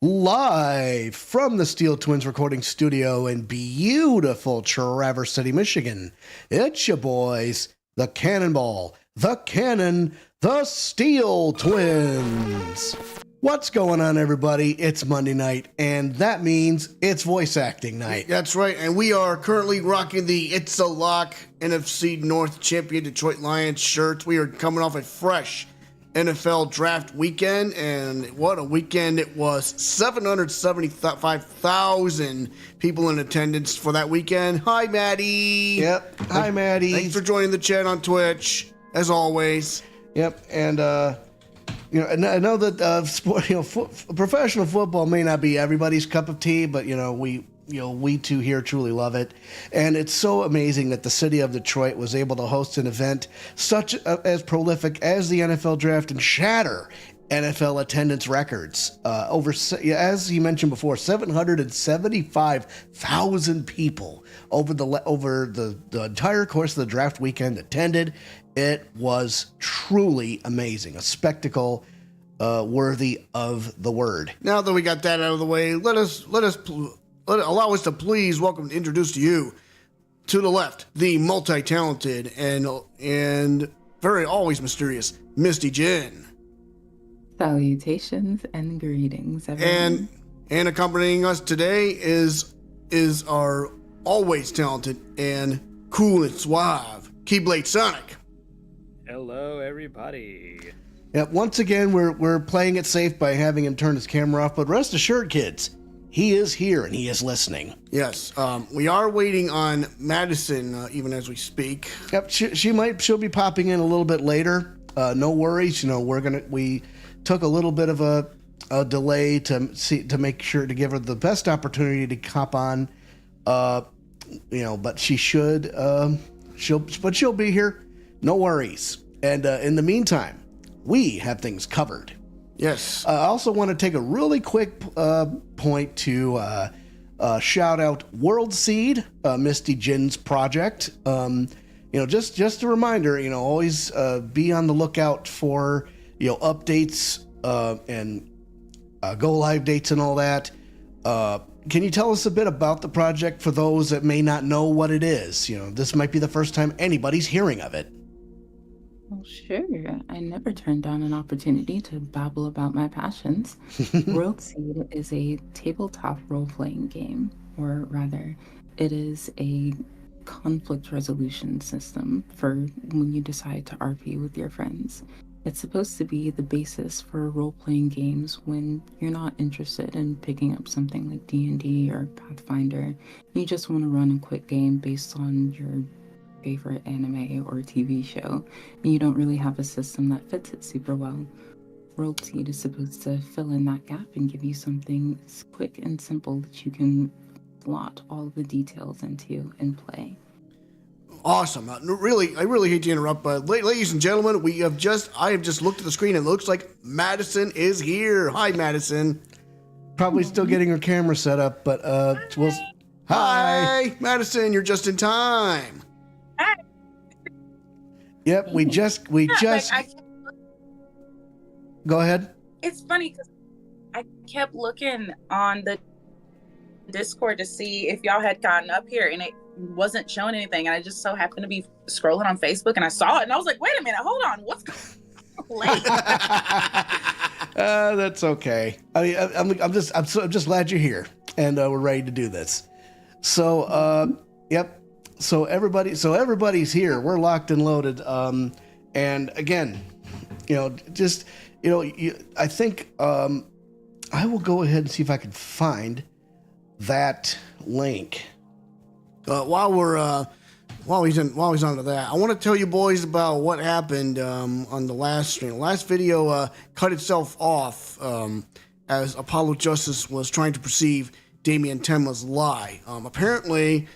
live from the Steel Twins recording studio in beautiful Traverse City, Michigan. It's your boys, the Cannonball, the Cannon, the Steel Twins. What's going on, everybody? It's Monday night, and that means it's voice acting night. That's right, and we are currently rocking the It's a Lock NFC North Champion Detroit Lions shirts. We are coming off a fresh NFL draft weekend, and what a weekend it was. 775,000 people in attendance for that weekend. Hi, Maddie. Yep. Hi, Maddie. Thanks for joining the chat on Twitch, as always. Yep, and I know that professional football may not be everybody's cup of tea, but we too here truly love it, and it's so amazing that the city of Detroit was able to host an event such as prolific as the NFL draft and shatter NFL attendance records. As you mentioned before, 775,000 people over the entire course of the draft weekend attended. It was truly amazing, a spectacle worthy of the word. Now that we got that out of the way, allow us to please introduce to you, to the left, the multi-talented and very always mysterious Misty Jen. Salutations and greetings, everyone. And accompanying us today is our always talented and cool and suave Keyblade Sonic. Hello, everybody. Yeah, once again, we're playing it safe by having him turn his camera off, but rest assured, kids, he is here and he is listening. Yes, we are waiting on Madison even as we speak. Yep, she'll be popping in a little bit later. No worries, we took a little bit of a delay to make sure to give her the best opportunity to hop on. But she'll be here. No worries. And in the meantime, we have things covered. Yes. I also want to take a really quick point to shout out World Seed, Misty Jen's project. Just a reminder, always be on the lookout for, updates and go live dates and all that. Can you tell us a bit about the project for those that may not know what it is? This might be the first time anybody's hearing of it. Well, sure. I never turned down an opportunity to babble about my passions. World Seed is a tabletop role-playing game, or rather, it is a conflict resolution system for when you decide to RP with your friends. It's supposed to be the basis for role-playing games when you're not interested in picking up something like D&D or Pathfinder. You just want to run a quick game based on your favorite anime or TV show, and you don't really have a system that fits it super well. World Seed is supposed to fill in that gap and give you something quick and simple that you can slot all the details into and play. Awesome. I really hate to interrupt, but ladies and gentlemen, I have just looked at the screen and it looks like Madison is here. Hi, Madison. Probably still getting her camera set up, but Hi, Madison. You're just in time. Hi. Yep, we just. Go ahead. It's funny because I kept looking on the Discord to see if y'all had gotten up here, and it wasn't showing anything. And I just so happened to be scrolling on Facebook, and I saw it, and I was like, "Wait a minute, hold on, what's going on?" That's okay. I mean, I'm just glad you're here, and we're ready to do this. So, yep. So everybody's here. We're locked and loaded. And again, I think I will go ahead and see if I can find that link. While he's onto that, I want to tell you boys about what happened on the last stream. The last video cut itself off as Apollo Justice was trying to perceive Damian Temla's lie. Apparently,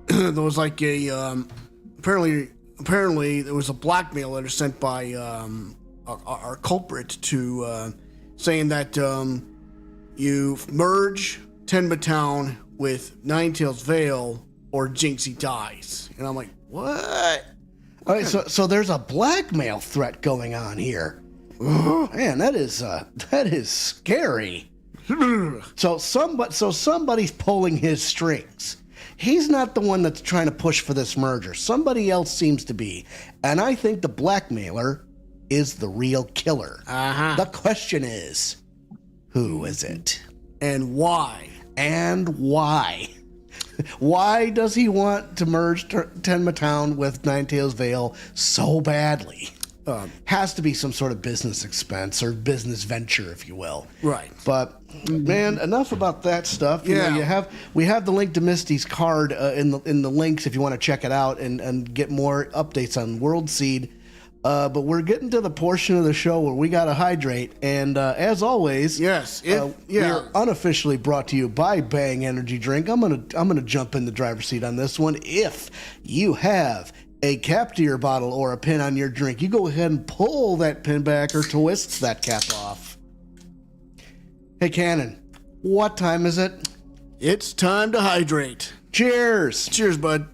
there was like apparently there was a blackmail letter sent by our culprit to saying that you merge Tenma Town with Ninetales Vale or Jinxie dies. And I'm like, what? All right, so there's a blackmail threat going on here. Man, that is scary. So somebody's pulling his strings. He's not the one that's trying to push for this merger. Somebody else seems to be. And I think the blackmailer is the real killer. Uh-huh. The question is, who is it? And why? And why? Why does he want to merge Tenma Town with Ninetales Vale so badly? Has to be some sort of business expense or business venture, if you will. Right. But man, enough about that stuff. You know, we have the link to Misty's card in the links if you want to check it out and get more updates on World Seed. But we're getting to the portion of the show where we gotta hydrate, and as always, we're unofficially brought to you by Bang Energy Drink. I'm gonna jump in the driver's seat on this one. If you have a cap to your bottle or a pin on your drink, you go ahead and pull that pin back or twist that cap off. Hey, Cannon, what time is it? It's time to hydrate. Cheers. Cheers, bud.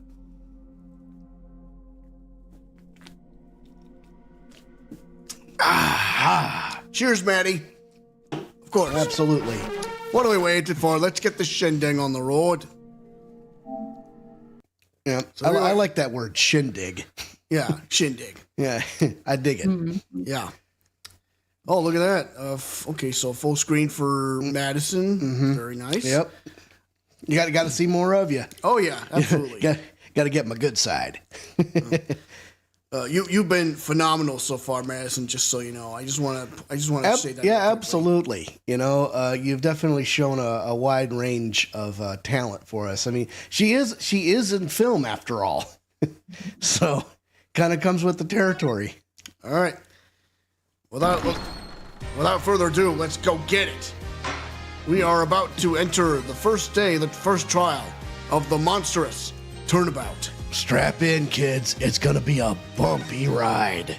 Cheers, Maddie. Of course. Absolutely. What are we waiting for? Let's get the shindig on the road. Yeah, so I like that word, shindig. Yeah, shindig. Yeah, I dig it. Mm-hmm. Yeah. Oh, look at that. Okay, so full screen for Madison. Mm-hmm. Very nice. Yep. You got to see more of you. Oh yeah, absolutely. got to get my good side. You've been phenomenal so far, Madison. Just so you know, I just want to say that. Yeah, absolutely. You know, you've definitely shown a wide range of talent for us. I mean, she is in film after all, so kind of comes with the territory. All right. Without further ado, let's go get it. We are about to enter the first day, the first trial of the monstrous turnabout. Strap in, kids. It's going to be a bumpy ride.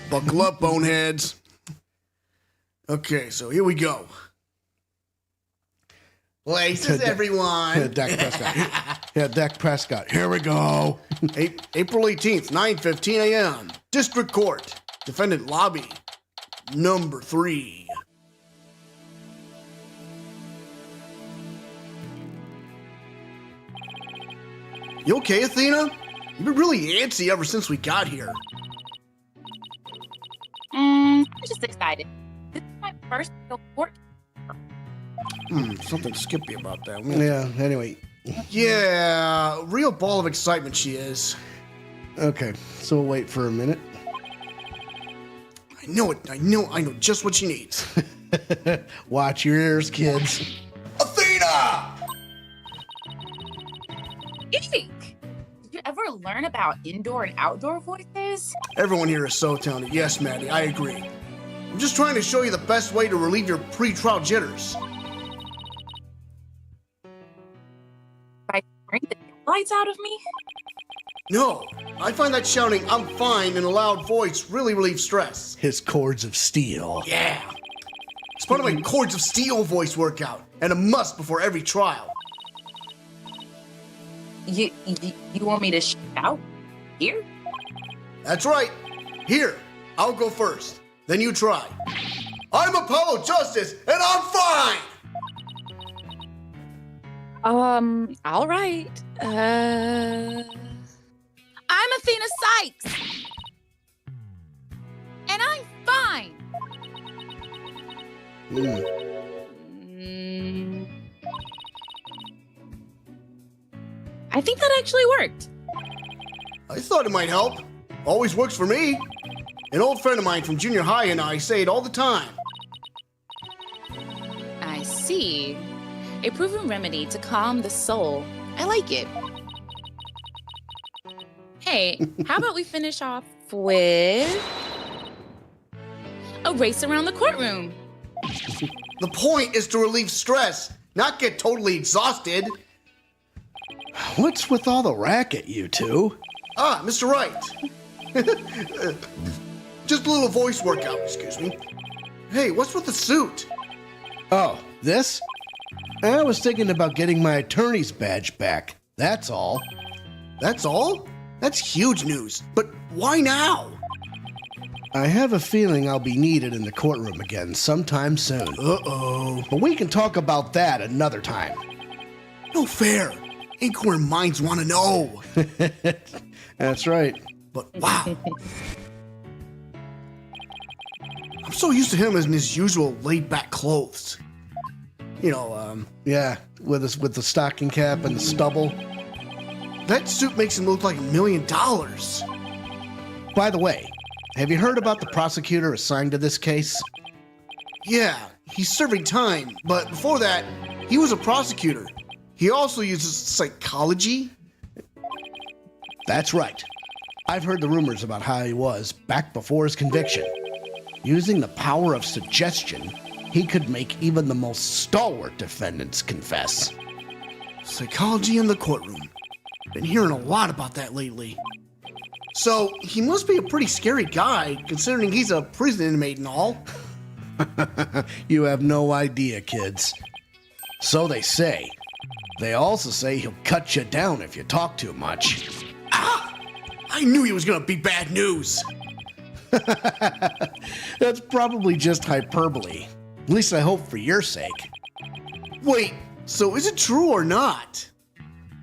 Buckle up, boneheads. Okay, so here we go. Places, everyone. Dak Prescott. Yeah, Dak Prescott. Here we go. April 18th, 9:15 a.m. District Court. Defendant Lobby. Number 3. You okay, Athena? You've been really antsy ever since we got here. I'm just excited. This is my first real court. Something skippy about that. Yeah, anyway. Yeah, real ball of excitement she is. Okay, so we'll wait for a minute. I know it. I know just what she needs. Watch your ears, kids. Athena! Eek! Did you ever learn about indoor and outdoor voices? Everyone here is so talented. Yes, Maddie, I agree. I'm just trying to show you the best way to relieve your pre-trial jitters. By scaring the lights out of me? No, I find that shouting "I'm fine" in a loud voice really relieves stress. His cords of steel. Yeah. It's part of my Cords of Steel voice workout, and a must before every trial. You want me to shout here? That's right. Here, I'll go first. Then you try. I'm Apollo Justice, and I'm fine! All right. I'm Athena Sykes. And I'm fine. I think that actually worked. I thought it might help. Always works for me. An old friend of mine from junior high and I say it all the time. I see. A proven remedy to calm the soul. I like it. Hey, how about we finish off with a race around the courtroom? The point is to relieve stress, not get totally exhausted. What's with all the racket, you two? Ah, Mr. Wright. Just a little voice workout, excuse me. Hey, what's with the suit? Oh, this? I was thinking about getting my attorney's badge back. That's all. That's all? That's huge news. But why now? I have a feeling I'll be needed in the courtroom again sometime soon. Uh-oh. But we can talk about that another time. No fair. Inquiring minds want to know. That's right. But wow. I'm so used to him in his usual laid-back clothes. Yeah, with the stocking cap and the stubble. That suit makes him look like $1 million. By the way, have you heard about the prosecutor assigned to this case? Yeah, he's serving time, but before that, he was a prosecutor. He also uses psychology. That's right. I've heard the rumors about how he was back before his conviction. Using the power of suggestion, he could make even the most stalwart defendants confess. Psychology in the courtroom. Been hearing a lot about that lately. So, he must be a pretty scary guy, considering he's a prison inmate and all. You have no idea, kids. So they say. They also say he'll cut you down if you talk too much. Ah! I knew he was gonna be bad news. That's probably just hyperbole. At least I hope for your sake. Wait, so is it true or not?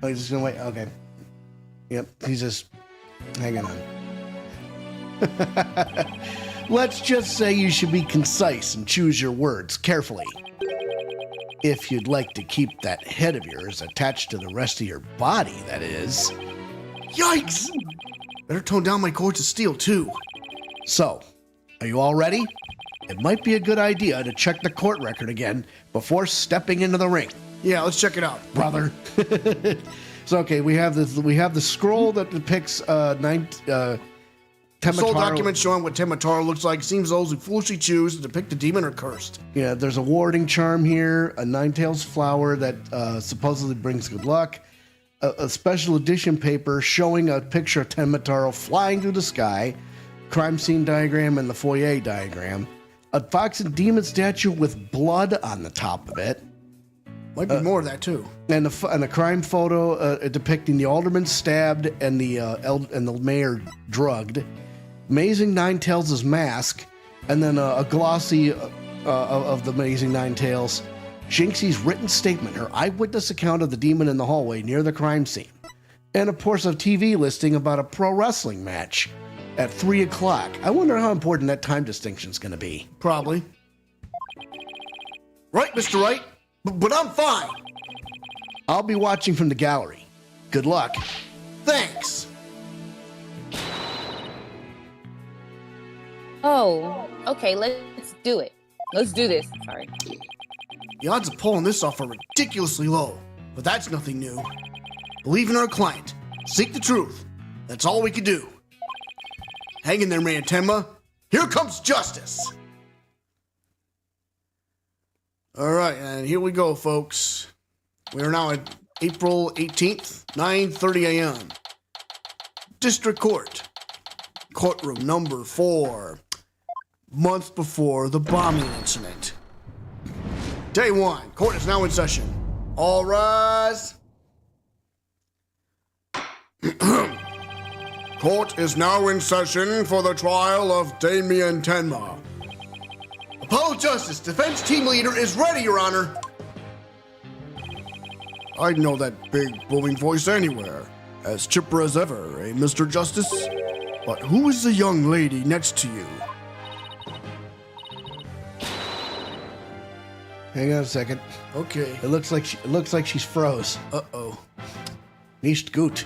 Oh, he's just gonna wait? Okay. Yep, he's just hanging on. Let's just say you should be concise and choose your words carefully. If you'd like to keep that head of yours attached to the rest of your body, that is. Yikes! Better tone down my cords of steel, too. So, are you all ready? It might be a good idea to check the court record again before stepping into the ring. Yeah, let's check it out. Brother. So, okay, we have the scroll that depicts Temataro. Soul document showing what Temataro looks like. Seems those who foolishly choose to depict a demon are cursed. Yeah, there's a warding charm here, a Ninetales flower that supposedly brings good luck, a special edition paper showing a picture of Temataro flying through the sky, crime scene diagram, and the foyer diagram, a fox and demon statue with blood on the top of it. Might be more of that too. And a crime photo depicting the alderman stabbed and the mayor drugged. Amazing Ninetales' mask, and then a glossy of the Amazing Ninetales. Jinxie's written statement, her eyewitness account of the demon in the hallway near the crime scene. And of course a TV listing about a pro wrestling match at 3 o'clock. I wonder how important that time distinction is going to be. Probably. Right, Mr. Wright? But I'm fine. I'll be watching from the gallery. Good luck. Thanks. Oh, okay, let's do it. Let's do this. Sorry. The odds of pulling this off are ridiculously low, but that's nothing new. Believe in our client. Seek the truth. That's all we can do. Hang in there, man, Tenma. Here comes justice. All right, and here we go, folks. We are now at April 18th, 9:30 a.m. District Court. Courtroom number 4. Months before the bombing incident. Day 1. Court is now in session. All rise. Court is now in session for the trial of Damien Tenma. Apollo Justice, defense team leader, is ready, Your Honor. I'd know that big, booming voice anywhere. As chipper as ever, eh, Mr. Justice? But who is the young lady next to you? Hang on a second. Okay. It looks like she's froze. Uh-oh. Nicht gut.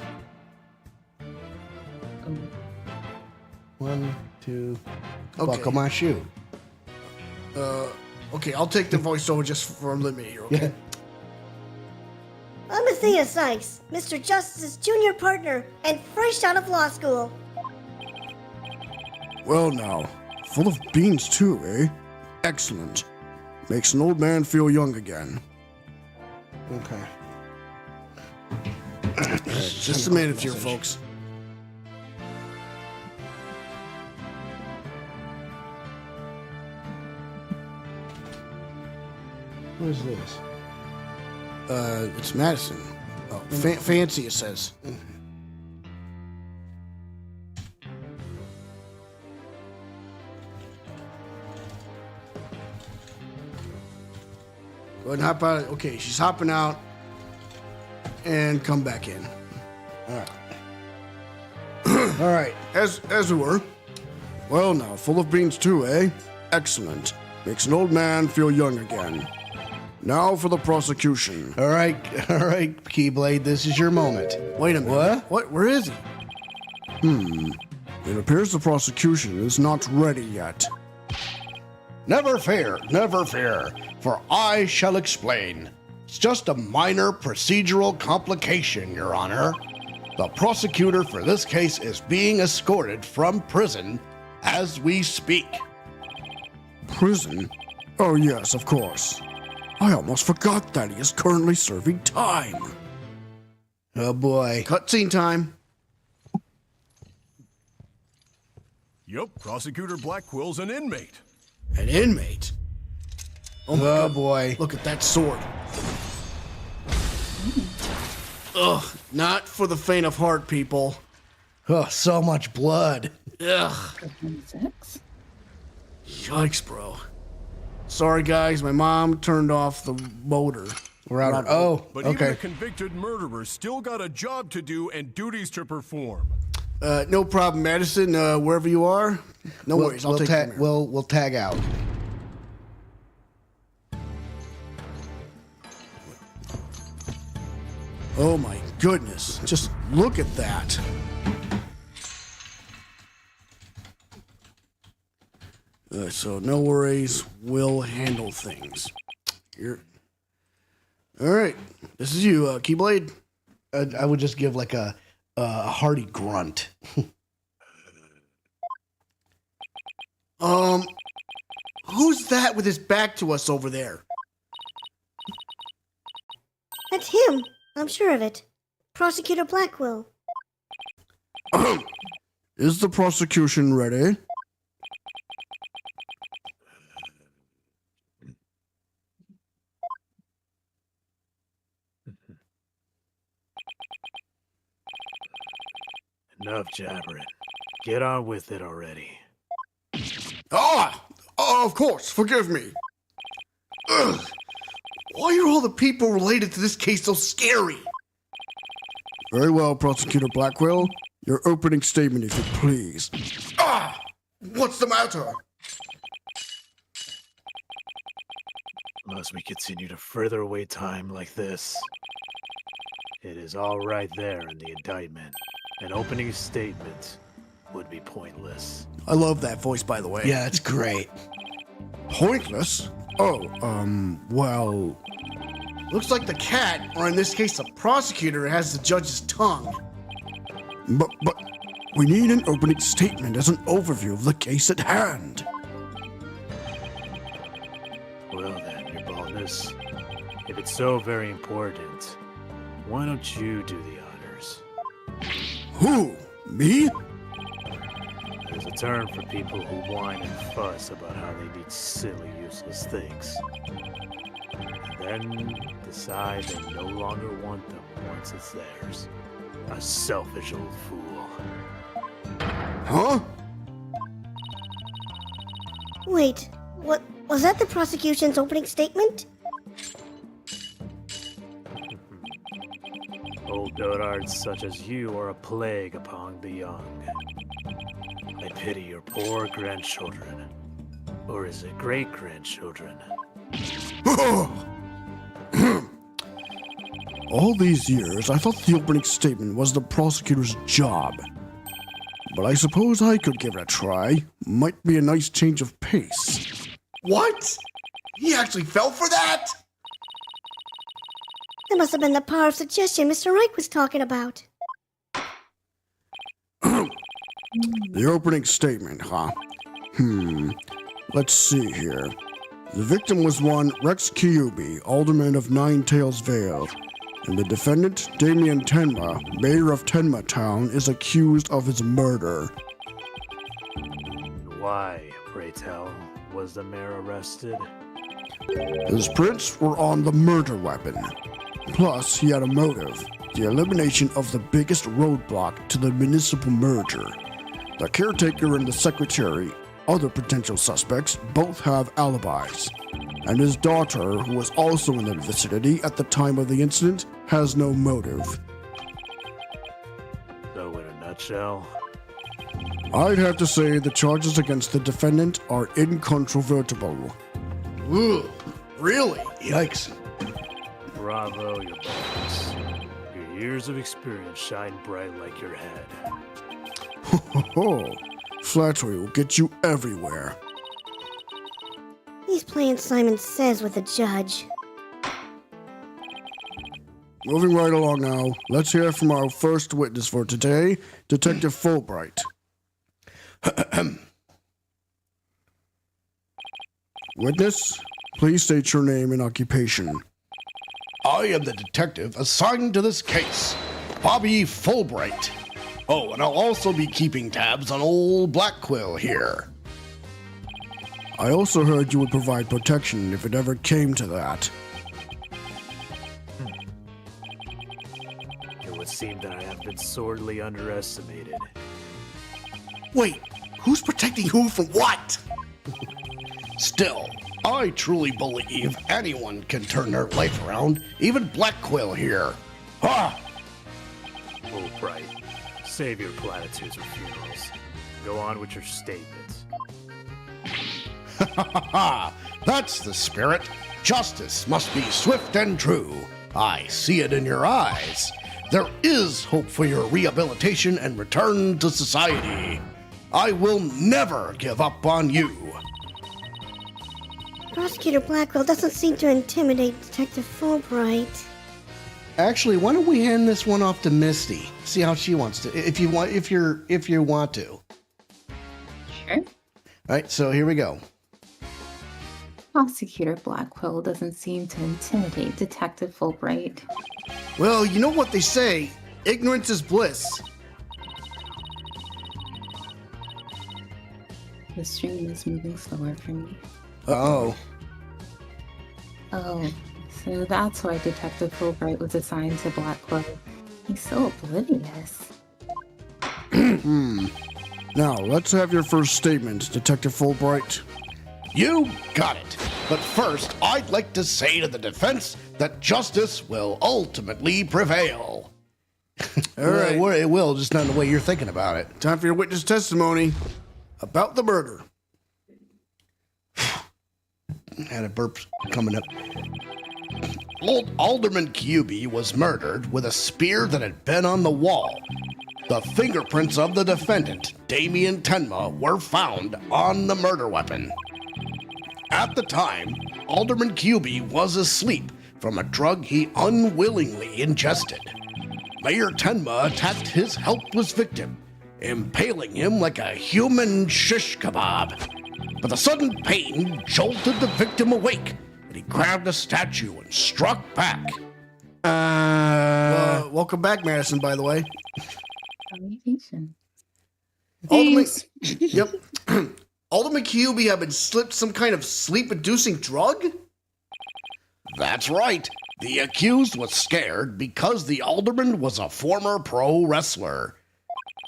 1, 2. Okay. Buckle my shoe. Okay, I'll take the voiceover just for a minute here, okay? Yeah. I'm Athea Sykes, Mr. Justice's junior partner, and fresh out of law school. Well now, full of beans too, eh? Excellent. Makes an old man feel young again. Okay. Just a minute here, folks. What is this? It's Madison. Oh, fancy, it says. and hop out. Okay, she's hopping out and come back in. All right. All right, as we were. Well, now, full of beans too, eh? Excellent. Makes an old man feel young again. Now for the prosecution. All right, Keyblade, this is your moment. Wait a minute. What? Where is he? It appears the prosecution is not ready yet. Never fear, for I shall explain. It's just a minor procedural complication, Your Honor. The prosecutor for this case is being escorted from prison as we speak. Prison? Oh, yes, of course. I almost forgot that he is currently serving time. Oh boy. Cutscene time. Yup, Prosecutor Blackwill's an inmate. An inmate? Oh, my Oh God. boy. Look at that sword. Ugh, not for the faint of heart, people. Oh, so much blood. Ugh. 6? Yikes, bro. Sorry, guys. My mom turned off the motor. We're out. Oh, But even a okay. convicted murderer still got a job to do and duties to perform. No problem, Madison. Wherever you are, no worries. I'll take you. from here. We'll tag out. Oh my goodness! Just look at that. So no worries. We'll handle things. Here. All right. This is you, Keyblade. I would just give like a hearty grunt. Who's that with his back to us over there? That's him. I'm sure of it. Prosecutor Blackwell. Is the prosecution ready? Enough jabbering. Get on with it already. Of course. Forgive me. Ugh. Why are all the people related to this case so scary? Very well, Prosecutor Blackwell. Your opening statement, if you please. What's the matter? Unless we continue to further away time like this. It is all right there in the indictment. An opening statement would be pointless. I love that voice, by the way. Yeah, it's great. Pointless? Well... Looks like the cat, or in this case the prosecutor, has the judge's tongue. But we need an opening statement as an overview of the case at hand. Well then, Your Baldness, if it's so very important, why don't you do the honors? Who? Me? There's a term for people who whine and fuss about how they need silly, useless things. And then decide they no longer want them once it's theirs. A selfish old fool. Huh? Wait, what was that the prosecution's opening statement? Old dotards such as you are a plague upon the young. I pity your poor grandchildren. Or is it great-grandchildren? All these years, I thought the opening statement was the prosecutor's job. But I suppose I could give it a try. Might be a nice change of pace. What? He actually fell for that? That must have been the power of suggestion Mr. Wright was talking about. The opening statement, huh? Let's see here. The victim was one Rex Kyubi, alderman of Nine Tails Vale. And the defendant, Damien Tenma, mayor of Tenma Town, is accused of his murder. Why, pray tell, was the mayor arrested? His prints were on the murder weapon. Plus, he had a motive, the elimination of the biggest roadblock to the municipal merger. The caretaker and the secretary other potential suspects both have alibis. And his daughter, who was also in the vicinity at the time of the incident, has no motive. So in a nutshell, I'd have to say the charges against the defendant are incontrovertible. Ooh, really? Yikes. bravo, your boss. Your years of experience shine bright like your head. Ho ho ho! Flattery will get you everywhere. He's playing Simon Says with the judge. Moving right along now, let's hear from our first witness for today, Detective Fulbright. Witness, please state your name and occupation. I am the detective assigned to this case, Bobby Fulbright. Oh, and I'll also be keeping tabs on old Black Quill here. I also heard you would provide protection if it ever came to that. It would seem that I have been sorely underestimated. Wait, who's protecting who from what? Still, I truly believe anyone can turn their life around, even Black Quill here. Ha! Oh, Bright. Save your platitudes for funerals. Go on with your statements. Ha ha ha! That's the spirit. Justice must be swift and true. I see it in your eyes. There is hope for your rehabilitation and return to society. I will never give up on you. Prosecutor Blackwell doesn't seem to intimidate Detective Fulbright. Actually, why don't we hand this one off to Misty? See how she wants to. If you want to. All Sure. right, so here we go. Prosecutor Blackwell doesn't seem to intimidate Detective Fulbright. Well, you know what they say, ignorance is bliss. The stream is moving slower for me. Oh. Oh, so that's why Detective Fulbright was assigned to Blackwell. He's so oblivious. Now, let's have your first statement, Detective Fulbright. You got it. But first, I'd like to say to the defense that justice will ultimately prevail. All right. Well, it will, just not in the way you're thinking about it. Time for your witness testimony about the murder. Had a burp coming up. Old Alderman Kyubi was murdered with a spear that had been on the wall. The fingerprints of the defendant, Damien Tenma, were found on the murder weapon. At the time, Alderman Kyubi was asleep from a drug he unwillingly ingested. Mayor Tenma attacked his helpless victim, impaling him like a human shish kebab. But the sudden pain jolted the victim awake, and he grabbed a statue and struck back. Welcome back, Madison, by the way. Communication. Alderman, yep. Alderman Kyubi had been slipped some kind of sleep-inducing drug? That's right. The accused was scared because the alderman was a former pro wrestler.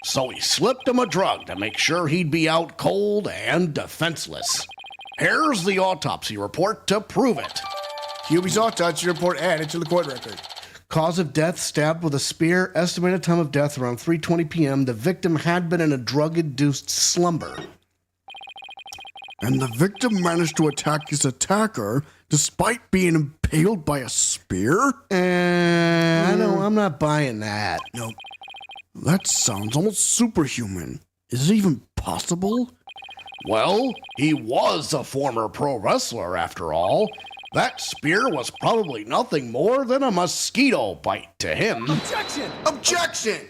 So he slipped him a drug to make sure he'd be out cold and defenseless. Here's the autopsy report to prove it. Kyubi's autopsy report added to the court record. Cause of death, stabbed with a spear. Estimated time of death around 3:20 p.m. The victim had been in a drug-induced slumber. And the victim managed to attack his attacker despite being impaled by a spear? I'm not buying that. No. That sounds almost superhuman. Is it even possible? Well, he was a former pro wrestler after all. That spear was probably nothing more than a mosquito bite to him. Objection!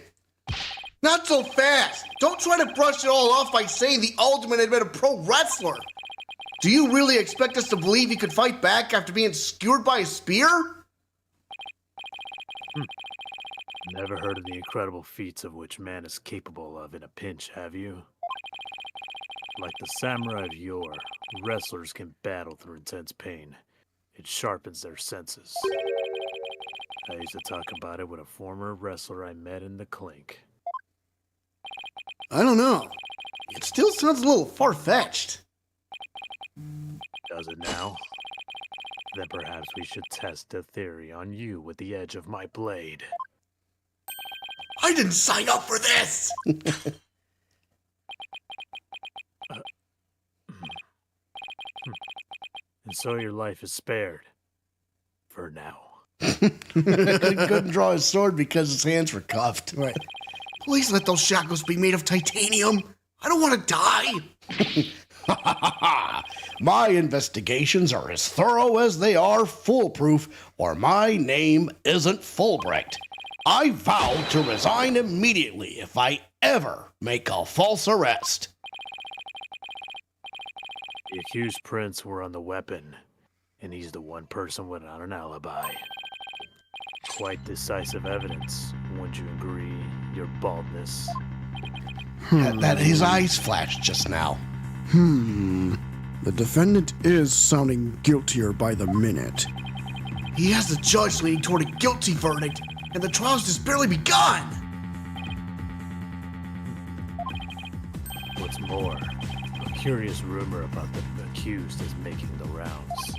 Not so fast! Don't try to brush it all off by saying the alderman had been a pro wrestler. Do you really expect us to believe he could fight back after being skewered by a spear? Never heard of the incredible feats of which man is capable of in a pinch, have you? Like the samurai of yore, wrestlers can battle through intense pain. It sharpens their senses. I used to talk about it with a former wrestler I met in the clink. I don't know. It's Still sounds a little far-fetched. Does it now? Then perhaps we should test the theory on you with the edge of my blade. I didn't sign up for this! And so your life is spared. For now. He couldn't draw his sword because his hands were cuffed. Right. Please let those shackles be made of titanium. I don't want to die. My investigations are as thorough as they are foolproof, or my name isn't Fulbright. I vow to resign immediately if I ever make a false arrest. The accused prints were on the weapon, and he's the one person without an alibi. Quite decisive evidence, wouldn't you agree, your baldness? That his eyes flashed just now. The defendant is sounding guiltier by the minute. He has the judge leaning toward a guilty verdict, and the trial's just barely begun. What's more, a curious rumor about the accused is making the rounds.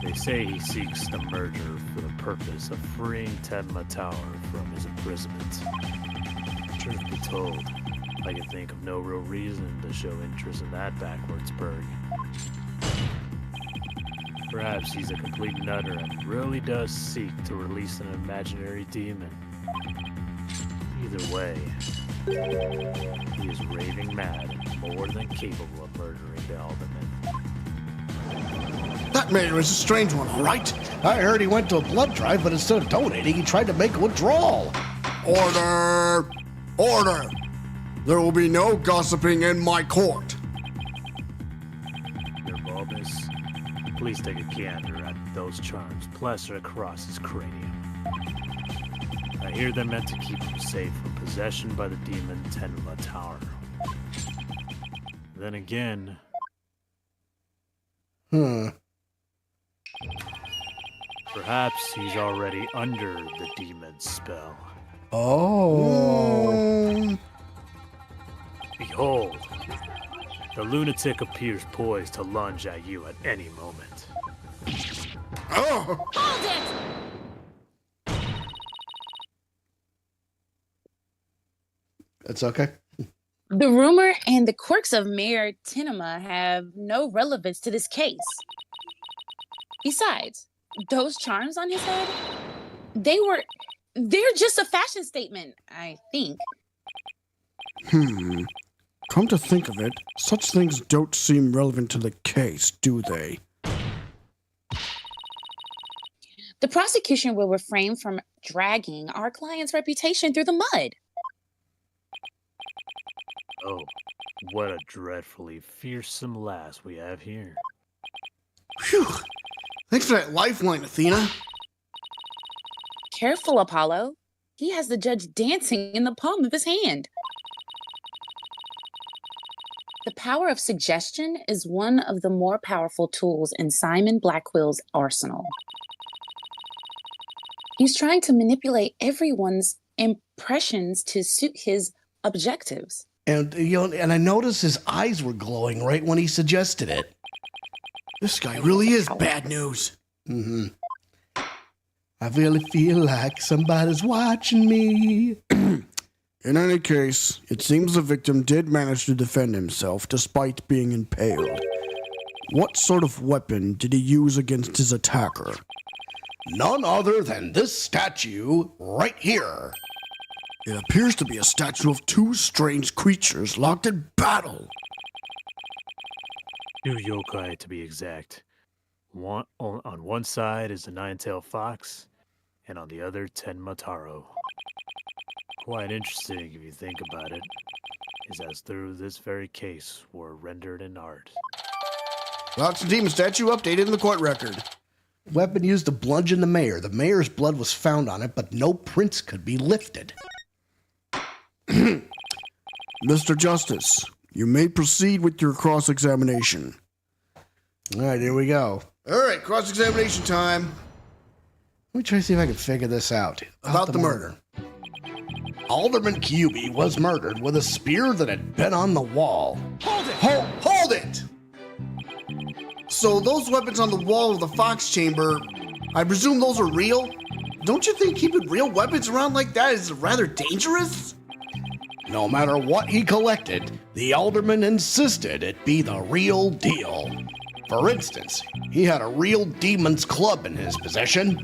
They say he seeks the merger for the purpose of freeing Tenma Tower from his imprisonment. Truth be told, I can think of no real reason to show interest in that backwards burg. Perhaps he's a complete nutter and really does seek to release an imaginary demon. Either way, he is raving mad and more than capable of murdering the alderman. That matter is a strange one, all right? I heard he went to a blood drive, but instead of donating, he tried to make a withdrawal. Order! Order! There will be no gossiping in my court. Your baldness, please take a gander at those charms plastered across his cranium. I hear they're meant to keep him safe from possession by the demon Tenma Tower. Then again... Perhaps he's already under the demon's spell. Oh. Behold, the lunatic appears poised to lunge at you at any moment. Oh! Hold it! It's okay. The rumor and the quirks of Mayor Tenema have no relevance to this case. Besides, those charms on his head, they're just a fashion statement, I think. Come to think of it, such things don't seem relevant to the case, do they? The prosecution will refrain from dragging our client's reputation through the mud. Oh, what a dreadfully fearsome lass we have here. Phew! Thanks for that lifeline, Athena. Careful, Apollo. He has the judge dancing in the palm of his hand. The power of suggestion is one of the more powerful tools in Simon Blackwell's arsenal. He's trying to manipulate everyone's impressions to suit his objectives. And and I noticed his eyes were glowing right when he suggested it. This guy really is bad news. I really feel like somebody's watching me. In any case, it seems the victim did manage to defend himself despite being impaled. What sort of weapon did he use against his attacker? None other than this statue right here. It appears to be a statue of two strange creatures locked in battle. 2 yokai to be exact. On one side is the nine-tailed fox, and on the other Tenma Taro. Quite interesting if you think about it, is as through this very case were rendered in art. Fox and demon statue updated in the court record. Weapon used to bludgeon the mayor. The mayor's blood was found on it, but no prints could be lifted. Mr. Justice, you may proceed with your cross-examination. All right, here we go. All right, cross-examination time. Let me try to see if I can figure this out. About the murder. Alderman QB was murdered with a spear that had been on the wall. Hold it! So those weapons on the wall of the Fox chamber, I presume those are real? Don't you think keeping real weapons around like that is rather dangerous? No matter what he collected, the alderman insisted it be the real deal. For instance, he had a real demon's club in his possession.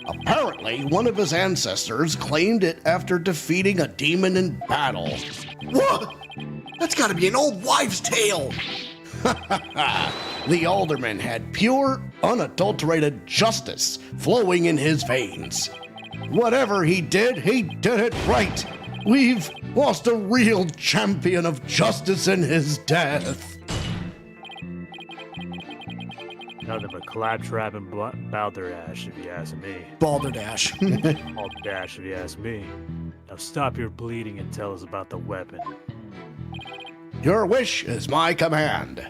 Apparently, one of his ancestors claimed it after defeating a demon in battle. What? That's gotta be an old wives' tale. The alderman had pure, unadulterated justice flowing in his veins. Whatever he did it right. We've lost a real champion of justice in his death. Nothing but claptrap and balderdash, if you ask me. Balderdash. Balderdash, if you ask me. Now stop your bleeding and tell us about the weapon. Your wish is my command.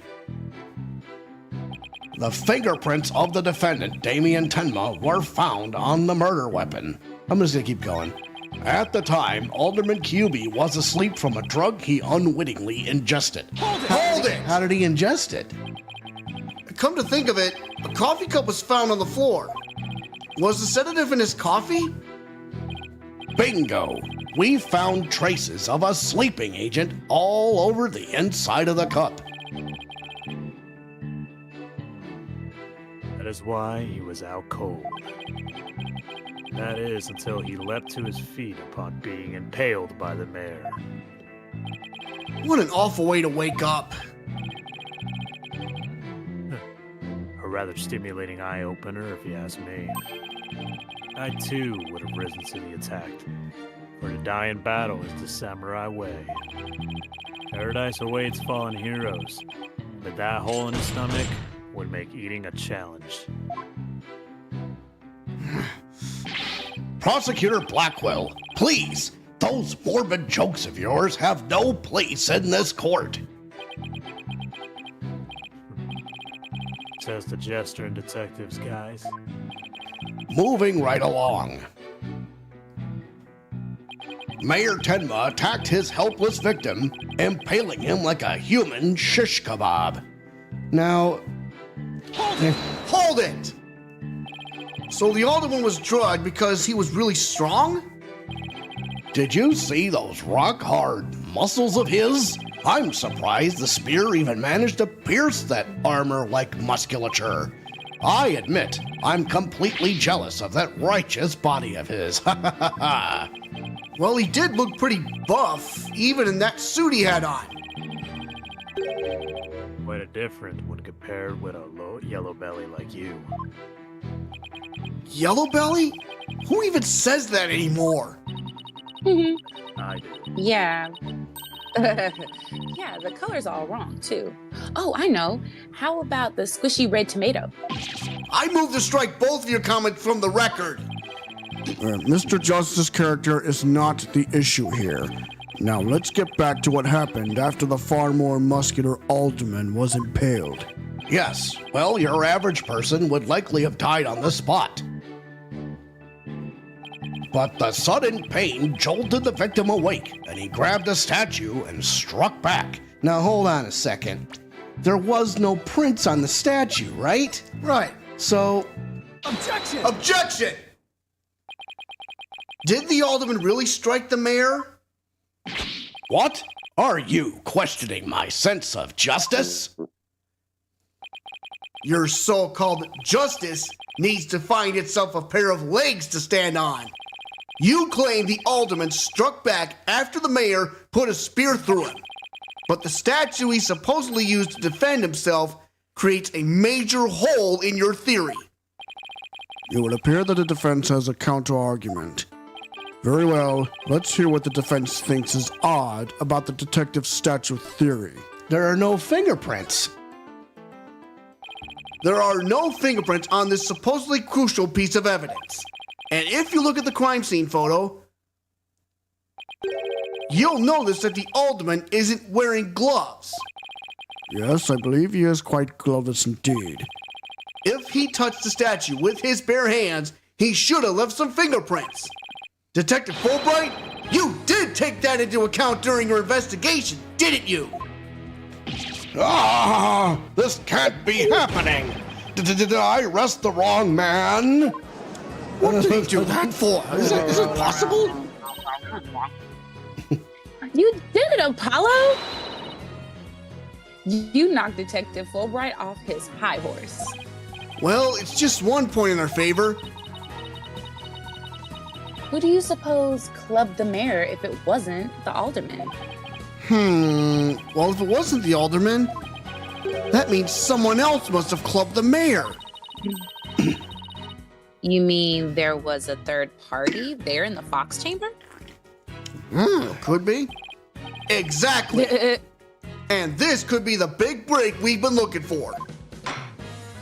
The fingerprints of the defendant, Damien Tenma, were found on the murder weapon. I'm just gonna keep going. At the time, Alderman QB was asleep from a drug he unwittingly ingested. Hold it! How did he ingest it? Come to think of it, a coffee cup was found on the floor. Was the sedative in his coffee? Bingo! We found traces of a sleeping agent all over the inside of the cup. That is why he was out cold. That is until he leapt to his feet upon being impaled by the mayor. What an awful way to wake up. A rather stimulating eye-opener, if you ask me. I too would have risen to the attack. For to die in battle is the samurai way. Paradise awaits fallen heroes, but that hole in his stomach would make eating a challenge. Prosecutor Blackwell, please, those morbid jokes of yours have no place in this court. Says the jester and detectives, guys. Moving right along. Mayor Tenma attacked his helpless victim, impaling him like a human shish kebab. Now... Hold it! So the alderman was drugged because he was really strong? Did you see those rock-hard muscles of his? I'm surprised the spear even managed to pierce that armor-like musculature. I admit, I'm completely jealous of that righteous body of his. Well, he did look pretty buff, even in that suit he had on. Quite a different when compared with a yellow belly like you. Yellow belly? Who even says that anymore? I do. Yeah. Yeah, the color's all wrong, too. Oh, I know. How about the squishy red tomato? I move to strike both of your comments from the record. Mr. Justice's character is not the issue here. Now let's get back to what happened after the far more muscular alderman was impaled. Yes, well, your average person would likely have died on the spot. But the sudden pain jolted the victim awake, and he grabbed a statue and struck back. Now hold on a second. There was no prints on the statue, right? Right. So... Objection! Objection! Did the alderman really strike the mayor? What? Are you questioning my sense of justice? Your so-called justice needs to find itself a pair of legs to stand on. You claim the alderman struck back after the mayor put a spear through him. But the statue he supposedly used to defend himself creates a major hole in your theory. It would appear that the defense has a counter-argument. Very well, let's hear what the defense thinks is odd about the detective statue theory. There are no fingerprints. There are no fingerprints on this supposedly crucial piece of evidence. And if you look at the crime scene photo, you'll notice that the alderman isn't wearing gloves. Yes, I believe he is quite gloveless indeed. If he touched the statue with his bare hands, he should have left some fingerprints. Detective Fulbright, you did didn't take that into account during your investigation, didn't you? Ah, this can't be happening. Did I arrest the wrong man? What did he do that for? Is it possible? You did it, Apollo! You knocked Detective Fulbright off his high horse. Well, it's just 1 point in our favor. Who do you suppose clubbed the mayor if it wasn't the alderman? Well, if it wasn't the alderman, that means someone else must have clubbed the mayor. You mean there was a third party there in the Fox chamber? Could be. Exactly. And this could be the big break we've been looking for.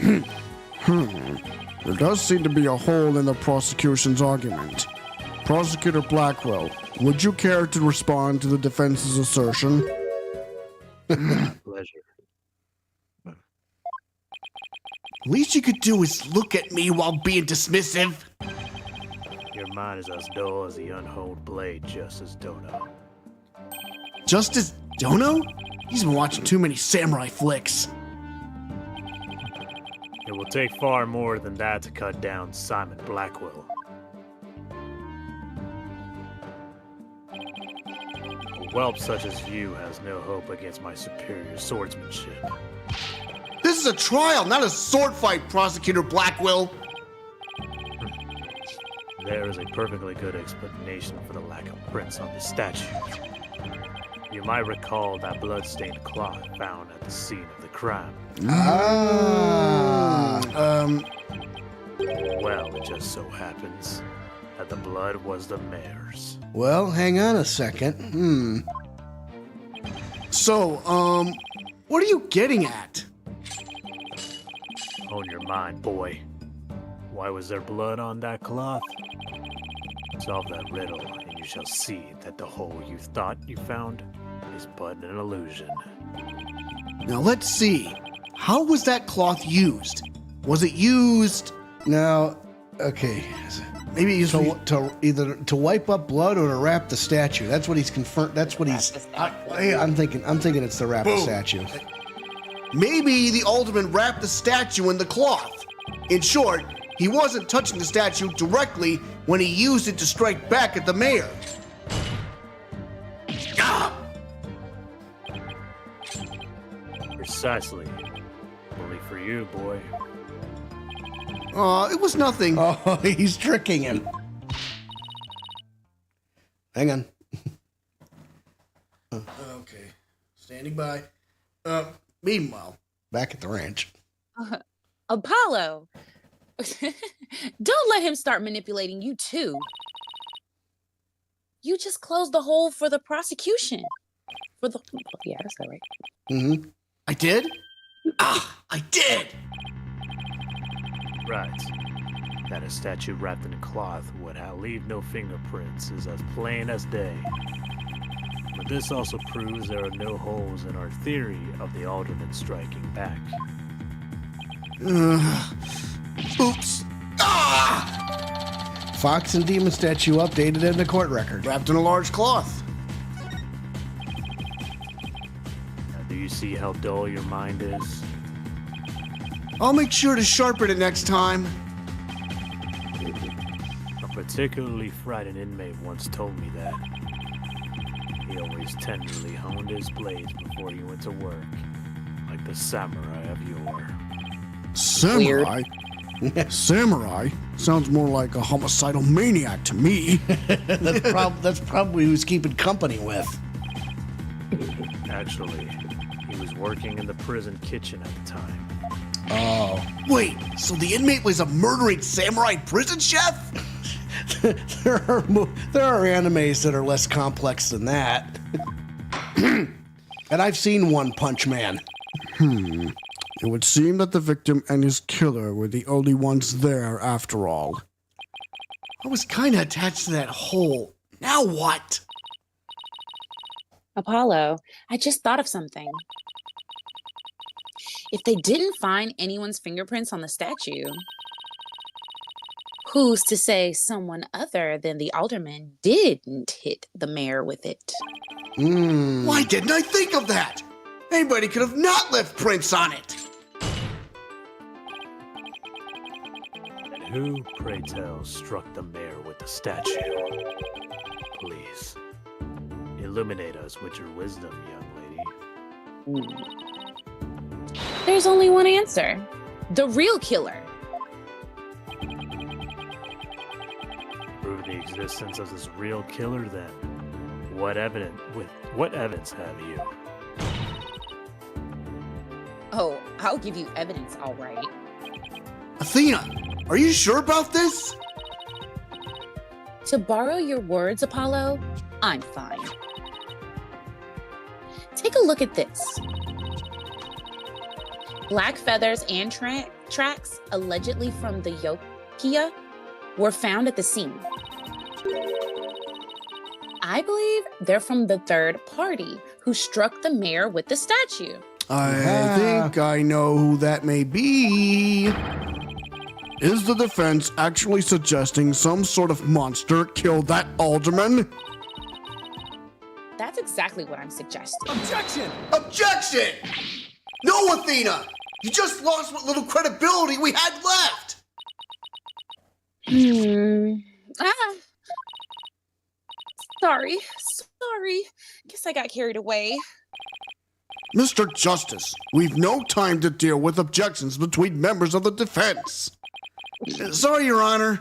There does seem to be a hole in the prosecution's argument. Prosecutor Blackwell, would you care to respond to the defense's assertion? Pleasure. Least you could do is look at me while being dismissive. Your mind is as dull as the unholed blade, Justice Dono. Justice Dono? He's been watching too many samurai flicks. It will take far more than that to cut down Simon Blackwell. A whelp such as you has no hope against my superior swordsmanship. This is a trial, not a sword fight, Prosecutor Blackwell. There is a perfectly good explanation for the lack of prints on the statue. You might recall that blood-stained cloth found at the scene of the crime. Well, it just so happens that the blood was the mayor's. Well, hang on a second. So, what are you getting at? Own your mind, boy. Why was there blood on that cloth? Solve that riddle, and you shall see that the hole you thought you found is but an illusion. Now let's see. How was that cloth used? Was it used? Now, okay. Maybe used To either to wipe up blood or to wrap the statue. That's what he's confirmed. That's what he's. I'm thinking it's to wrap the statue. Maybe the alderman wrapped the statue in the cloth. In short, he wasn't touching the statue directly when he used it to strike back at the mayor. Ah! Precisely. Only for you, boy. It was nothing. Oh, he's tricking him. Hang on. Okay. Standing by. Meanwhile. Back at the ranch. Apollo! Don't let him start manipulating you too. You just closed the hole for the prosecution. Yeah, that's that right. Mm-hmm. I did? I did! Right. That a statue wrapped in cloth would leave no fingerprints is as plain as day. But this also proves there are no holes in our theory of the alderman striking back. Oops. Fox and Demon statue updated in the court record. Wrapped in a large cloth. Now, do you see how dull your mind is? I'll make sure to sharpen it next time. A particularly frightened inmate once told me that. He always tenderly honed his blades before he went to work, like the samurai of yore. Samurai? Samurai? Sounds more like a homicidal maniac to me. That's probably who he's keeping company with. Actually, he was working in the prison kitchen at the time. Oh. Wait, so the inmate was a murdering samurai prison chef? there are animes that are less complex than that. And I've seen One Punch Man. It would seem that the victim and his killer were the only ones there after all. I was kind of attached to that hole. Now what? Apollo, I just thought of something. If they didn't find anyone's fingerprints on the statue, Who's to say someone other than the alderman didn't hit the mayor with it? Why didn't I think of that? Anybody could have not left prints on it. And who, pray tell, struck the mayor with the statue? Please, illuminate us with your wisdom, young lady. There's only one answer. The real killer. Prove the existence of this real killer, then. What evidence have you? Oh, I'll give you evidence, all right. Athena, are you sure about this? To borrow your words, Apollo, I'm fine. Take a look at this. Black feathers and tracks, allegedly from the Yokai, were found at the scene. I believe they're from the third party who struck the mayor with the statue. I think I know who that may be. Is the defense actually suggesting some sort of monster killed that alderman? That's exactly what I'm suggesting. Objection! Objection! No, Athena! You just lost what little credibility we had left! Sorry. Guess I got carried away. Mr. Justice, we've no time to deal with objections between members of the defense. Sorry, Your Honor.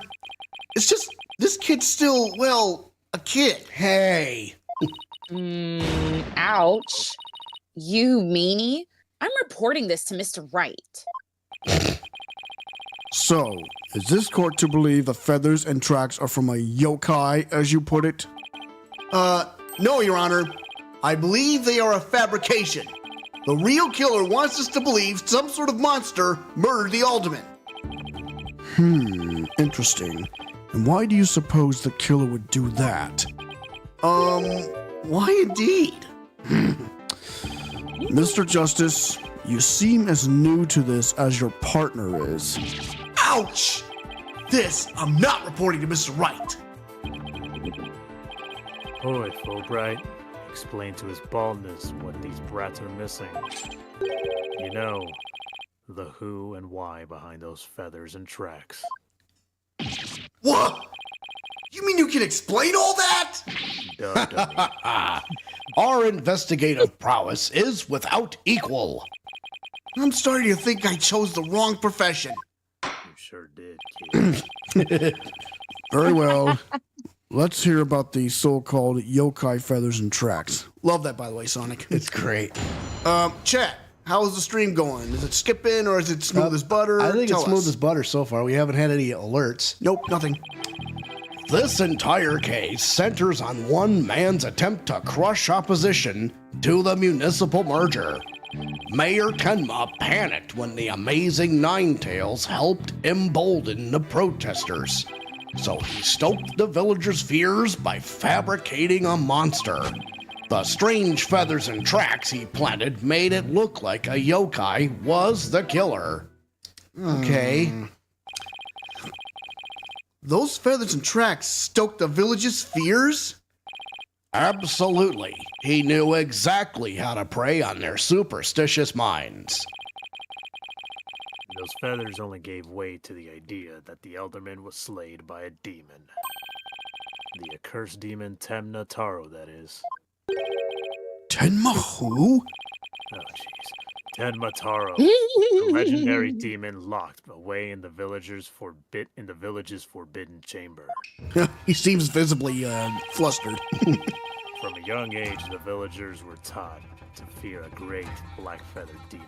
It's just, this kid's still, well, a kid. Hey. Ouch. You meanie. I'm reporting this to Mr. Wright. So, is this court to believe the feathers and tracks are from a yokai, as you put it? No, Your Honor. I believe they are a fabrication. The real killer wants us to believe some sort of monster murdered the alderman. Interesting. And why do you suppose the killer would do that? Why indeed? Mr. Justice, you seem as new to this as your partner is. Ouch! This I'm not reporting to Mr. Wright. Boy, Fulbright, explain to his baldness what these brats are missing. You know, the who and why behind those feathers and tracks. What? You mean you can explain all that? Duh, dummy. Our investigative prowess is without equal. I'm starting to think I chose the wrong profession. You sure did, kid. Very well. Let's hear about the so-called yokai feathers and tracks. Love that, by the way, Sonic. It's great. Chat, how's the stream going? Is it skipping or is it smooth as butter? I think Tell it's smooth us. as butter so far. We haven't had any alerts. Nope, nothing. This entire case centers on one man's attempt to crush opposition to the municipal merger. Mayor Tenma panicked when the amazing Ninetails helped embolden the protesters. So he stoked the villagers' fears by fabricating a monster. The strange feathers and tracks he planted made it look like a yokai was the killer. Okay. Those feathers and tracks stoked the village's fears? Absolutely. He knew exactly how to prey on their superstitious minds. Those feathers only gave way to the idea that the alderman was slayed by a demon. The accursed demon Temna Taro, that is. Tenma who? Oh, jeez. Tenma Taro, the legendary demon locked away in the village's forbidden chamber. He seems visibly flustered. From a young age, the villagers were taught to fear a great black-feathered demon.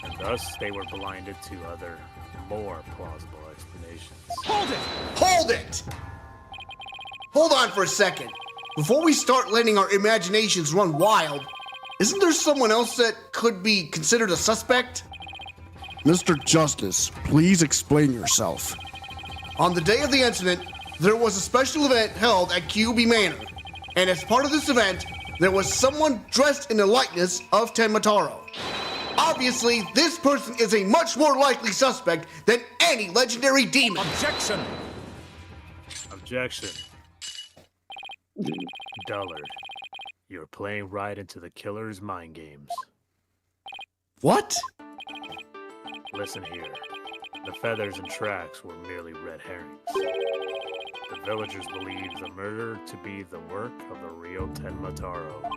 And thus, they were blinded to other, more plausible explanations. Hold it! Hold it! Hold on for a second. Before we start letting our imaginations run wild, isn't there someone else that could be considered a suspect? Mr. Justice, please explain yourself. On the day of the incident, there was a special event held at QB Manor. And as part of this event, there was someone dressed in the likeness of Tenmataro. Obviously, this person is a much more likely suspect than any legendary demon. Objection! Objection. Dullard, you're playing right into the killer's mind games. What? Listen here. The feathers and tracks were merely red herrings. The villagers believe the murder to be the work of the Rio Tenmataro.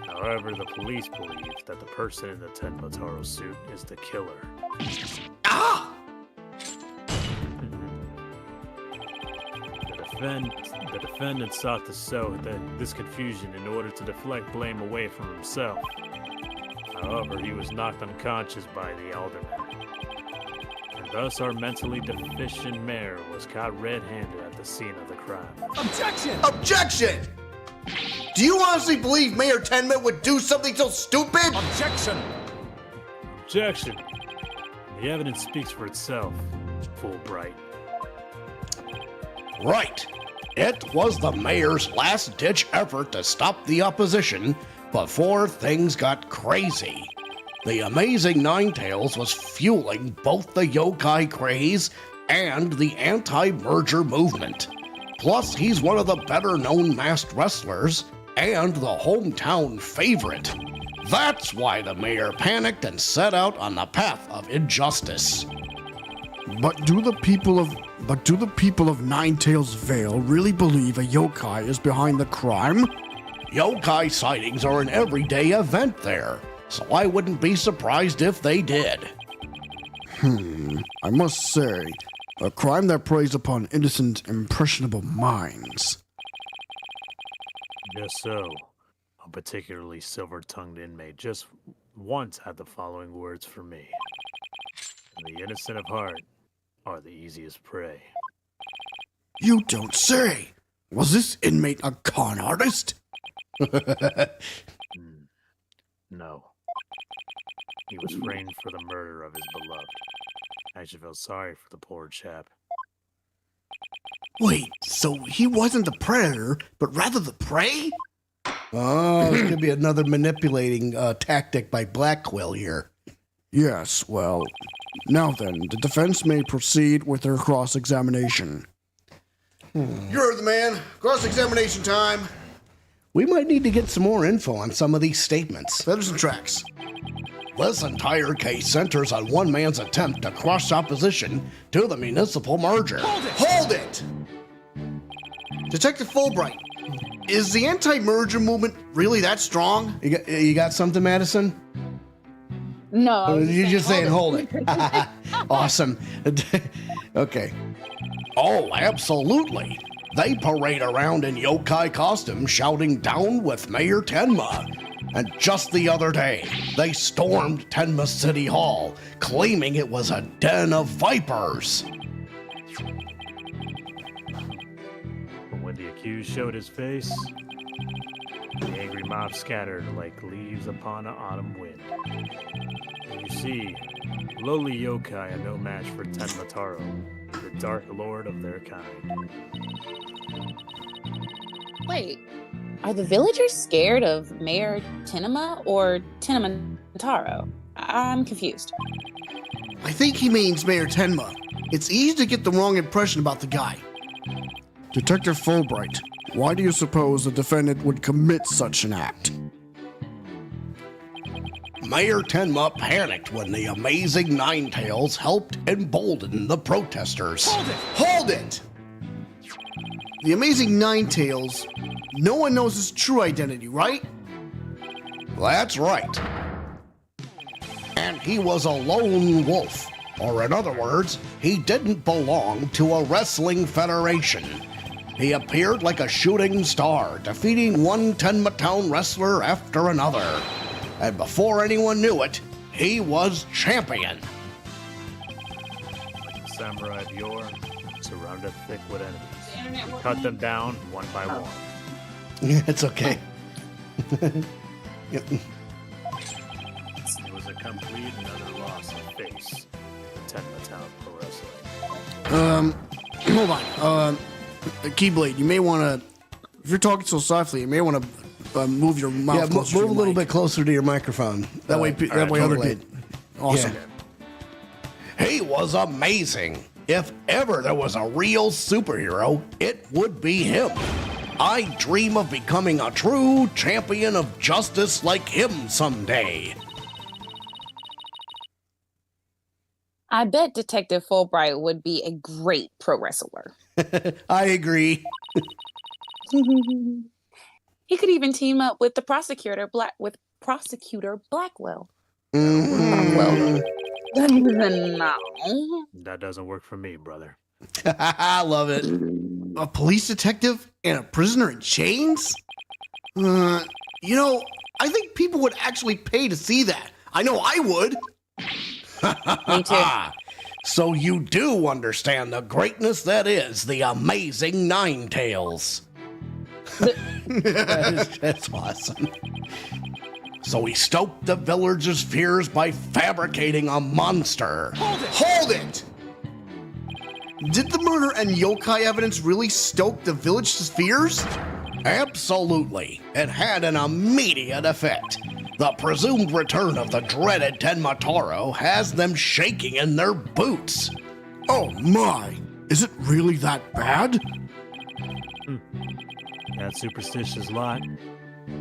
However, the police believe that the person in the Tenmataro suit is the killer. Ah! The defendant sought to sow this confusion in order to deflect blame away from himself. However, he was knocked unconscious by the alderman. And thus our mentally deficient mayor was caught red-handed at the scene of the crime. Objection! Objection! Do you honestly believe Mayor Tenma would do something so stupid? Objection! Objection! The evidence speaks for itself, Fulbright. Right. It was the mayor's last-ditch effort to stop the opposition before things got crazy. The amazing Ninetales was fueling both the yokai craze and the anti-merger movement. Plus, he's one of the better-known masked wrestlers and the hometown favorite. That's why the mayor panicked and set out on the path of injustice. But do the people of Ninetales Vale really believe a yokai is behind the crime? Yokai sightings are an everyday event there, so I wouldn't be surprised if they did. I must say, a crime that preys upon innocent, impressionable minds. Just so, a particularly silver-tongued inmate just once had the following words for me. The innocent of heart are the easiest prey. You don't say! Was this inmate a con artist? No. He was framed for the murder of his beloved. I actually feel sorry for the poor chap. Wait, so he wasn't the predator, but rather the prey? Oh, this could be another manipulating tactic by Black Quill here. Yes, well, now then, the defense may proceed with their cross-examination. You heard the man. Cross-examination time. We might need to get some more info on some of these statements. Feathers and tracks. This entire case centers on one man's attempt to crush opposition to the municipal merger. Hold it! Detective Fulbright, is the anti-merger movement really that strong? You got something, Madison? No. You're just saying hold it. Awesome. Okay. Oh, absolutely. They parade around in yokai costumes shouting "Down with Mayor Tenma." And just the other day, they stormed Tenma City Hall, claiming it was a den of vipers. But when the accused showed his face, the angry mob scattered like leaves upon an autumn wind. You see, lowly yokai are no match for Tenmataro, the dark lord of their kind. Wait, are the villagers scared of Mayor Tenema or Tenemataro? I'm confused. I think he means Mayor Tenma. It's easy to get the wrong impression about the guy. Detective Fulbright, why do you suppose the defendant would commit such an act? Mayor Tenma panicked when the amazing Ninetales helped embolden the protesters. Hold it! The amazing Ninetales, no one knows his true identity, right? That's right. And he was a lone wolf, or in other words, he didn't belong to a wrestling federation. He appeared like a shooting star, defeating one Tenma Town wrestler after another. And before anyone knew it, he was champion. Like the samurai of yore, surrounded thick with enemies. We cut them down one by one. It's okay. Yep. It was a complete and utter loss of face to Tenma Town Pro Wrestling. Hold on. Keyblade, you may want to, if you're talking so softly, you may want to move your mouth. Yeah, closer to move a your little mic. bit closer to your microphone. That way, other totally. people. Awesome. Yeah. He was amazing. If ever there was a real superhero, it would be him. I dream of becoming a true champion of justice like him someday. I bet Detective Fulbright would be a great pro wrestler. I agree. He could even team up with the prosecutor Blackwell. Mm. No. That doesn't work for me, brother. I love it. A police detective and a prisoner in chains? I think people would actually pay to see that. I know I would. Me too. So you do understand the greatness that is the amazing Nine Tails. That's awesome. So he stoked the villagers' fears by fabricating a monster. Hold it! Did the murder and yokai evidence really stoke the village's fears? Absolutely. It had an immediate effect. The presumed return of the dreaded Tenmataro has them shaking in their boots. Oh my! Is it really that bad? That superstitious lot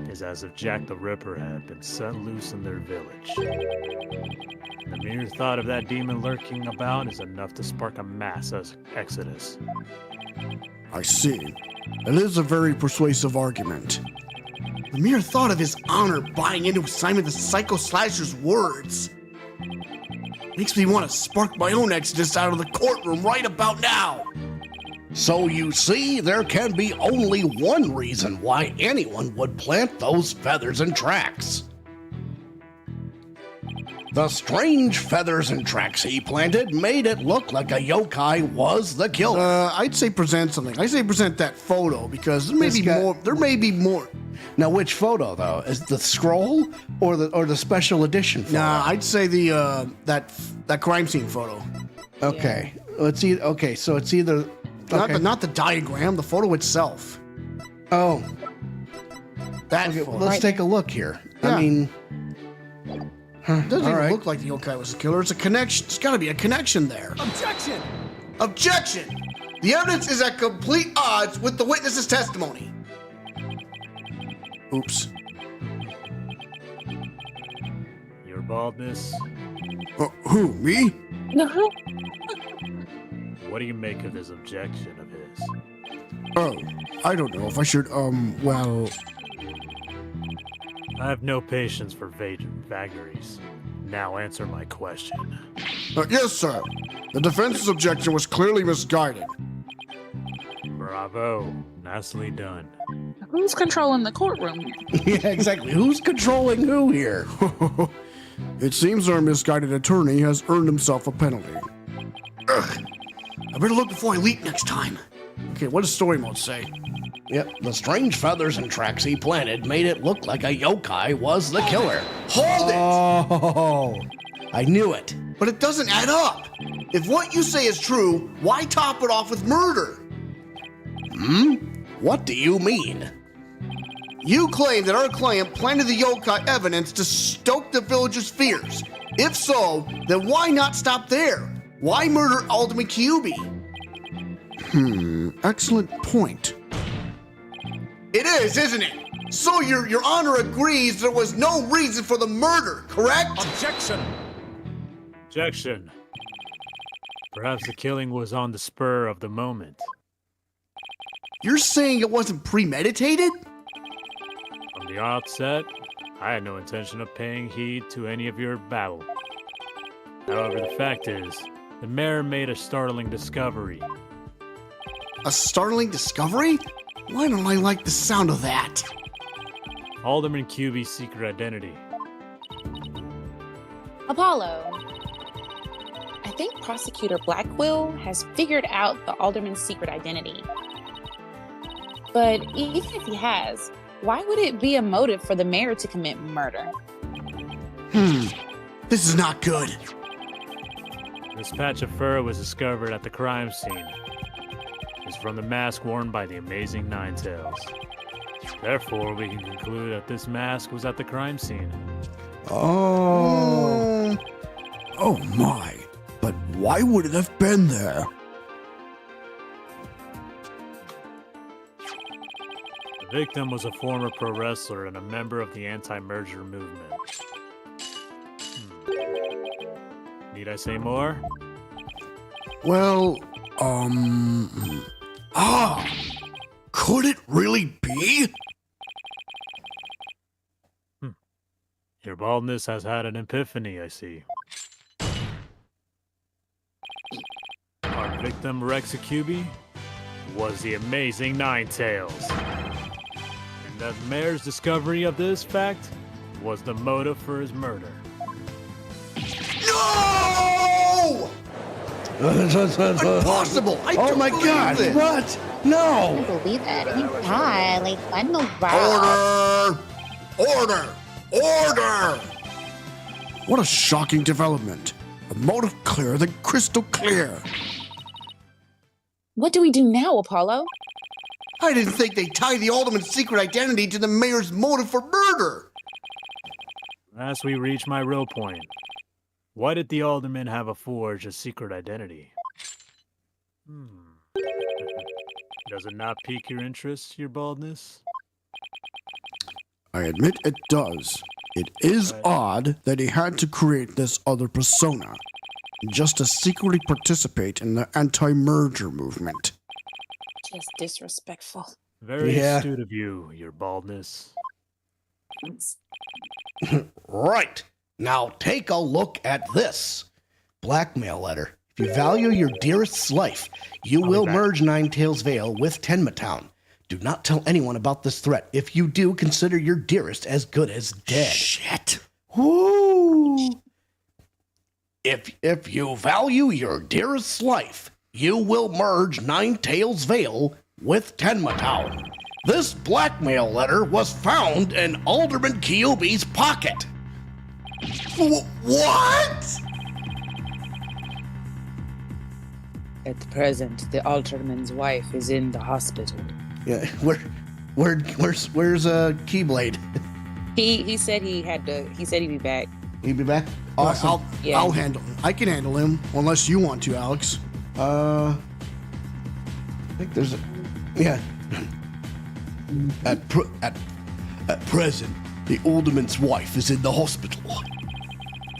is as if Jack the Ripper had been set loose in their village. The mere thought of that demon lurking about is enough to spark a mass exodus. I see. It is a very persuasive argument. The mere thought of his honor buying into Simon the Psycho Slasher's words makes me want to spark my own exodus out of the courtroom right about now. So you see, there can be only one reason why anyone would plant those feathers and tracks. The strange feathers and tracks he planted made it look like a yokai was the killer. I'd say present something. I say present that photo because there may be more. Now, which photo though? Is the scroll or the special edition photo? Nah, I'd say the that crime scene photo. Okay, so it's either not the diagram, the photo itself. Oh, that. Okay, photo. let's take a look here. Yeah. I mean, It doesn't even right. look like the yokai was the killer. It's a connection. There's got to be a connection there. Objection! Objection! The evidence is at complete odds with the witness's testimony. Oops. Your baldness, Who, me? what do you make of this objection of his? Oh, I don't know if I should, well... I have no patience for vagaries. Now answer my question. yes, sir. The defense's objection was clearly misguided. Bravo. Nicely done. Who's controlling the courtroom? Yeah, exactly. Who's controlling who here? It seems our misguided attorney has earned himself a penalty. Ugh. I better look before I leap next time. Okay, what does story mode say? Yep, the strange feathers and tracks he planted made it look like a yokai was the killer. Hold it! Oh, I knew it. But it doesn't add up. If what you say is true, why top it off with murder? What do you mean? You claim that our client planted the yokai evidence to stoke the villagers' fears. If so, then why not stop there? Why murder Alderman Kyubi? Excellent point. It is, isn't it? So your honor agrees there was no reason for the murder, correct? Objection! Objection. Perhaps the killing was on the spur of the moment. You're saying it wasn't premeditated? From the outset, I had no intention of paying heed to any of your babble. However, the fact is, the mayor made a startling discovery. A startling discovery? Why don't I like the sound of that? Alderman Kyubi's secret identity. Apollo. I think Prosecutor Blackwell has figured out the alderman's secret identity. But even if he has, why would it be a motive for the mayor to commit murder? This is not good. This patch of fur was discovered at the crime scene. It's from the mask worn by the amazing Ninetails. Therefore, we can conclude that this mask was at the crime scene. Oh. Oh my. But why would it have been there? The victim was a former pro wrestler and a member of the anti-merger movement. Need I say more? Well, could it really be? Your baldness has had an epiphany, I see. Our victim, Rex Acubi, was the amazing Ninetales. And the mayor's discovery of this fact was the motive for his murder. No! Impossible! I Oh don't my believe God! this. What? No! I believe that. Yeah, like I don't know. Order! Order! What a shocking development. A motive clearer than crystal clear. What do we do now, Apollo? I didn't think they'd tie the alderman's secret identity to the mayor's motive for murder. As we reach my real point, why did the alderman have a forge a secret identity? Does it not pique your interest, your baldness? I admit it does. It is odd that he had to create this other persona, just to secretly participate in the anti-merger movement. Just disrespectful. Very Yeah. astute of you, your baldness. Right. Now take a look at this. Blackmail letter. If you value your dearest's life, you will merge Ninetales Vale with Tenma. Do not tell anyone about this threat. If you do, consider your dearest as good as dead. Shit. Woo! If you value your dearest's life, you will merge Ninetales Vale with Tenma. This blackmail letter was found in Alderman Kyubi's pocket. What? At present, the alderman's wife is in the hospital. Yeah, where's Keyblade? He said he had to. He said he'd be back. He'd be back. Awesome. Yeah. I'll handle him. I can handle him, unless you want to, Alex. I think there's a yeah. At present, the alderman's wife is in the hospital,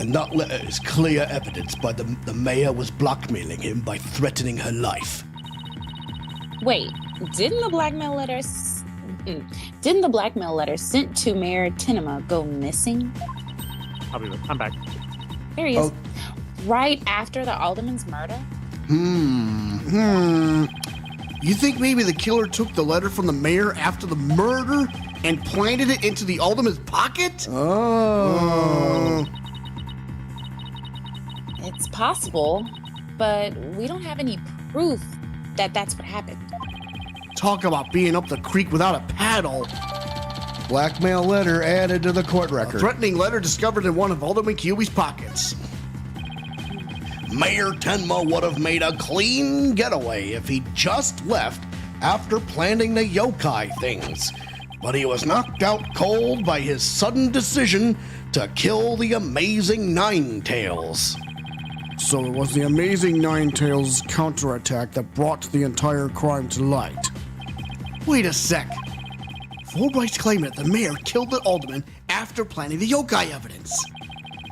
and that letter is clear evidence by the mayor was blackmailing him by threatening her life. Wait, didn't the blackmail letter sent to Mayor Tenema go missing? I'm back. There he is. Oh. Right after the alderman's murder? You think maybe the killer took the letter from the mayor after the murder and planted it into the alderman's pocket? Oh. It's possible, but we don't have any proof that that's what happened. Talk about being up the creek without a paddle. Blackmail letter added to the court A record. threatening letter discovered in one of Alderman Kyubi's pockets. Mayor Tenma would have made a clean getaway if he just left after planning the yokai things. But he was knocked out cold by his sudden decision to kill the amazing Ninetales. So it was the amazing Ninetales counterattack that brought the entire crime to light. Wait a sec. Fulbright's claiming that the mayor killed the alderman after planting the yokai evidence.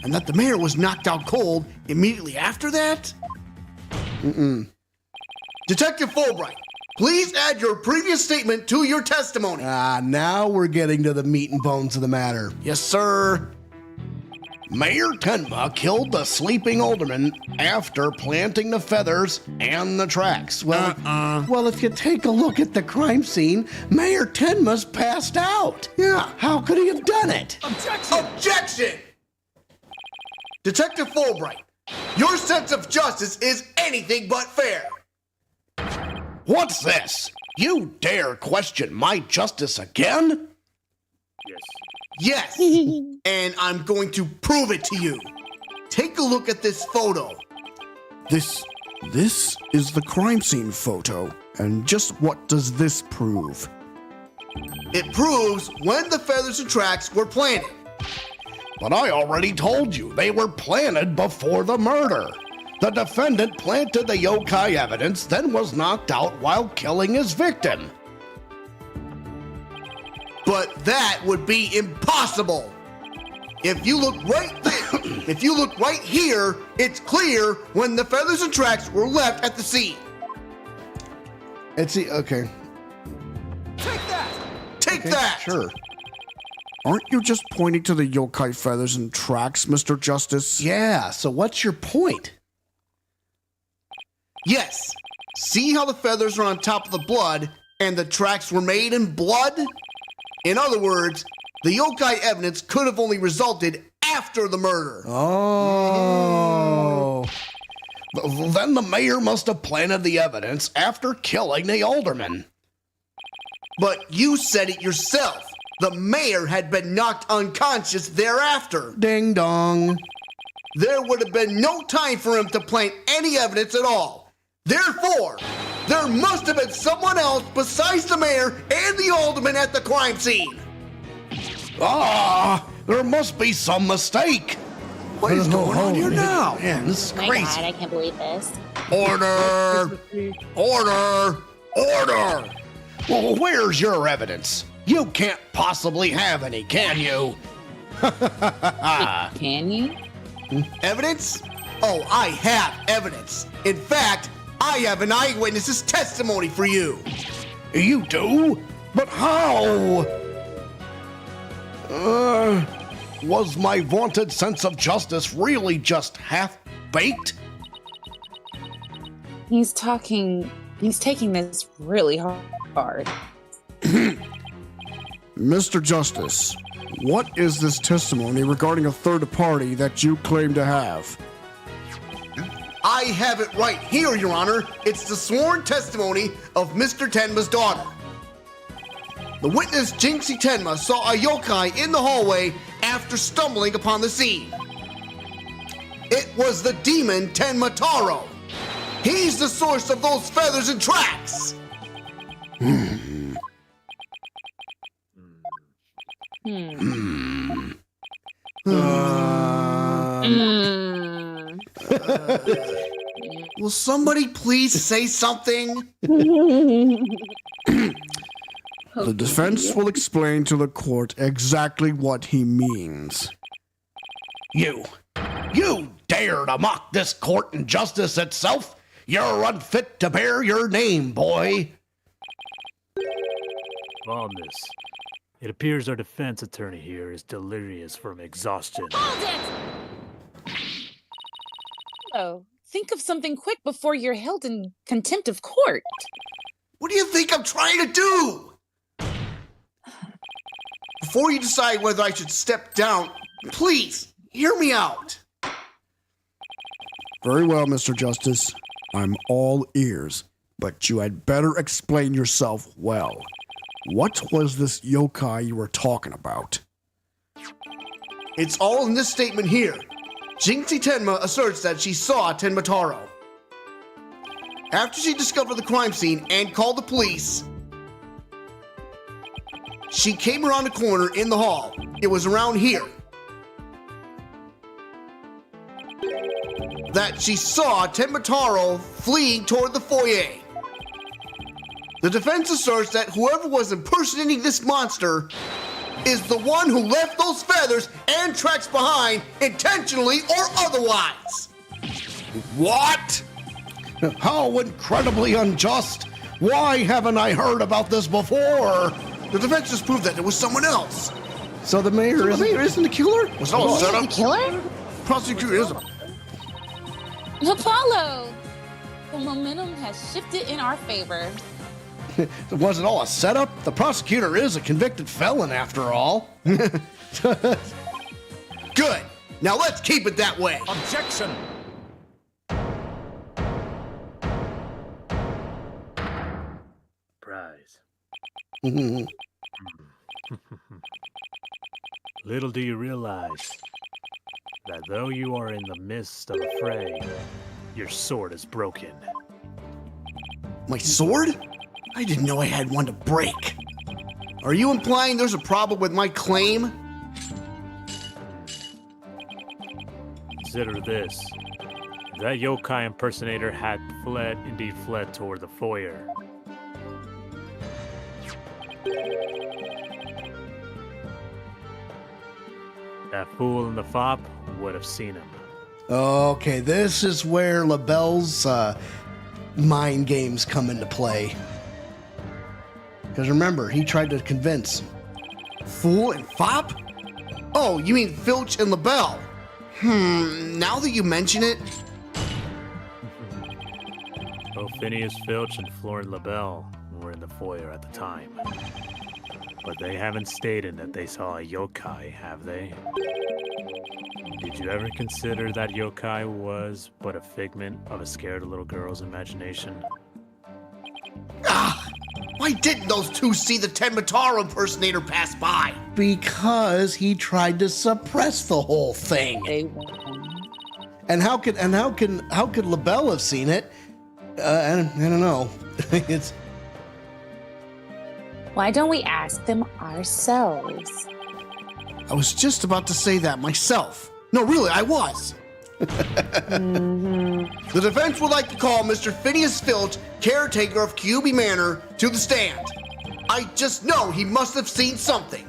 And that the mayor was knocked out cold immediately after that? Detective Fulbright, please add your previous statement to your testimony. Now we're getting to the meat and bones of the matter. Yes, sir. Mayor Tenma killed the sleeping alderman after planting the feathers and the tracks. Well, if you take a look at the crime scene, Mayor Tenma's passed out. Yeah. How could he have done it? Objection! Detective Fulbright, your sense of justice is anything but fair. What's this? You dare question my justice again? Yes, and I'm going to prove it to you. Take a look at this photo. This is the crime scene photo. And just what does this prove? It proves when the feathers and tracks were planted. But I already told you they were planted before the murder. The defendant planted the yokai evidence, then was knocked out while killing his victim. But that would be impossible. If you look right here, it's clear when the feathers and tracks were left at the scene. Okay. Take that! Sure. Aren't you just pointing to the yokai feathers and tracks, Mr. Justice? Yeah, so what's your point? Yes. See how the feathers are on top of the blood and the tracks were made in blood? In other words, the yokai evidence could have only resulted after the murder. Oh. Then the mayor must have planted the evidence after killing the alderman. But you said it yourself. The mayor had been knocked unconscious thereafter. Ding dong. There would have been no time for him to plant any evidence at all. Therefore, there must have been someone else besides the mayor and the alderman at the crime scene. There must be some mistake. What is going on here now? Man, this is Oh my crazy. God, I can't believe this. Order! Order! Order! Well, where's your evidence? You can't possibly have any, can you? Can you? Evidence? Oh, I have evidence. In fact, I have an eyewitness's testimony for you. You do? But how? Was my vaunted sense of justice really just half-baked? He's taking this really hard. Mr. Justice, what is this testimony regarding a third party that you claim to have? I have it right here, Your Honor. It's the sworn testimony of Mr. Tenma's daughter. The witness, Jinxie Tenma, saw a yokai in the hallway after stumbling upon the scene. It was the demon Tenma Taro. He's the source of those feathers and tracks. Will somebody please say something? The defense will explain to the court exactly what he means. You dare to mock this court and justice itself? You're unfit to bear your name, boy. On this, it appears our defense attorney here is delirious from exhaustion. Oh, think of something quick before you're held in contempt of court. What do you think I'm trying to do? Before you decide whether I should step down, please hear me out. Very well, Mr. Justice. I'm all ears, but you had better explain yourself well. What was this yokai you were talking about? It's all in this statement here. Jinxie Tenma asserts that she saw Tenma Taro. After she discovered the crime scene and called the police, she came around the corner in the hall. It was around here that she saw Tenma Taro fleeing toward the foyer. The defense asserts that whoever was impersonating this monster is the one who left those feathers and tracks behind, intentionally or otherwise. What? How incredibly unjust. Why haven't I heard about this before? The defense just proved that it was someone else. So the mayor isn't the killer? Was it all set The up? killer? Prosecutor is a... Apollo! The momentum has shifted in our favor. Was it all a setup? The prosecutor is a convicted felon after all. Good. Now let's keep it that way. Objection! Prize. Little do you realize that though you are in the midst of a fray, your sword is broken. My sword? I didn't know I had one to break. Are you implying there's a problem with my claim? Consider this. That yokai impersonator had indeed fled toward the foyer. That fool in the fop would have seen him. Okay, this is where LaBelle's mind games come into play. Because remember, he tried to convince. Fool and fop? Oh, you mean Filch and LaBelle? Now that you mention it... Both Phineas Filch and Florent LaBelle were in the foyer at the time. But they haven't stated that they saw a yokai, have they? Did you ever consider that yokai was but a figment of a scared little girl's imagination? Why didn't those two see the Tenmataro impersonator pass by? Because he tried to suppress the whole thing. They won. And how could LaBelle have seen it? I don't know. It's Why don't we ask them ourselves? I was just about to say that myself. No, really, I was. The defense would like to call Mr. Phineas Filch, caretaker of QB Manor, to the stand. I just know he must have seen something.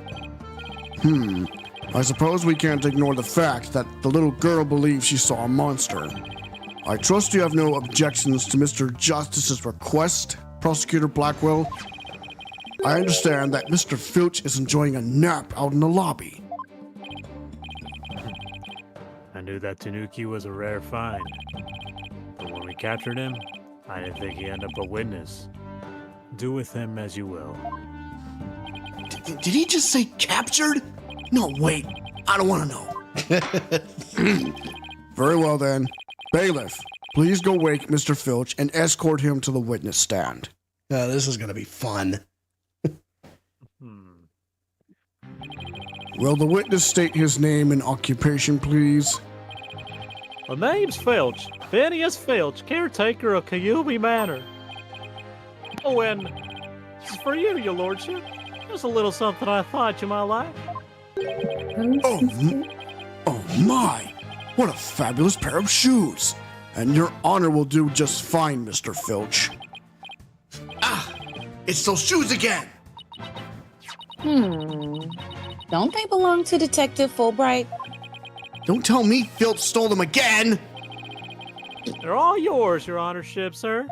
I suppose we can't ignore the fact that the little girl believes she saw a monster. I trust you have no objections to Mr. Justice's request, Prosecutor Blackwell. I understand that Mr. Filch is enjoying a nap out in the lobby. I knew that Tanuki was a rare find. But when we captured him, I didn't think he'd end up a witness. Do with him as you will. Did he just say captured? No, wait. I don't want to know. Very well then. Bailiff, please go wake Mr. Filch and escort him to the witness stand. this is gonna be fun. Will the witness state his name and occupation, please? The name's Filch. Phineas Filch, caretaker of Cayubi Manor. Oh, and this is for you, your lordship. Just a little something I thought you might like. Oh my! What a fabulous pair of shoes! And your honor will do just fine, Mr. Filch. It's those shoes again. Don't they belong to Detective Fulbright? Don't tell me Filch stole them again. They're all yours, your honorship, sir.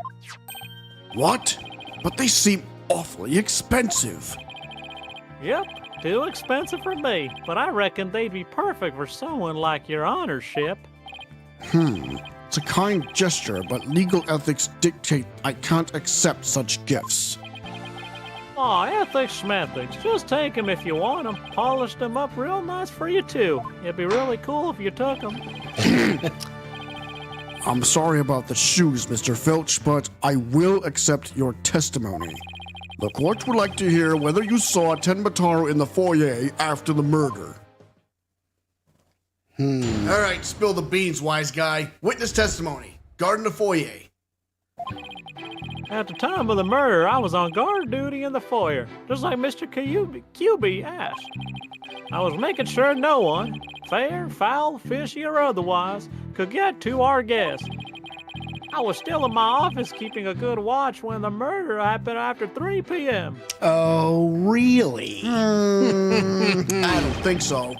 What? But they seem awfully expensive. Yep, too expensive for me, but I reckon they'd be perfect for someone like your honorship. It's a kind gesture, but legal ethics dictate I can't accept such gifts. Aw, ethics schmethics. Just take 'em if you want 'em. Polished 'em up real nice for you, too. It'd be really cool if you took 'em. I'm sorry about the shoes, Mr. Filch, but I will accept your testimony. The court would like to hear whether you saw Tenmataro in the foyer after the murder. All right, spill the beans, wise guy. Witness testimony. Guard in the foyer. At the time of the murder, I was on guard duty in the foyer, just like Mr. QB asked. I was making sure no one, fair, foul, fishy, or otherwise, could get to our guest. I was still in my office keeping a good watch when the murder happened after 3 p.m. Oh, really? I don't think so.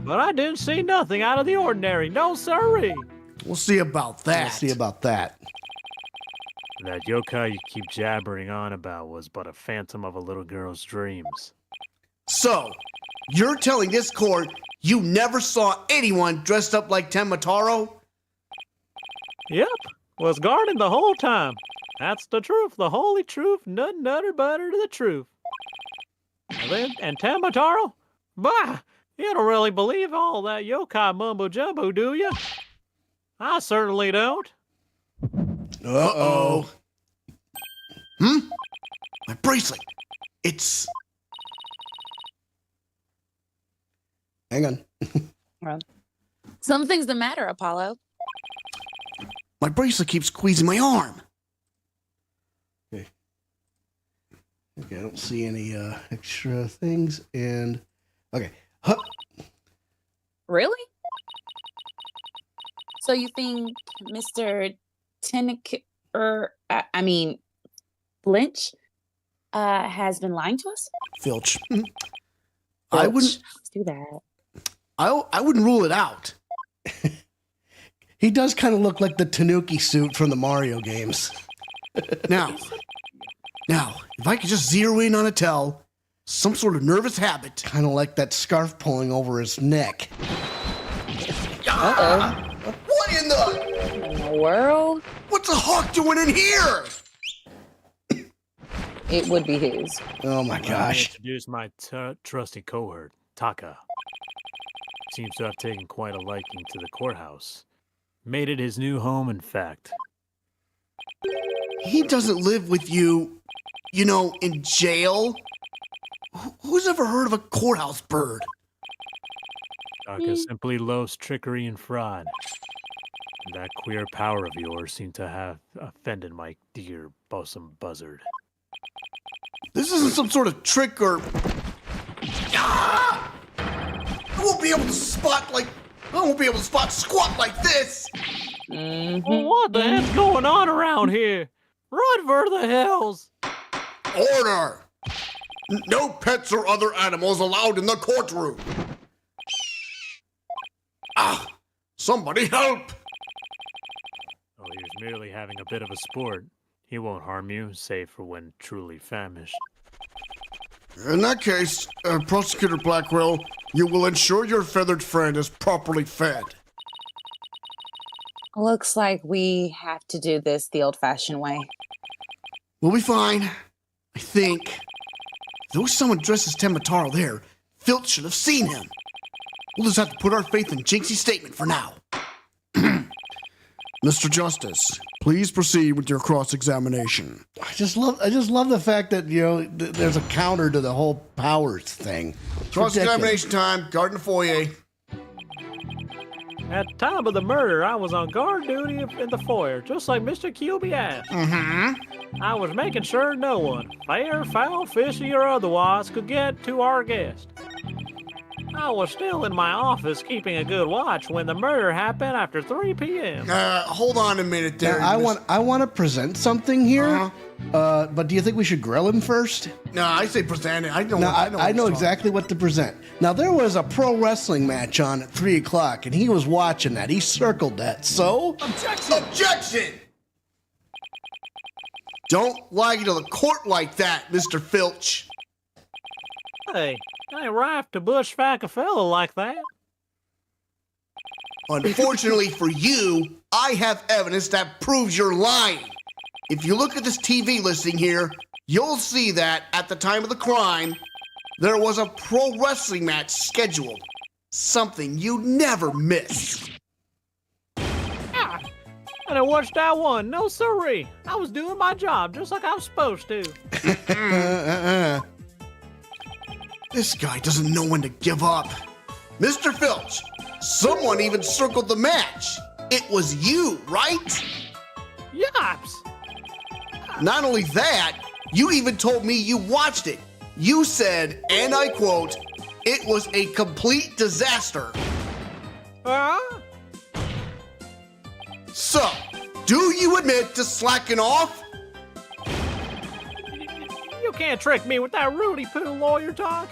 But I didn't see nothing out of the ordinary, no sirree. We'll see about that. We'll see about that. That yokai you keep jabbering on about was but a phantom of a little girl's dreams. So, you're telling this court you never saw anyone dressed up like Tenmataro? Yep, was guarding the whole time. That's the truth, the holy truth, nut nutter butter to the truth. And Tenmataro? Bah! You don't really believe all that yokai mumbo jumbo, do you? I certainly don't. Uh-oh. My bracelet. It's... Hang on. Well, something's the matter, Apollo. My bracelet keeps squeezing my arm. Okay, I don't see any extra things. And okay, huh. Really? So you think Mr. Lynch has been lying to us? Filch. I wouldn't. Let's do that. I wouldn't rule it out. He does kind of look like the Tanuki suit from the Mario games. Now, if I could just zero in on a tell, some sort of nervous habit. Kind of like that scarf pulling over his neck. What in the world? What's a hawk doing in here? It would be his. Oh my Let me gosh. introduce my trusty cohort, Taka. Seems to have taken quite a liking to the courthouse. Made it his new home, in fact. He doesn't live with you, in jail. Who's ever heard of a courthouse bird? Taka simply loves trickery and fraud. And that queer power of yours seemed to have offended my dear bosom buzzard. This isn't some sort of trick or... I won't be able to spot squat like this. Well, what the heck's going on around here? Run for the hills! Order! No pets or other animals allowed in the courtroom. Somebody help! Oh, he was merely having a bit of a sport. He won't harm you, save for when truly famished. In that case, Prosecutor Blackwell, you will ensure your feathered friend is properly fed. Looks like we have to do this the old-fashioned way. We'll be fine, I think. If there was someone dressed as Temataro there, Filch should have seen him. We'll just have to put our faith in Jinxie's statement for now. Mr. Justice, please proceed with your cross-examination. I just love the fact that there's a counter to the whole powers thing. Cross-examination time, guard in the foyer. At the time of the murder, I was on guard duty in the foyer, just like Mr. Kilby asked. I was making sure no one, fair, foul, fishy, or otherwise, could get to our guest. I was still in my office keeping a good watch when the murder happened after 3 p.m. Hold on a minute there. I want to present something here, but do you think we should grill him first? No, I say present it. I know exactly what to present. Now, there was a pro wrestling match on at 3 o'clock, and he was watching that. He circled that, so... Objection! Don't lie to the court like that, Mr. Filch. Hey, I ain't right to bushwhack a fellow like that. Unfortunately for you, I have evidence that proves you're lying. If you look at this TV listing here, you'll see that at the time of the crime, there was a pro wrestling match scheduled. Something you never miss. I didn't watch that one. No siree. I was doing my job just like I was supposed to. This guy doesn't know when to give up. Mr. Filch, someone even circled the match. It was you, right? Yops! Not only that, you even told me you watched it. You said, and I quote, "It was a complete disaster." So, do you admit to slacking off? You can't trick me with that Rudy Poo lawyer talk.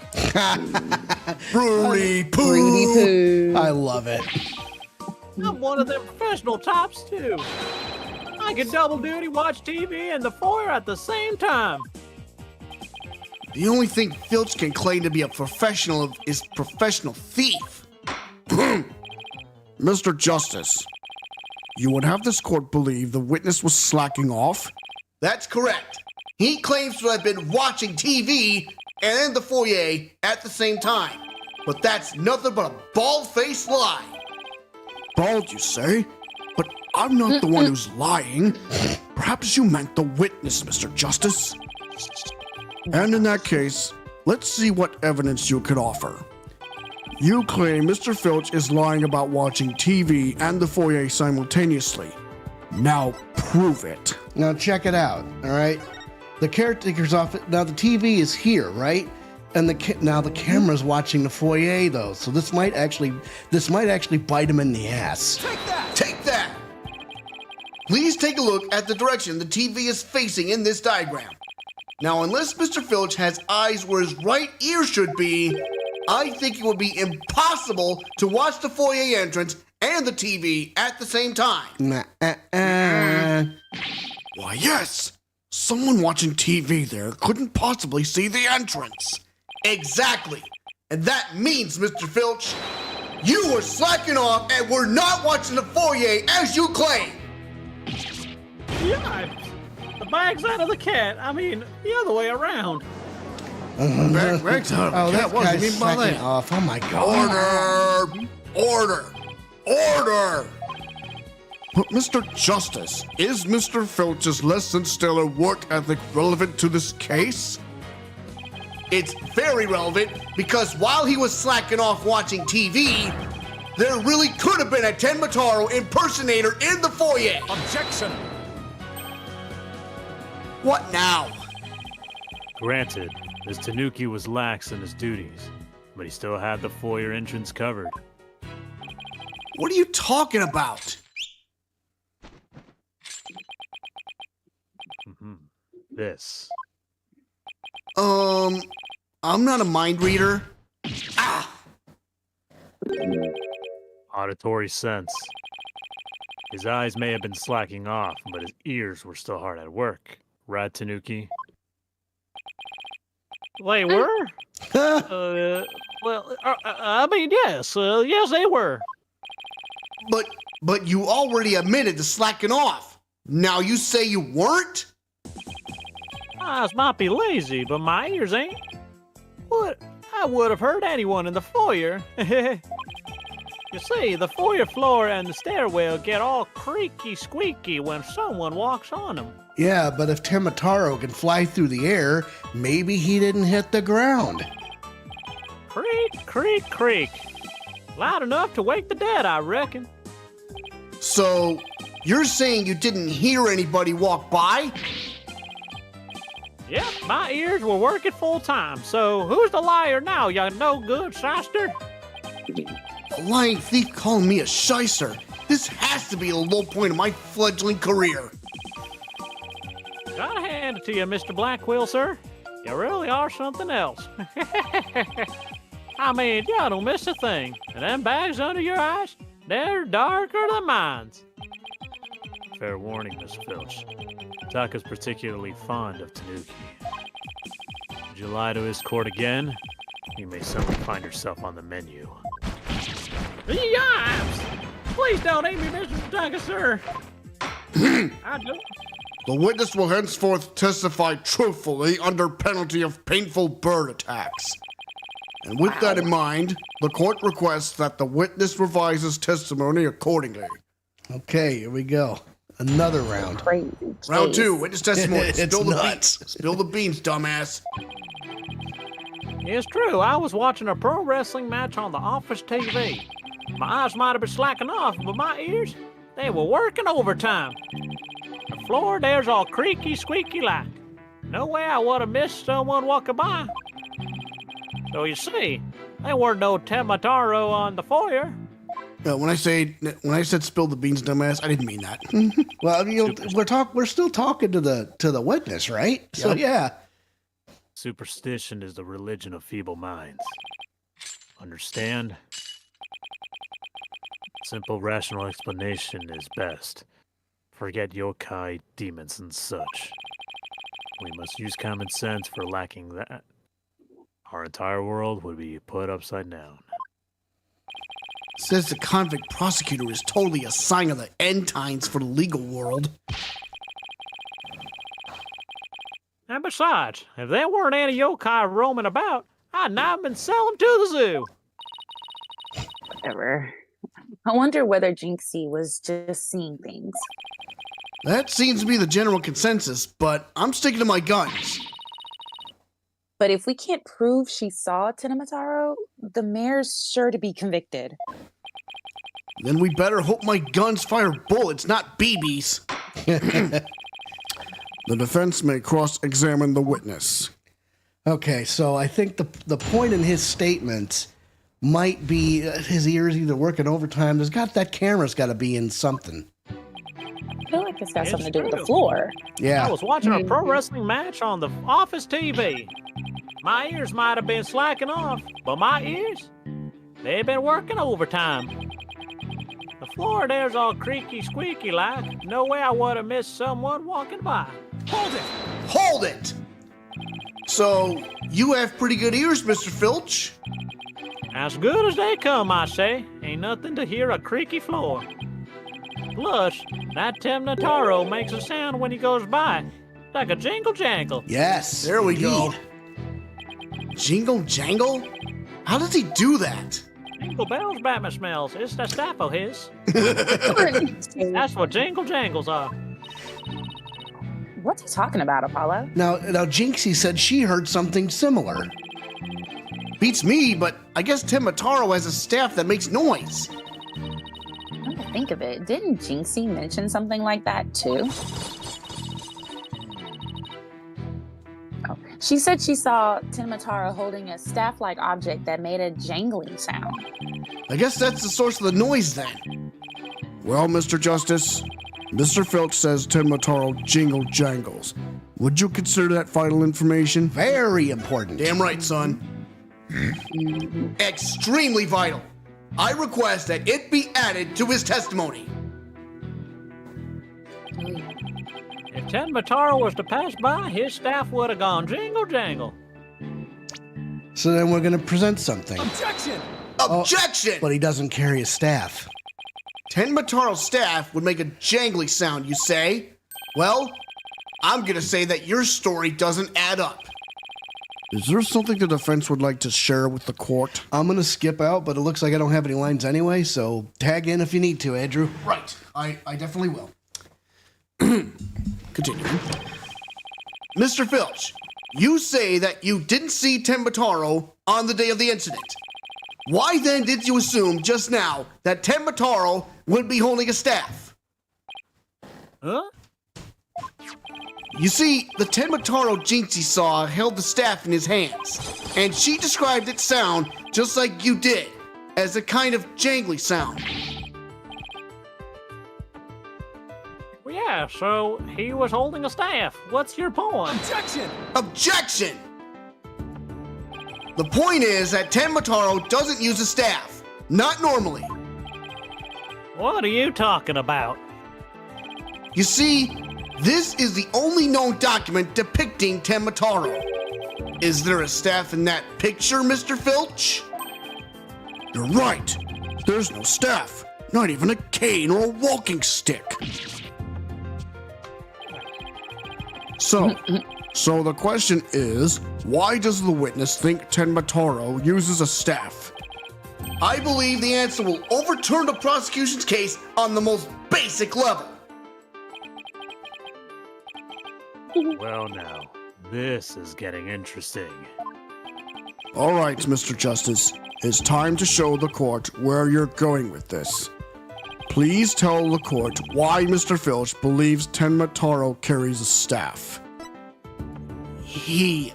Rudy Poo. Rudy Poo. I love it. I'm one of them professional types, too. I can double duty, watch TV, and the foyer at the same time. The only thing Filch can claim to be a professional is professional thief. Mr. Justice, you would have this court believe the witness was slacking off? That's correct. He claims to have been watching TV and in the foyer at the same time. But that's nothing but a bald-faced lie. Bald, you say? But I'm not the one who's lying. Perhaps you meant the witness, Mr. Justice. And in that case, let's see what evidence you could offer. You claim Mr. Filch is lying about watching TV and the foyer simultaneously. Now prove it. Now check it out, all right? The caretaker's office. Now the TV is here, right? And now the camera's watching the foyer, though. So this might actually bite him in the ass. Take that! Please take a look at the direction the TV is facing in this diagram. Now, unless Mr. Filch has eyes where his right ear should be, I think it would be impossible to watch the foyer entrance and the TV at the same time. Why, yes. Someone watching TV there couldn't possibly see the entrance. Exactly. And that means, Mr. Filch, you were slacking off and were not watching the foyer as you claim. Yeah, the bag's out of the cat. I mean, the other way around. Bag's out of the cat. What do you mean by that? Off. Oh my God. Order! But Mr. Justice, is Mr. Filch's less than stellar work ethic relevant to this case? It's very relevant because while he was slacking off watching TV, there really could have been a Tenmataro impersonator in the foyer. Objection! What now? Granted, this Tanuki was lax in his duties, but he still had the foyer entrance covered. What are you talking about? This. I'm not a mind reader. Auditory sense. His eyes may have been slacking off, but his ears were still hard at work. Right, Tanuki? They were? I mean, yes. Yes, they were. But you already admitted to slacking off. Now you say you weren't? I might be lazy, but my ears ain't. What? I would have heard anyone in the foyer. You see, the foyer floor and the stairwell get all creaky squeaky when someone walks on them. Yeah, but if Tenmataro can fly through the air, maybe he didn't hit the ground. Creak, creak, creak. Loud enough to wake the dead, I reckon. So, you're saying you didn't hear anybody walk by? Yep, my ears were working full time. So who's the liar now, you no good shyster? A lying thief calling me a shyster. This has to be a low point of my fledgling career. Gotta hand it to you, Mr. Blackquill, sir. You really are something else. I mean, you don't miss a thing. And them bags under your eyes, they're darker than mines. Fair warning, Miss Filch. Taka's particularly fond of Tanuki. Would you lie to his court again? You may suddenly find yourself on the menu. Yipes! Please don't aim me, Mr. Taka, sir. I don't. The witness will henceforth testify truthfully under penalty of painful bird attacks. And with that in mind, the court requests that the witness revise his testimony accordingly. Okay, here we go. Another round. Round 2, witness testimony. It's Spill the nuts. beans. Spill the beans, dumbass. It's true, I was watching a pro wrestling match on the office TV. My eyes might have been slacking off, but my ears, they were working overtime. The floor there's all creaky, squeaky like. No way I would have missed someone walking by. So you see, there weren't no Tenmataro on the foyer. When I said spill the beans, dumbass, I didn't mean that. Well, we're still talking to the witness, right? Yep. So yeah. Superstition is the religion of feeble minds. Understand? Simple rational explanation is best. Forget yokai, demons, and such. We must use common sense. For lacking that, our entire world would be put upside down. Says the convict prosecutor is totally a sign of the end times for the legal world. And besides, if there weren't any yokai roaming about, I'd not been selling to the zoo. Whatever. I wonder whether Jinxie was just seeing things. That seems to be the general consensus, but I'm sticking to my guns. But if we can't prove she saw Tenmataro, the mayor's sure to be convicted. Then we better hope my guns fire bullets, not BBs. The defense may cross-examine the witness. Okay, so I think the point in his statement might be his ears either working overtime. That camera's got to be in something. I feel like this got It's something to do with the true. floor. Yeah. I was watching a pro wrestling match on the office TV. My ears might have been slacking off, but my ears, they've been working overtime. The floor there's all creaky squeaky like. No way I would have missed someone walking by. Hold it! Hold it! So, you have pretty good ears, Mr. Filch. As good as they come, I say. Ain't nothing to hear a creaky floor. Plus, that Tim Notaro makes a sound when he goes by, like a jingle jangle. Yes. There we go. indeed. Jingle jangle? How does he do that? Jingle bells, Batman smells. It's the staff of his. That's what jingle jangles are. What's he talking about, Apollo? Now, Jinxie said she heard something similar. Beats me, but I guess Tim Mataro has a staff that makes noise. Come to think of it, didn't Jinxie mention something like that too? Oh, she said she saw Tim Mataro holding a staff-like object that made a jangling sound. I guess that's the source of the noise then. Well, Mr. Justice, Mr. Filch says Tim Mataro jingle jangles. Would you consider that vital information? Very important. Damn right, son. Extremely vital. I request that it be added to his testimony. If Ted Mataro was to pass by, his staff would have gone jingle jangle. So then we're going to present something. Objection! Oh, Objection! But he doesn't carry a staff. Ten Mataro's staff would make a jangly sound, you say? Well, I'm gonna say that your story doesn't add up. Is there something the defense would like to share with the court? I'm going to skip out, but it looks like I don't have any lines anyway, so tag in if you need to, Andrew. Right, I definitely will. Continue. Mr. Filch, you say that you didn't see Tim Mataro on the day of the incident. Why then did you assume just now that Tim Mataro would be holding a staff? Huh? You see, the Tim Mataro Jinxie saw held the staff in his hands, and she described its sound just like you did, as a kind of jangly sound. Well, yeah, so he was holding a staff. What's your point? Objection! Objection! The point is that Tim Mataro doesn't use a staff. Not normally. What are you talking about? You see, this is the only known document depicting Tim Mataro. Is there a staff in that picture, Mr. Filch? You're right. There's no staff. Not even a cane or a walking stick. So the question is, why does the witness think Ten Mataro uses a staff? I believe the answer will overturn the prosecution's case on the most basic level. Well, now, this is getting interesting. All right, Mr. Justice, it's time to show the court where you're going with this. Please tell the court why Mr. Filch believes Ten Mataro carries a staff. He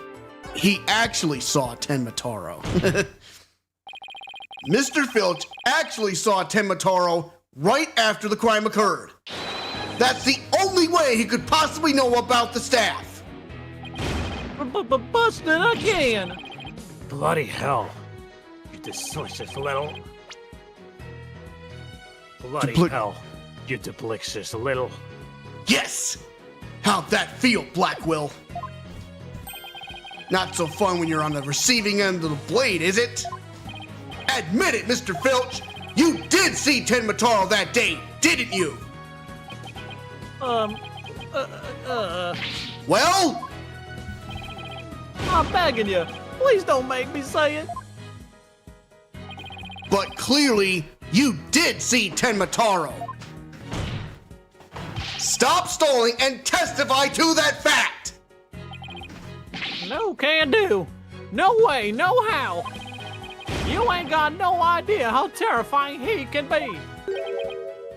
actually saw Ten Mataro. Mr. Filch actually saw Ten Mataro right after the crime occurred. That's the only way he could possibly know about the staff. Busted again! Bloody hell. You delicious little... Bloody hell. You delicious little... Yes! How'd that feel, Blackwell? Not so fun when you're on the receiving end of the blade, is it? Admit it, Mr. Filch! You did see Ten Mataro that day, didn't you? Well? I'm begging you. Please don't make me say it. But clearly, you did see Ten Mataro. Stop stalling and testify to that fact! No can do. No way, no how. You ain't got no idea how terrifying he can be.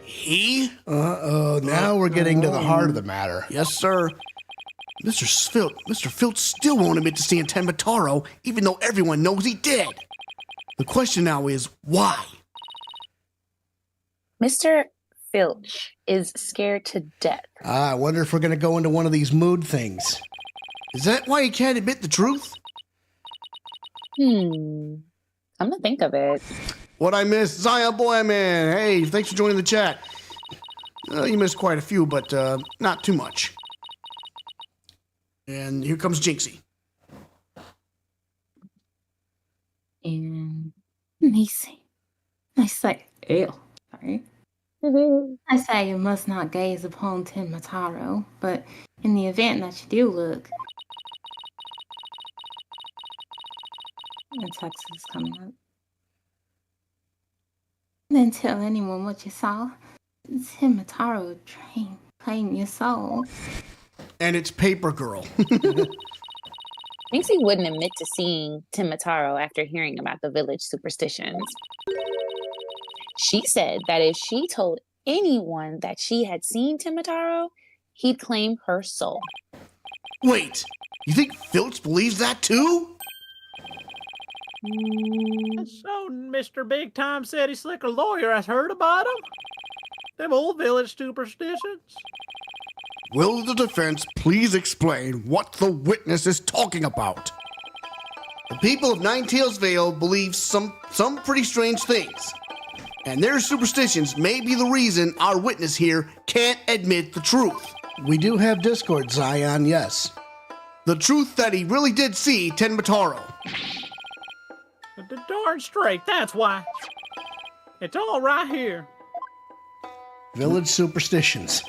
He? Uh-oh, now we're getting to the heart of the matter. Yes, sir. Mr. Filch still won't admit to seeing Tembataro, even though everyone knows he did. The question now is, why? Mr. Filch is scared to death. I wonder if we're going to go into one of these mood things. Is that why he can't admit the truth? Come to think of it. What I missed? Zion Boyman. Hey, thanks for joining the chat. You missed quite a few, but not too much. And here comes Jinxie. And I say, ew, sorry. I say you must not gaze upon Tembataro, but in the event that you do look, and text is coming up, then tell anyone what you saw. Tembataro claim your soul. And it's Paper Girl. Minxie wouldn't admit to seeing Tembataro after hearing about the village superstitions. She said that if she told anyone that she had seen Tembataro, he'd claim her soul. Wait, you think Filch believes that too? So, Mr. Big Time City Slicker Lawyer has heard about them? Them old village superstitions? Will the defense please explain what the witness is talking about? The people of Nine Tails Vale believe some pretty strange things. And their superstitions may be the reason our witness here can't admit the truth. We do have Discord, Zion, yes. The truth that he really did see Tenbataro. Darn straight, that's why. It's all right here. Village superstitions.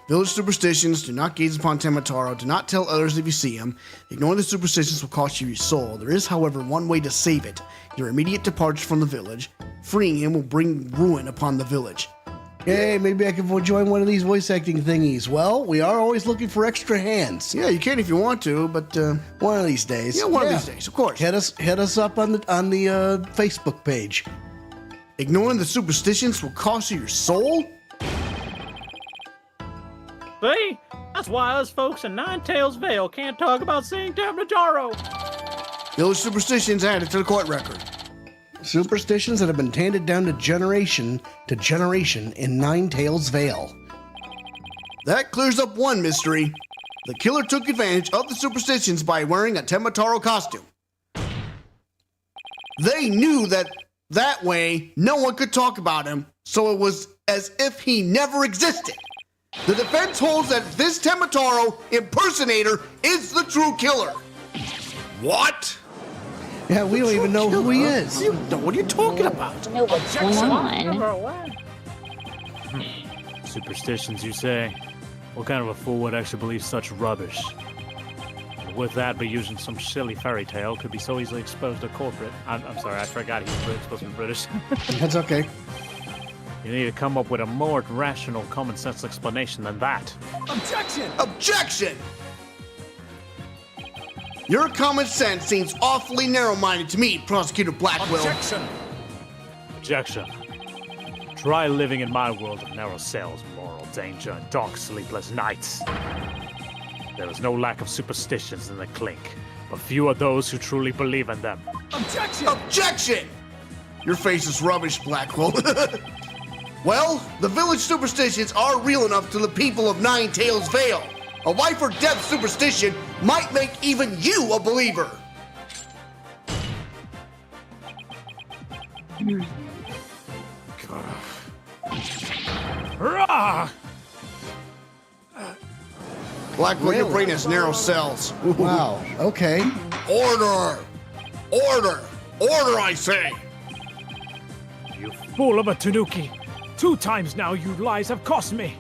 Village superstitions: do not gaze upon Tembataro, do not tell others if you see him. Ignoring the superstitions will cost you your soul. There is, however, one way to save it: your immediate departure from the village. Freeing him will bring ruin upon the village. Hey, maybe I can join one of these voice acting thingies. Well, we are always looking for extra hands. Yeah, you can if you want to, but one of these days. Yeah, one of these days, of course. Hit us up on the Facebook page. Ignoring the superstitions will cost you your soul? See? That's why us folks in Nine Tails Vale can't talk about seeing Tembataro. Village superstitions added to the court record. Superstitions that have been handed down to generation in Nine Tails Vale. That clears up one mystery. The killer took advantage of the superstitions by wearing a Tembataro costume. They knew that way no one could talk about him, so it was as if he never existed. The defense holds that this Tembataro impersonator is the true killer. What? Yeah, we don't even know who he is. What are you talking about? Know what's going on. Superstitions, you say? What kind of a fool would actually believe such rubbish? And with that, but using some silly fairy tale could be so easily exposed to corporate. I'm sorry, I forgot he was supposed to be British. That's okay. You need to come up with a more rational, common sense explanation than that. Objection! Objection! Your common sense seems awfully narrow-minded to me, Prosecutor Blackwell. Objection! Objection. Try living in my world of narrow cells, moral danger, and dark, sleepless nights. There is no lack of superstitions in the clink, but few are those who truly believe in them. Objection! Objection! Your face is rubbish, Blackwell. Well, the village superstitions are real enough to the people of Nine Tails Vale. A life or death superstition might make even you a believer. Blackwell, your brain has narrow cells. Wow, okay. Order! Order! Order, I say! You fool of a Tanuki! 2 times now you lies have cost me!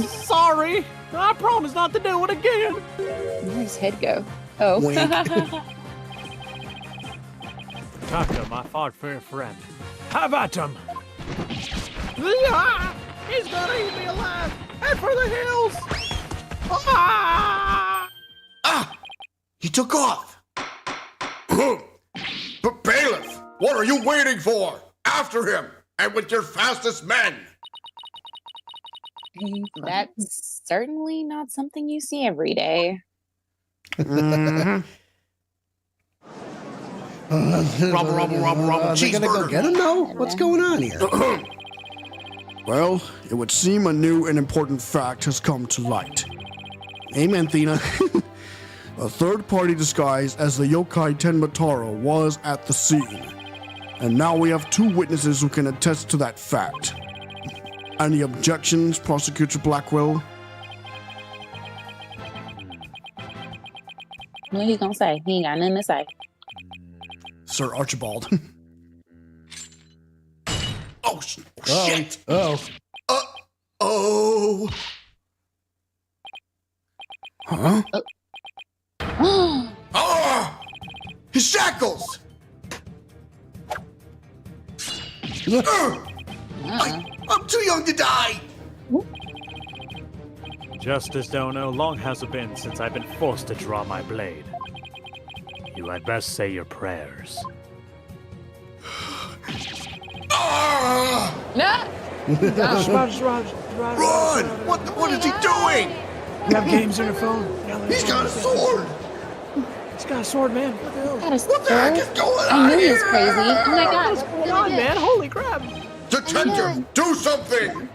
Sorry! I promise not to do it again! Where'd his head go? Oh. Taka, my far-fair friend. Have at him! Yeah! He's gonna eat me alive! Head for the hills! Ah! Ah! He took off! But Bailiff, what are you waiting for? After him, and with your fastest men! That's certainly not something you see every day. Mhm. Robber, robber, robber, robber, They're gonna go cheeseburger. get him now? What's going on here? Well, it would seem a new and important fact has come to light. Amen, Thina. A third party disguised as the Yokai Tenmataro was at the scene. And now we have 2 witnesses who can attest to that fact. Any objections, Prosecutor Blackwell? What he gonna say? He ain't got nothing to say. Sir Archibald. Oh, shit. Oh. Oh. Huh? Ah! His shackles! I'm too young to die! Justice Dono, long has it been since I've been forced to draw my blade. You had best say your prayers. Ah! No! Run! What is he doing? You have games on your phone? He's got a sword! He's got a sword, man. What the hell? What the heck is going I on knew he was here? crazy. Oh my god. What's going on, man? Holy crap. Detective, do something!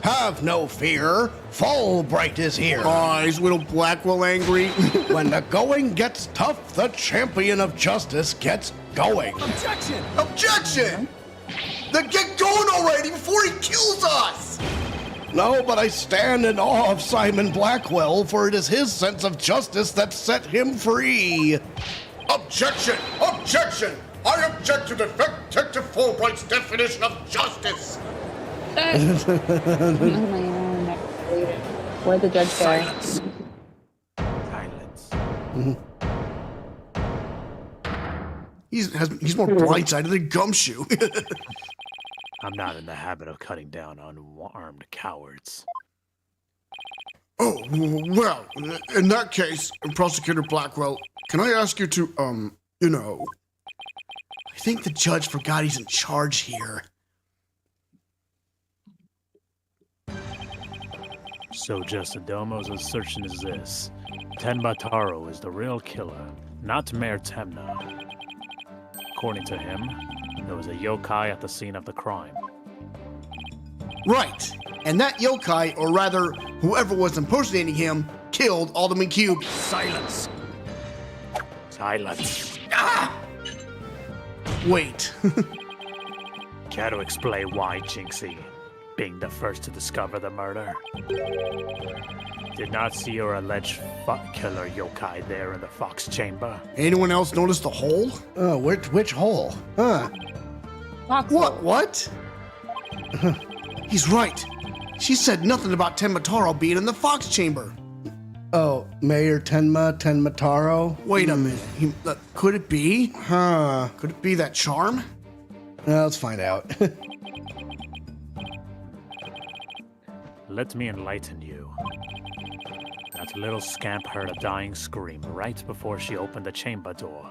Have no fear. Fulbright is here. Is Widow Blackwell angry? When the going gets tough, the champion of justice gets going. Objection! Objection! Then get going already before he kills us! No, but I stand in awe of Simon Blackwell, for it is his sense of justice that set him free. Objection! Objection! I object to Detective Fulbright's definition of justice! Where'd the judge go? Silence. He's more blindsided than Gumshoe. I'm not in the habit of cutting down unarmed cowards. Oh, well, in that case, Prosecutor Blackwell, can I ask you to, I think the judge forgot he's in charge here. So Justidomo's assertion is this. Tenmataro is the real killer, not Mayor Temna. According to him, there was a yokai at the scene of the crime. Right. And that yokai, or rather, whoever was impersonating him, killed Alderman Cube. Silence! Silence. Ah! Wait. Care to explain why, Jinxie, being the first to discover the murder, did not see your alleged killer yokai there in the Fox Chamber? Anyone else notice the hole? Oh, which hole? Huh? What? He's right. She said nothing about Tenmataro being in the Fox Chamber. Oh, Mayor Tenmataro? Wait a minute. Could it be? Huh. Could it be that charm? Let's find out. Let me enlighten you. That little scamp heard a dying scream right before she opened the chamber door.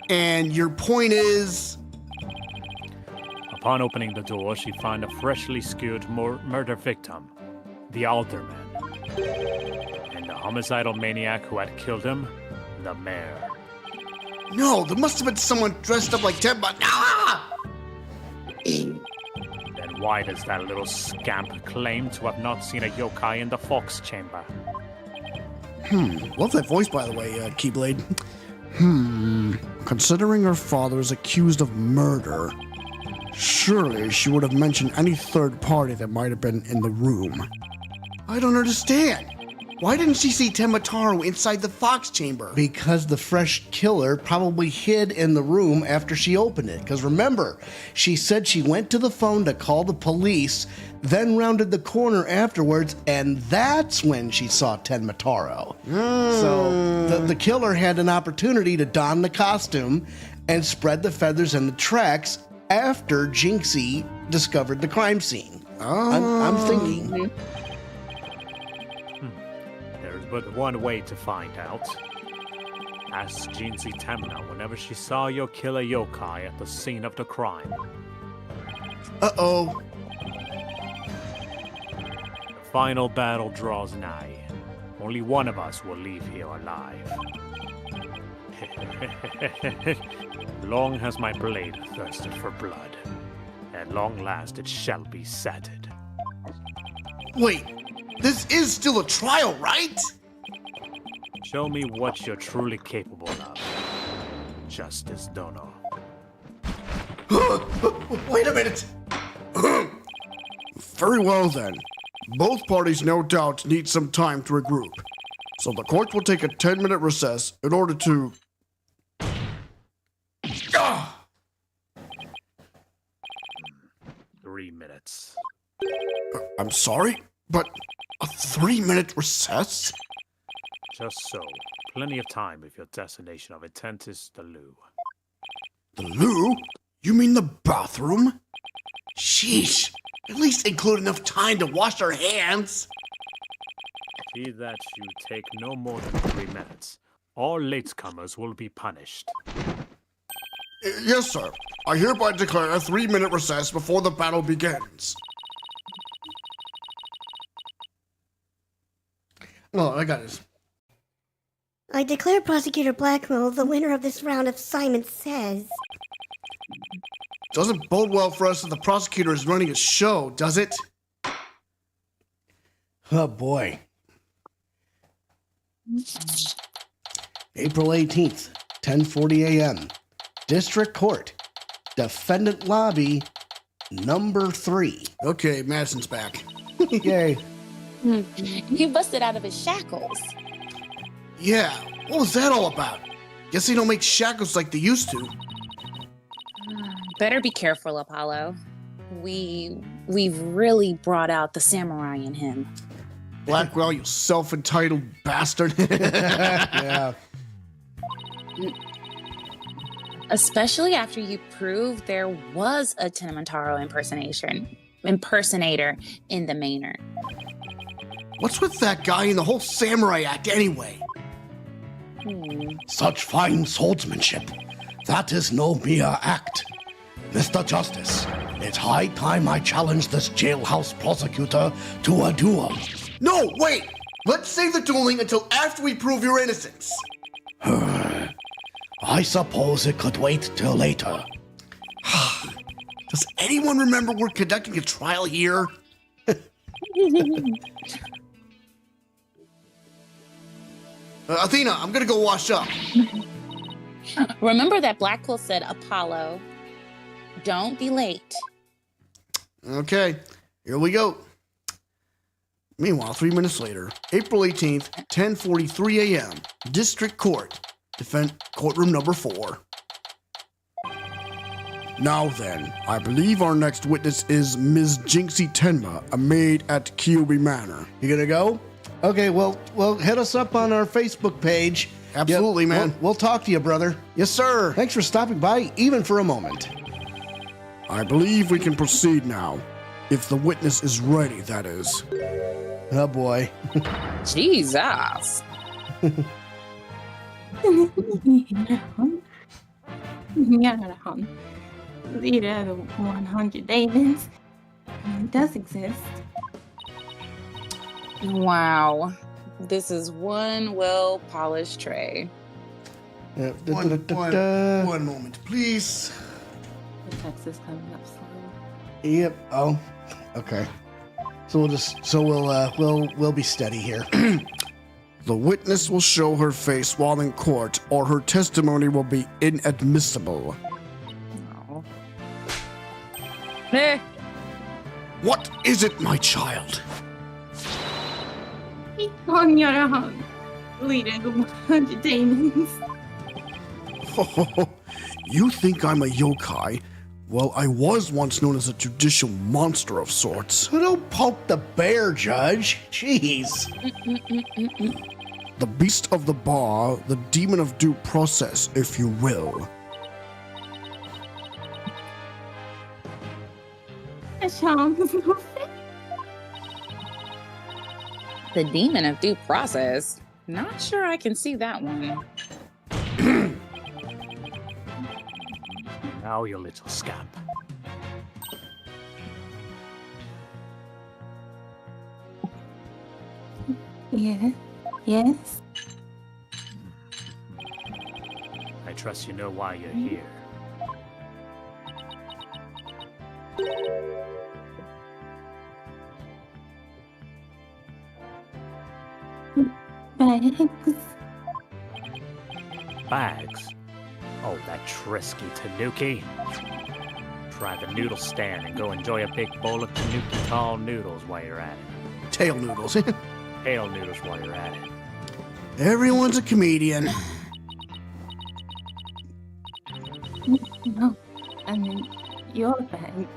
And your point is? Upon opening the door, she found a freshly skewed murder victim, the alderman. And the homicidal maniac who had killed him, the mayor. No, there must have been someone dressed up like Tenma. Ah! Then why does that little scamp claim to have not seen a yokai in the Fox Chamber? Love that voice, by the way, Keyblade. Considering her father is accused of murder, surely she would have mentioned any third party that might have been in the room. I don't understand. Why didn't she see Tenmataro inside the Fox Chamber? Because the fresh killer probably hid in the room after she opened it. Because remember, she said she went to the phone to call the police, then rounded the corner afterwards, and that's when she saw Tenmataro. So the killer had an opportunity to don the costume and spread the feathers and the tracks after Jinxie discovered the crime scene. I'm thinking. There's but one way to find out. Ask Jinxie Temna whenever she saw your killer yokai at the scene of the crime. Uh-oh. The final battle draws nigh. Only one of us will leave here alive. Long has my blade thirsted for blood. At long last it shall be sated. Wait, this is still a trial, right? Show me what you're truly capable of, Justice Dono. Wait a minute. Very well then. Both parties no doubt need some time to regroup. So the court will take a 10-minute recess in order to... Ah! 3 minutes. I'm sorry, but a 3-minute recess? Just so. Plenty of time if your destination of intent is the loo. The loo? You mean the bathroom? Sheesh. At least include enough time to wash our hands. See that you take no more than 3 minutes. All latecomers will be punished. Yes, sir. I hereby declare a 3-minute recess before the battle begins. Oh, I got this. I declare Prosecutor Blackwell the winner of this round of Simon Says. Doesn't bode well for us that the prosecutor is running a show, does it? Oh boy. April 18th, 10:40 a.m. District Court. Defendant Lobby, number 3. Okay, Madison's back. Yay. He busted out of his shackles. Yeah, what was that all about? Guess they don't make shackles like they used to. Better be careful, Apollo. We've really brought out the samurai in him. Blackwell, you self-entitled bastard. Yeah. Especially after you proved there was a Tenemantaro impersonator in the Manor. What's with that guy and the whole samurai act anyway? Such fine swordsmanship. That is no mere act. Mr. Justice, it's high time I challenge this jailhouse prosecutor to a duel. No, wait! Let's save the dueling until after we prove your innocence. I suppose it could wait till later. Does anyone remember we're conducting a trial here? Athena, I'm gonna go wash up. Remember that Blackwell said, Apollo, don't be late. Okay, here we go. Meanwhile, 3 minutes later, April 18th, 10:43 a.m., District Court, courtroom number 4. Now then, I believe our next witness is Ms. Jinxie Tenma, a maid at Kyubi Manor. You gonna go? Okay, well, hit us up on our Facebook page. Absolutely, man. We'll talk to you, brother. Yes, sir. Thanks for stopping by, even for a moment. I believe we can proceed now. If the witness is ready, that is. Oh, boy. Jesus. Leader of the 100 Daemons. It does exist. Wow. This is one well-polished tray. One moment, please. The text is coming up slow. Yep. Oh, okay. So we'll be steady here. The witness will show her face while in court, or her testimony will be inadmissible. Oh. What is it, my child? Leader of the 100 Daemons. You think I'm a yokai? Well, I was once known as a judicial monster of sorts. Don't poke the bear, Judge. Jeez. The beast of the bar, the demon of due process, if you will. The demon of due process? Not sure I can see that one. Now, you little scamp. Yeah. Yes. I trust you know why you're here. Bags. Bags? Oh, that trisky tanuki. Try the noodle stand and go enjoy a big bowl of tanuki tall noodles while you're at it. Tail noodles. Tail noodles while you're at it. Everyone's a comedian. No, I mean, your bag.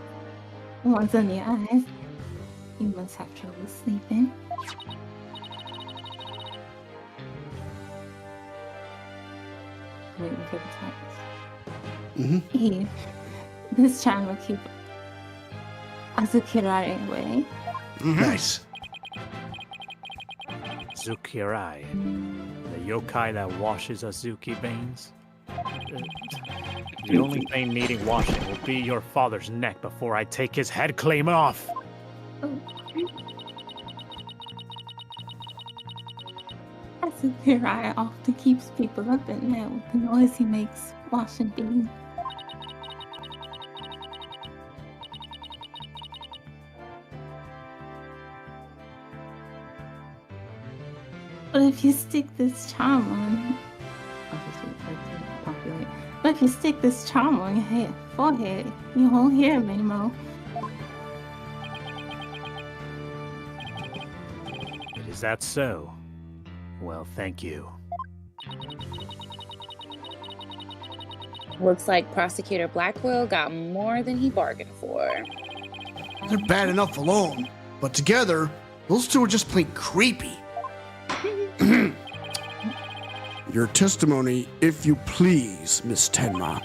One's on your eyes. You must have trouble sleeping. Waiting for the text. Here, this charm will keep Azukirai away. Nice. Zukirai, the yokai that washes Azuki veins. The only thing needing washing will be your father's neck before I take his head clean off. Azukirai often keeps people up at night with the noise he makes washing beans. But if you stick this charm on, but if you stick this charm on your forehead, you won't hear him anymore. Is that so? Well, thank you. Looks like Prosecutor Blackwell got more than he bargained for. They're bad enough alone, but together, those two are just plain creepy. Your testimony, if you please, Miss Tenma.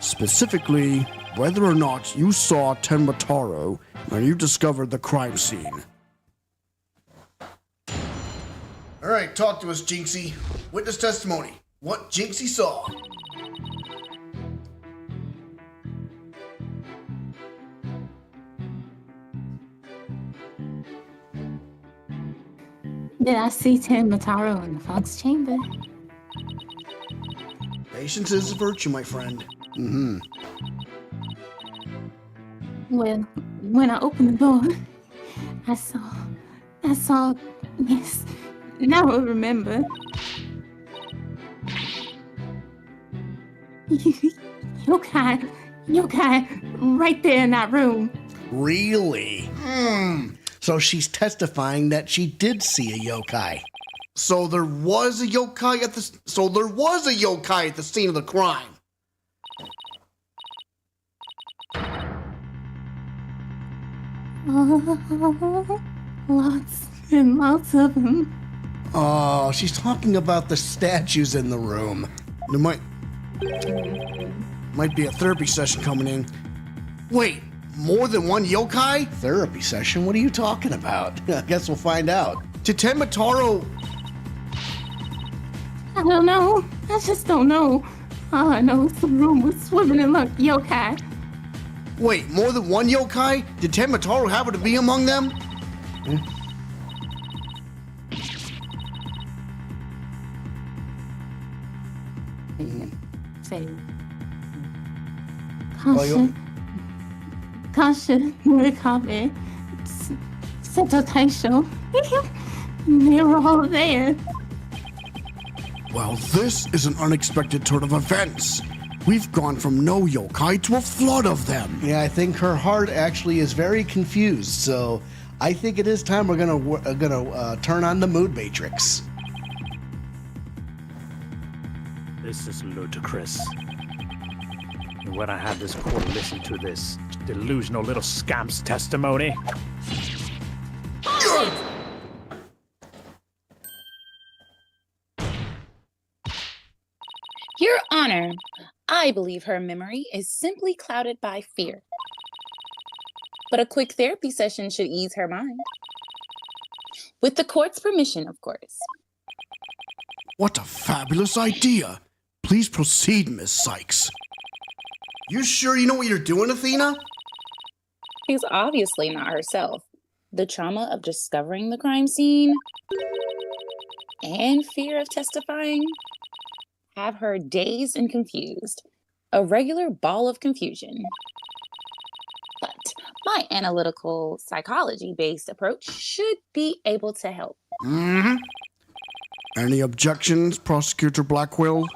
Specifically, whether or not you saw Tenma Taro when you discovered the crime scene. All right, talk to us, Jinxie. Witness testimony. What Jinxie saw. Did I see Tenma Taro in the fog's chamber? Patience is a virtue, my friend. Well, when I opened the door, I saw, yes, now I remember. Yokai, right there in that room. Really? So she's testifying that she did see a yokai. So there was a yokai at the scene of the crime. Lots and lots of them. Oh, she's talking about the statues in the room. There might be a therapy session coming in. Wait, more than one yokai? Therapy session? What are you talking about? I guess we'll find out. Did Tenma Taro... I don't know. I just don't know. All I know is the room was swimming in yokai. Wait, more than one yokai? Did Tenma Taro happen to be among them? Say, Kasha, Murikabe, Seto Taisho. They were all there. Well, this is an unexpected turn of events. We've gone from no yokai to a flood of them. Yeah, I think her heart actually is very confused. So I think it is time we're gonna turn on the mood matrix. This is ludicrous. And when I have this court listen to this delusional little scamp's testimony. Your Honor, I believe her memory is simply clouded by fear. But a quick therapy session should ease her mind. With the court's permission, of course. What a fabulous idea. Please proceed, Miss Sykes. You sure you know what you're doing, Athena? She's obviously not herself. the trauma of discovering the crime scene and fear of testifying have her dazed and confused. A regular ball of confusion. But my analytical psychology-based approach should be able to help. Mm-hmm. Any objections, Prosecutor Blackwell?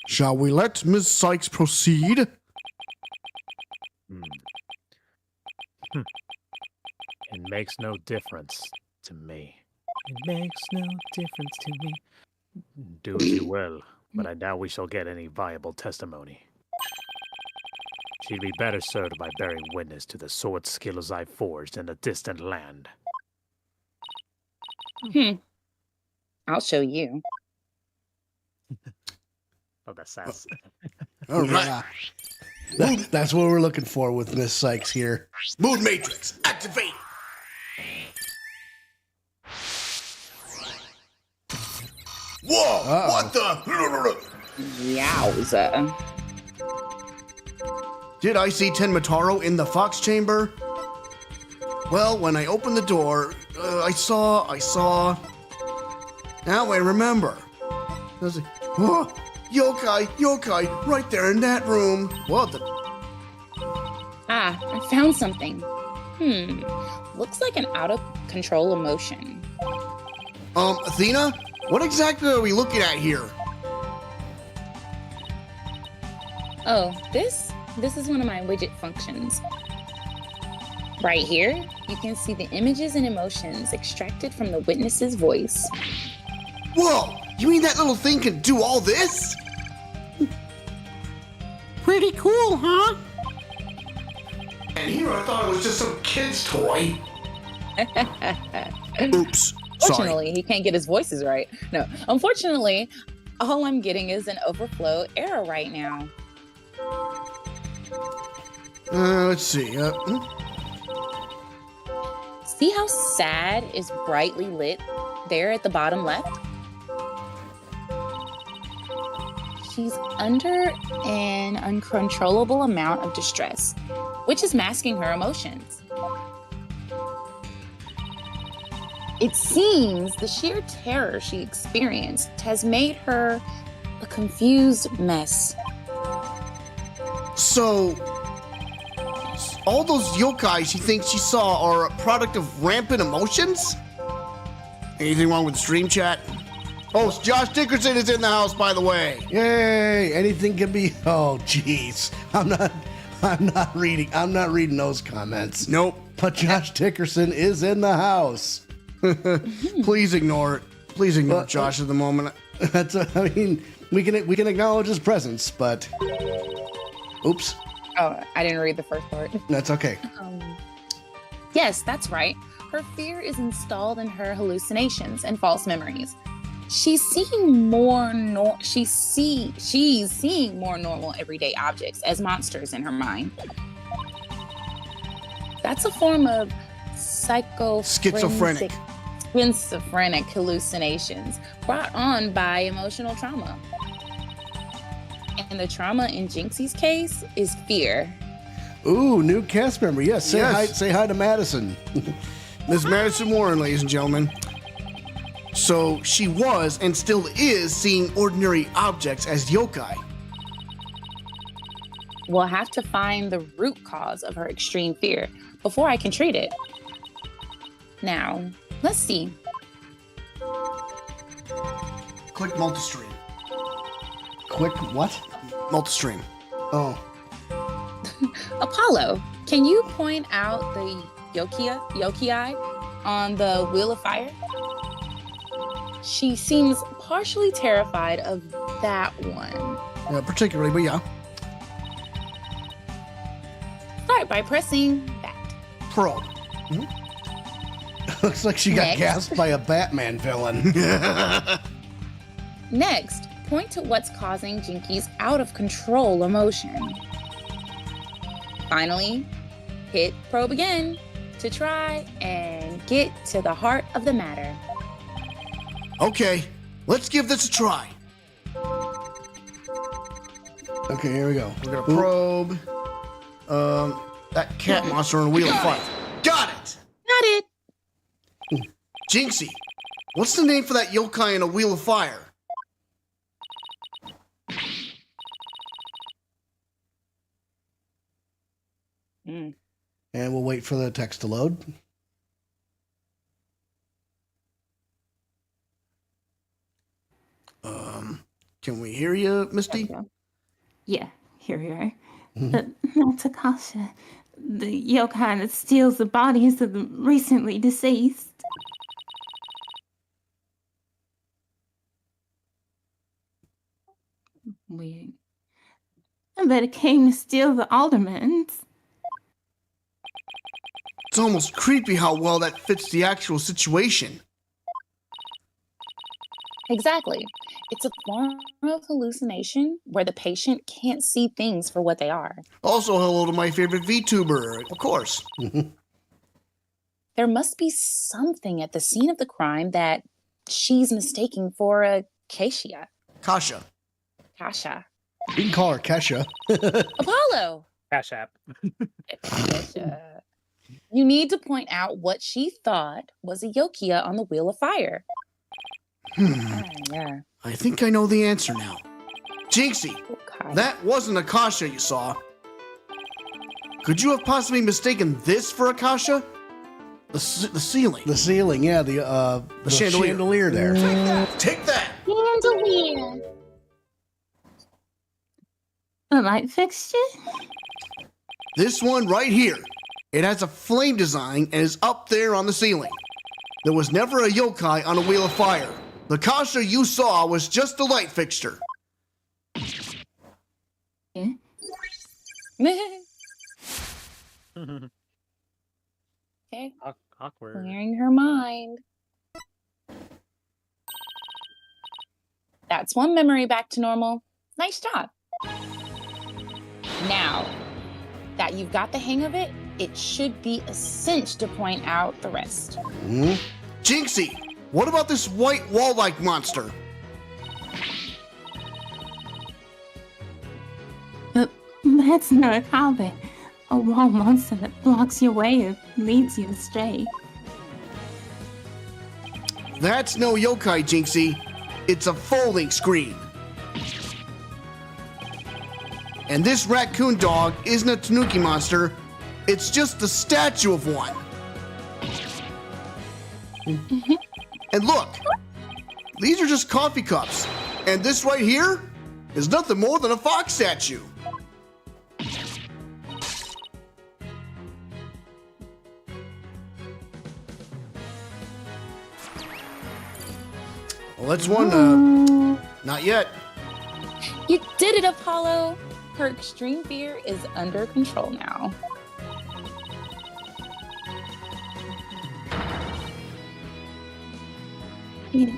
Shall we let Ms. Sykes proceed? It makes no difference to me. It makes no difference to me. Do as you will, but I doubt we shall get any viable testimony. She'd be better served by bearing witness to the sword skills I forged in a distant land. I'll show you. Oh, that's sass. All right. That's what we're looking for with Miss Sykes here. Mood Matrix, activate! Whoa! What the? Yowza. Did I see Tenmataro in the Fox Chamber? Well, when I opened the door, I saw... Now I remember. There's a... Oh, yokai, right there in that room. What the... I found something. Looks like an out-of-control emotion. Athena? What exactly are we looking at here? Oh, this is one of my widget functions. Right here, you can see the images and emotions extracted from the witness's voice. Whoa! You mean that little thing can do all this? Pretty cool, huh? And here I thought it was just some kid's toy. Oops. Fortunately, he can't get his voices right. No, unfortunately, all I'm getting is an overflow error right now. Let's see. See how sad is brightly lit there at the bottom left? She's under an uncontrollable amount of distress, which is masking her emotions. It seems the sheer terror she experienced has made her a confused mess. So, all those yokai she thinks she saw are a product of rampant emotions? Anything wrong with the stream chat? Oh, Josh Dickerson is in the house, by the way. Yay! Anything can be. Oh, jeez. I'm not reading those comments. Nope. But Josh Dickerson is in the house. Please ignore it. Please ignore Josh at the moment. I mean, we can acknowledge his presence, but. Oops. Oh, I didn't read the first part. That's okay. Yes, that's right. Her fear is installed in her hallucinations and false memories. She's seeing more she's seeing more normal everyday objects as monsters in her mind. That's a form of schizophrenic hallucinations brought on by emotional trauma. And the trauma in Jinxie's case is fear. Ooh, new cast member. Yes, say hi to Madison. Miss Madison Warren, ladies and gentlemen. So she was and still is seeing ordinary objects as yokai. We'll have to find the root cause of her extreme fear before I can treat it. Now, let's see. Click multistream. Click what? Multistream. Oh. Apollo, can you point out the Yokai on the Wheel of Fire? She seems partially terrified of that one. Yeah, particularly, but yeah. Start by pressing that. Probe. Looks like she got gassed by a Batman villain. Next, point to what's causing Jinky's out of control emotion. Finally, hit probe again to try and get to the heart of the matter. Okay, let's give this a try. Okay, here we go. We're gonna probe that cat monster on the Wheel of Fire. Got it! Got it! Jinxie, what's the name for that yokai in a wheel of fire? And we'll wait for the text to load. Can we hear you, Misty? Yeah, here we are. That's Akasha, the yokai that steals the bodies of the recently deceased. Weird. I bet it came to steal the aldermans. It's almost creepy how well that fits the actual situation. Exactly. It's a form of hallucination where the patient can't see things for what they are. Also, hello to my favorite VTuber, of course. There must be something at the scene of the crime that she's mistaking for a Kasha. Kasha. Kasha. We can call her Kesha. Apollo! Cash App. Kasha. You need to point out what she thought was a Yokia on the Wheel of Fire. Yeah. I think I know the answer now. Jinxie, Okay. that wasn't Akasha you saw. Could you have possibly mistaken this for Akasha? The ceiling. The ceiling, yeah, the chandelier there. Take that! Chandelier. The light fixture? This one right here. It has a flame design and is up there on the ceiling. There was never a yokai on a wheel of fire. The Kasha you saw was just a light fixture. Yeah. Okay. Awkward. Clearing her mind. That's one memory back to normal. Nice job. Now that you've got the hang of it, it should be a cinch to point out the rest. Jinxie, what about this white wall-like monster? That's not a cowbell. A wall monster that blocks your way or leads you astray. That's no yokai, Jinxie. It's a folding screen. And this raccoon dog isn't a tanuki monster. It's just the statue of one. And look, these are just coffee cups. And this right here is nothing more than a fox statue. Well, that's one, not yet. You did it, Apollo. Her extreme fear is under control now. It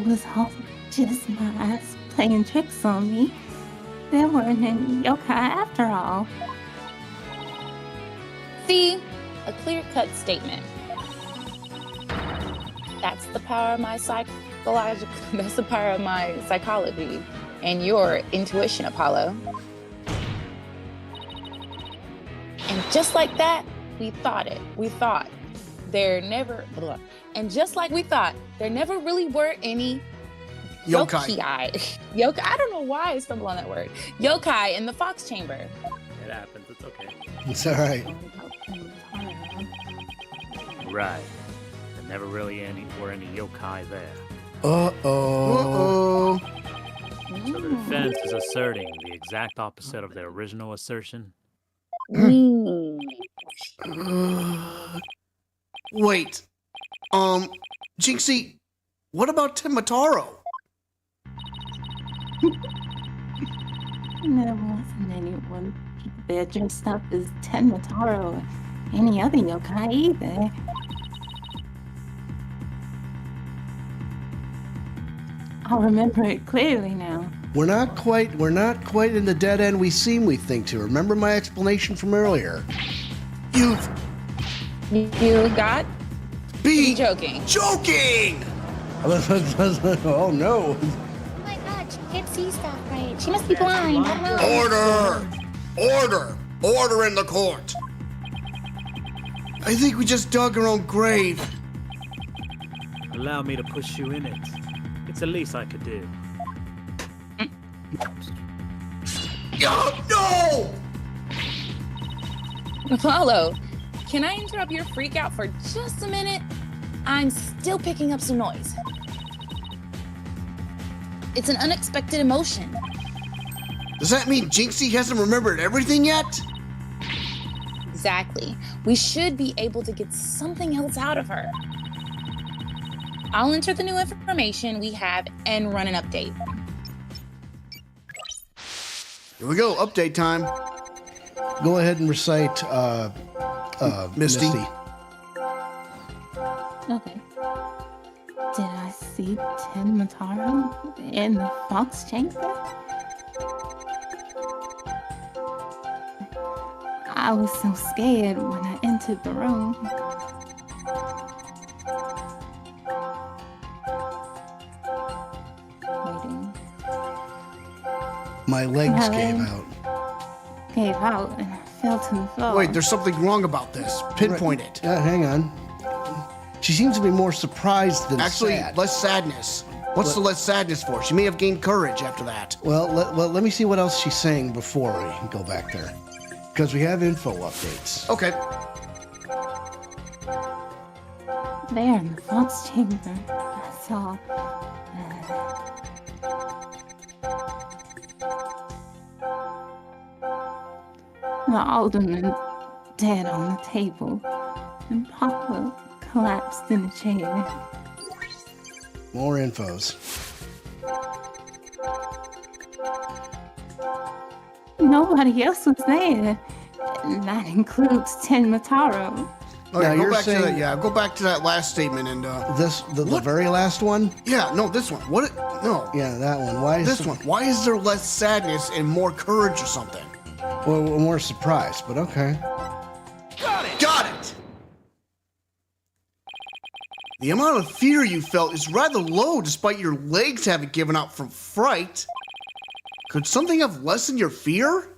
was all just my eyes playing tricks on me. There weren't any yokai after all. See? A clear-cut statement. That's the power of my that's the power of my psychology and your intuition, Apollo. And just like that, we thought it. We thought there never, and just like we thought, there never really were any Yokai. Yokai. I don't know why I stumbled on that word. Yokai in the Fox Chamber. It happens. It's okay. It's all right. Right. There never really were any yokai there. Uh-oh. So the defense is asserting the exact opposite of their original assertion. Wait. Jinxie, what about Timataro? There wasn't anyone there dressed up as Tenmataro or any other yokai either. I remember it clearly now. We're not quite in the dead end we think to. Remember my explanation from earlier. You got? Be joking. Joking! Oh no. Oh my god, she can't see stuff right. She must be blind. I don't know. Order! Order in the court! I think we just dug our own grave. allow me to push you in it. It's the least I could do. No! Apollo, can I interrupt your freak out for just a minute? I'm still picking up some noise. It's an unexpected emotion. Does that mean Jinxie hasn't remembered everything yet? Exactly. We should be able to get something else out of her. I'll enter the new information we have and run an update. Here we go, update time. Go ahead and recite Misty. Okay. Did I see Ten Mataro in the Fox Chamber? I was so scared when I entered the room. Waiting. My legs My gave legs. out. Gave out and I fell to the floor. Wait, there's something wrong about this. Pinpoint it. Hang on. She seems to be more surprised than Actually, sad. less sadness. What's the less sadness for? She may have gained courage after that. Well, let me see what else she's saying before we go back there. Because we have info updates. Okay. There in the Fox Chamber, I saw the alderman dead on the table, and Papa collapsed in a chair. More infos. Nobody else was there, and that includes Ten Mataro. Okay, Now, go you're back to saying- that. Yeah, go back to that last statement and. The very last one? Yeah, no, this one. What? No. Yeah, that one. Why is This one. Why is there less sadness and more courage or something? Well, we're more surprised, but okay. Got it! The amount of fear you felt is rather low despite your legs having given out from fright. Could something have lessened your fear?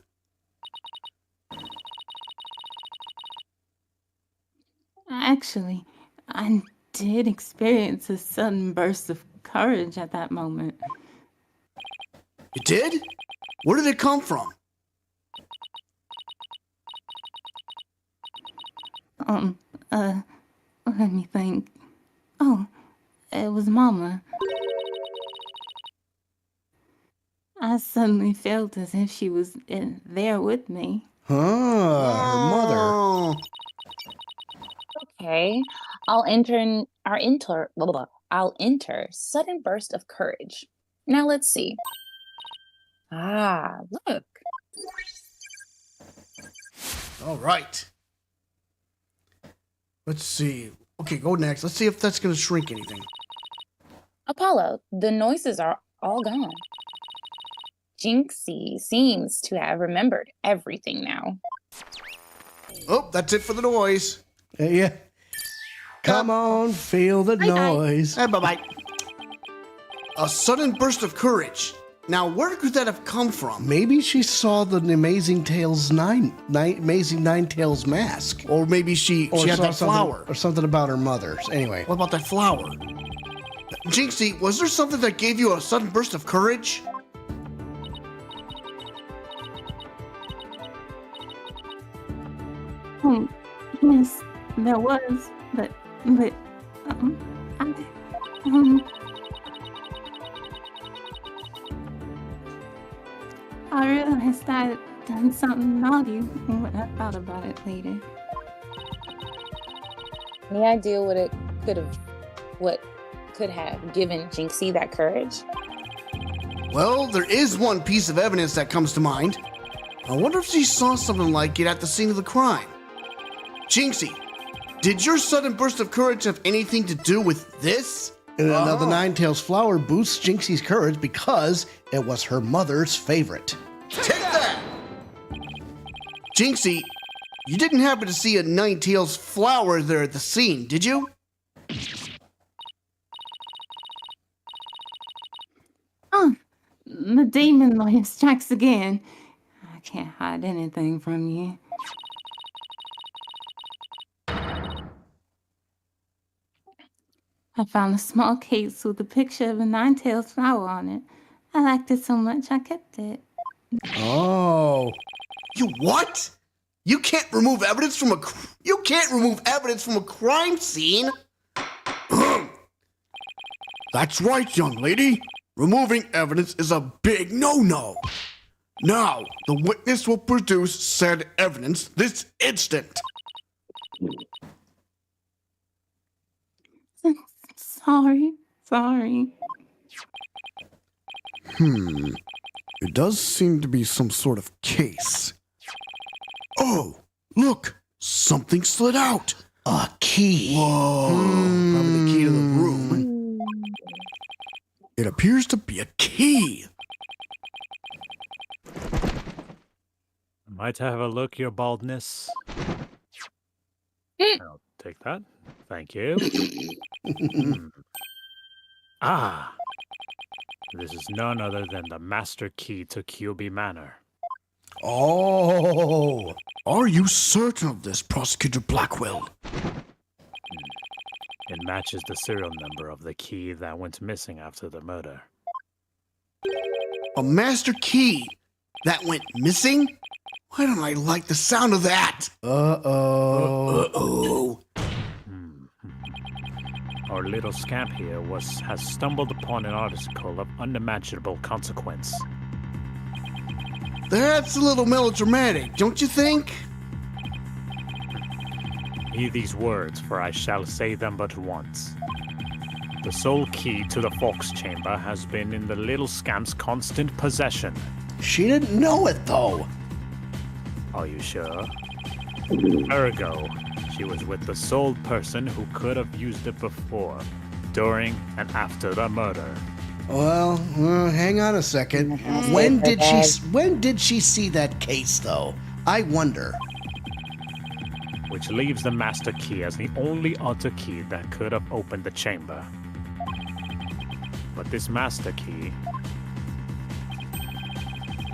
Actually, I did experience a sudden burst of courage at that moment. It did? Where did it come from? Let me think. Oh, it was Mama. I suddenly felt as if she was there with me. Huh, her mother. Oh. Okay, I'll enter sudden burst of courage. Now let's see. Ah, look. All right. Let's see. Okay, go next. Let's see if that's going to shrink anything. Apollo, the noises are all gone. Jinxie seems to have remembered everything now. Oh, that's it for the noise. Yeah. Come on, feel the noise. Hey, bye-bye. A sudden burst of courage. Now, where could that have come from? Maybe she saw the Amazing Amazing Nine Tails mask. Or maybe she had saw that something- flower. Or something about her mother. Anyway. What about that flower? Jinxie, was there something that gave you a sudden burst of courage? Yes, there was, but I realized I had done something naughty when I thought about it later. Any idea what could have given Jinxie that courage? Well, there is one piece of evidence that comes to mind. I wonder if she saw something like it at the scene of the crime. Jinxie, did your sudden burst of courage have anything to do with this? Now, the Nine Tails flower boosts Jinxie's courage because it was her mother's favorite. Take that! Jinxie, you didn't happen to see a Nine Tails flower there at the scene, did you? Oh, the demon lawyer strikes again. I can't hide anything from you. I found a small case with a picture of a nine-tailed flower on it. I liked it so much I kept it. Oh. You what? You can't remove evidence from a crime scene. That's right, young lady. Removing evidence is a big no-no. Now, the witness will produce said evidence this instant. Sorry. It does seem to be some sort of case. Oh, look, something slid out. A key. Whoa. Probably the key to the room. It appears to be a key. Might I have a look, your baldness? I'll take that. Thank you. Ah! This is none other than the master key to QB Manor. Oh. Are you certain of this, Prosecutor Blackwell? It matches the serial number of the key that went missing after the murder. A master key that went missing? Why don't I like the sound of that? Uh-oh. Our little scamp here has stumbled upon an article of unimaginable consequence. That's a little melodramatic, don't you think? Heed these words, for I shall say them but once. The sole key to the Fox Chamber has been in the little scamp's constant possession. She didn't know it, though. Are you sure? Ergo, she was with the sole person who could have used it before, during, and after the murder. Well, hang on a second. When did she see that case, though? I wonder. Which leaves the master key as the only other key that could have opened the chamber. But this master key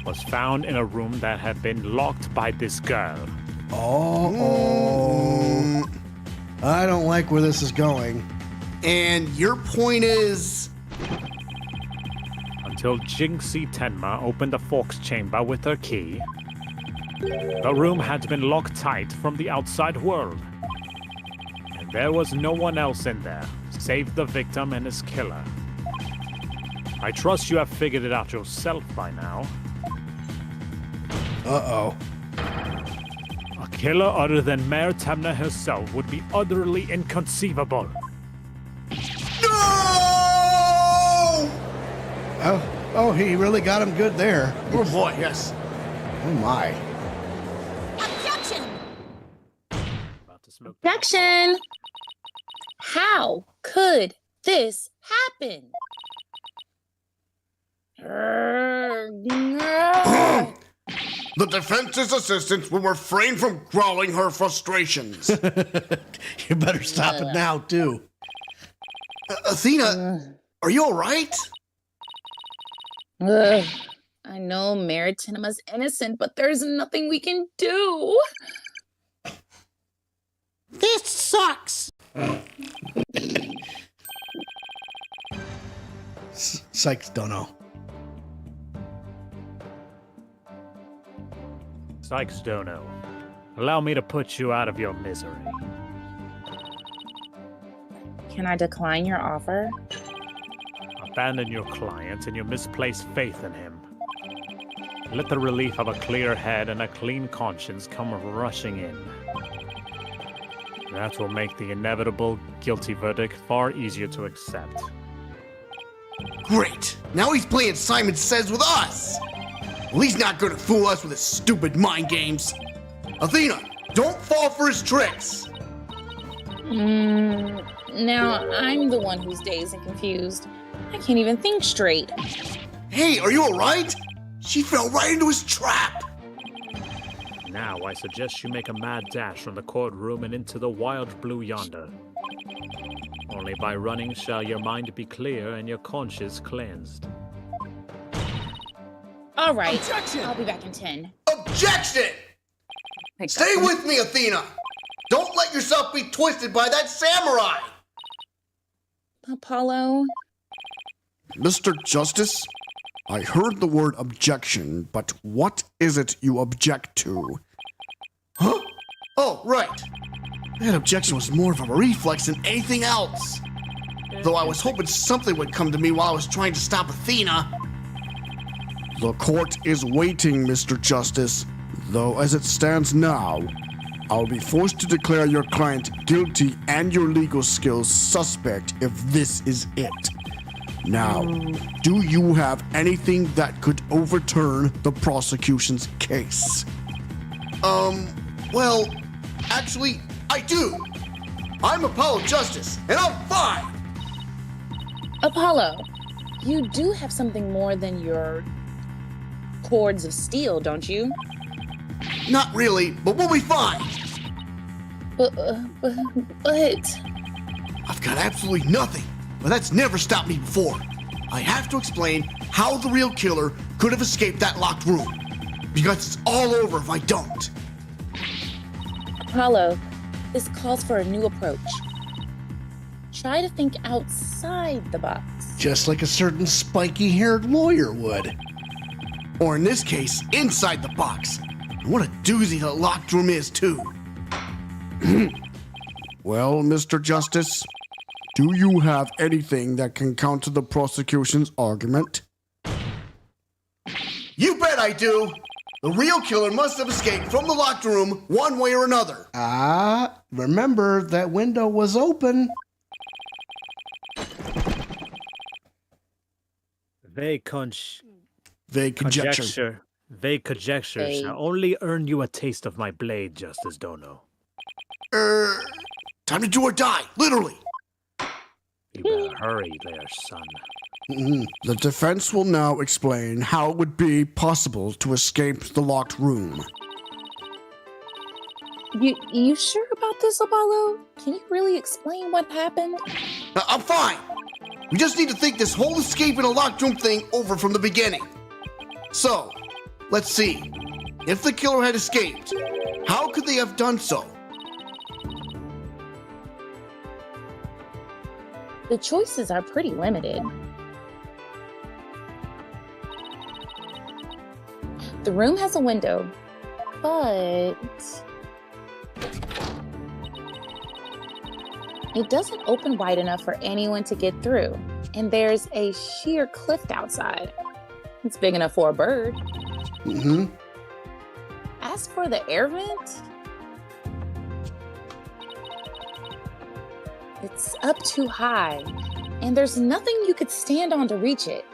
was found in a room that had been locked by this girl. Oh. I don't like where this is going. And your point is? Until Jinxie Tenma opened the Fox Chamber with her key, the room had been locked tight from the outside world. And there was no one else in there, save the victim and his killer. I trust you have figured it out yourself by now. Uh-oh. A killer other than Mayor Temna herself would be utterly inconceivable. No! Oh, he really got him good there. Oh boy, yes. Oh my. Objection! How could this happen? The defense's assistants will refrain from growling her frustrations. You better stop it now, too. Athena, are you all right? I know Mayor Tinema's innocent, but there's nothing we can do. This sucks. Sykes don't know. Sykes Dono, allow me to put you out of your misery. Can I decline your offer? Abandon your client and your misplaced faith in him. Let the relief of a clear head and a clean conscience come rushing in. That will make the inevitable guilty verdict far easier to accept. Great. Now he's playing Simon Says with us. Well, he's not going to fool us with his stupid mind games. Athena, don't fall for his tricks. Now I'm the one who's dazed and confused. I can't even think straight. Hey, are you all right? She fell right into his trap. Now I suggest you make a mad dash from the courtroom and into the wild blue yonder. Only by running shall your mind be clear and your conscience cleansed. All right, Objection! I'll be back in 10. Objection! Stay with me, Athena. Don't let yourself be twisted by that samurai. Apollo? Mr. Justice, I heard the word objection, but what is it you object to? Huh? Oh, right. That objection was more of a reflex than anything else. Though I was hoping something would come to me while I was trying to stop Athena. The court is waiting, Mr. Justice, though as it stands now, I'll be forced to declare your client guilty and your legal skills suspect if this is it. Now, do you have anything that could overturn the prosecution's case? Well, actually, I do. I'm Apollo Justice, and I'm fine. Apollo, you do have something more than your cords of steel, don't you? Not really, but we'll be fine. But I've got absolutely nothing, but that's never stopped me before. I have to explain how the real killer could have escaped that locked room, because it's all over if I don't. Apollo, this calls for a new approach. Try to think outside the box. Just like a certain spiky-haired lawyer would. Or in this case, inside the box. And what a doozy the locked room is, too. Well, Mr. Justice, do you have anything that can counter the prosecution's argument? You bet I do! The real killer must have escaped from the locked room one way or another. Remember, that window was open. Vague conjecture. Vague conjectures shall only earn you a taste of my blade, Justice Dono. Time to do or die, literally. You better hurry there, son. The defense will now explain how it would be possible to escape the locked room. You sure about this, Apollo? Can you really explain what happened? I'm fine. We just need to think this whole escape in a locked room thing over from the beginning. So, let's see. If the killer had escaped, how could they have done so? The choices are pretty limited. The room has a window, but it doesn't open wide enough for anyone to get through. And there's a sheer cliff outside. It's big enough for a bird. As for the air vent, it's up too high, and there's nothing you could stand on to reach it.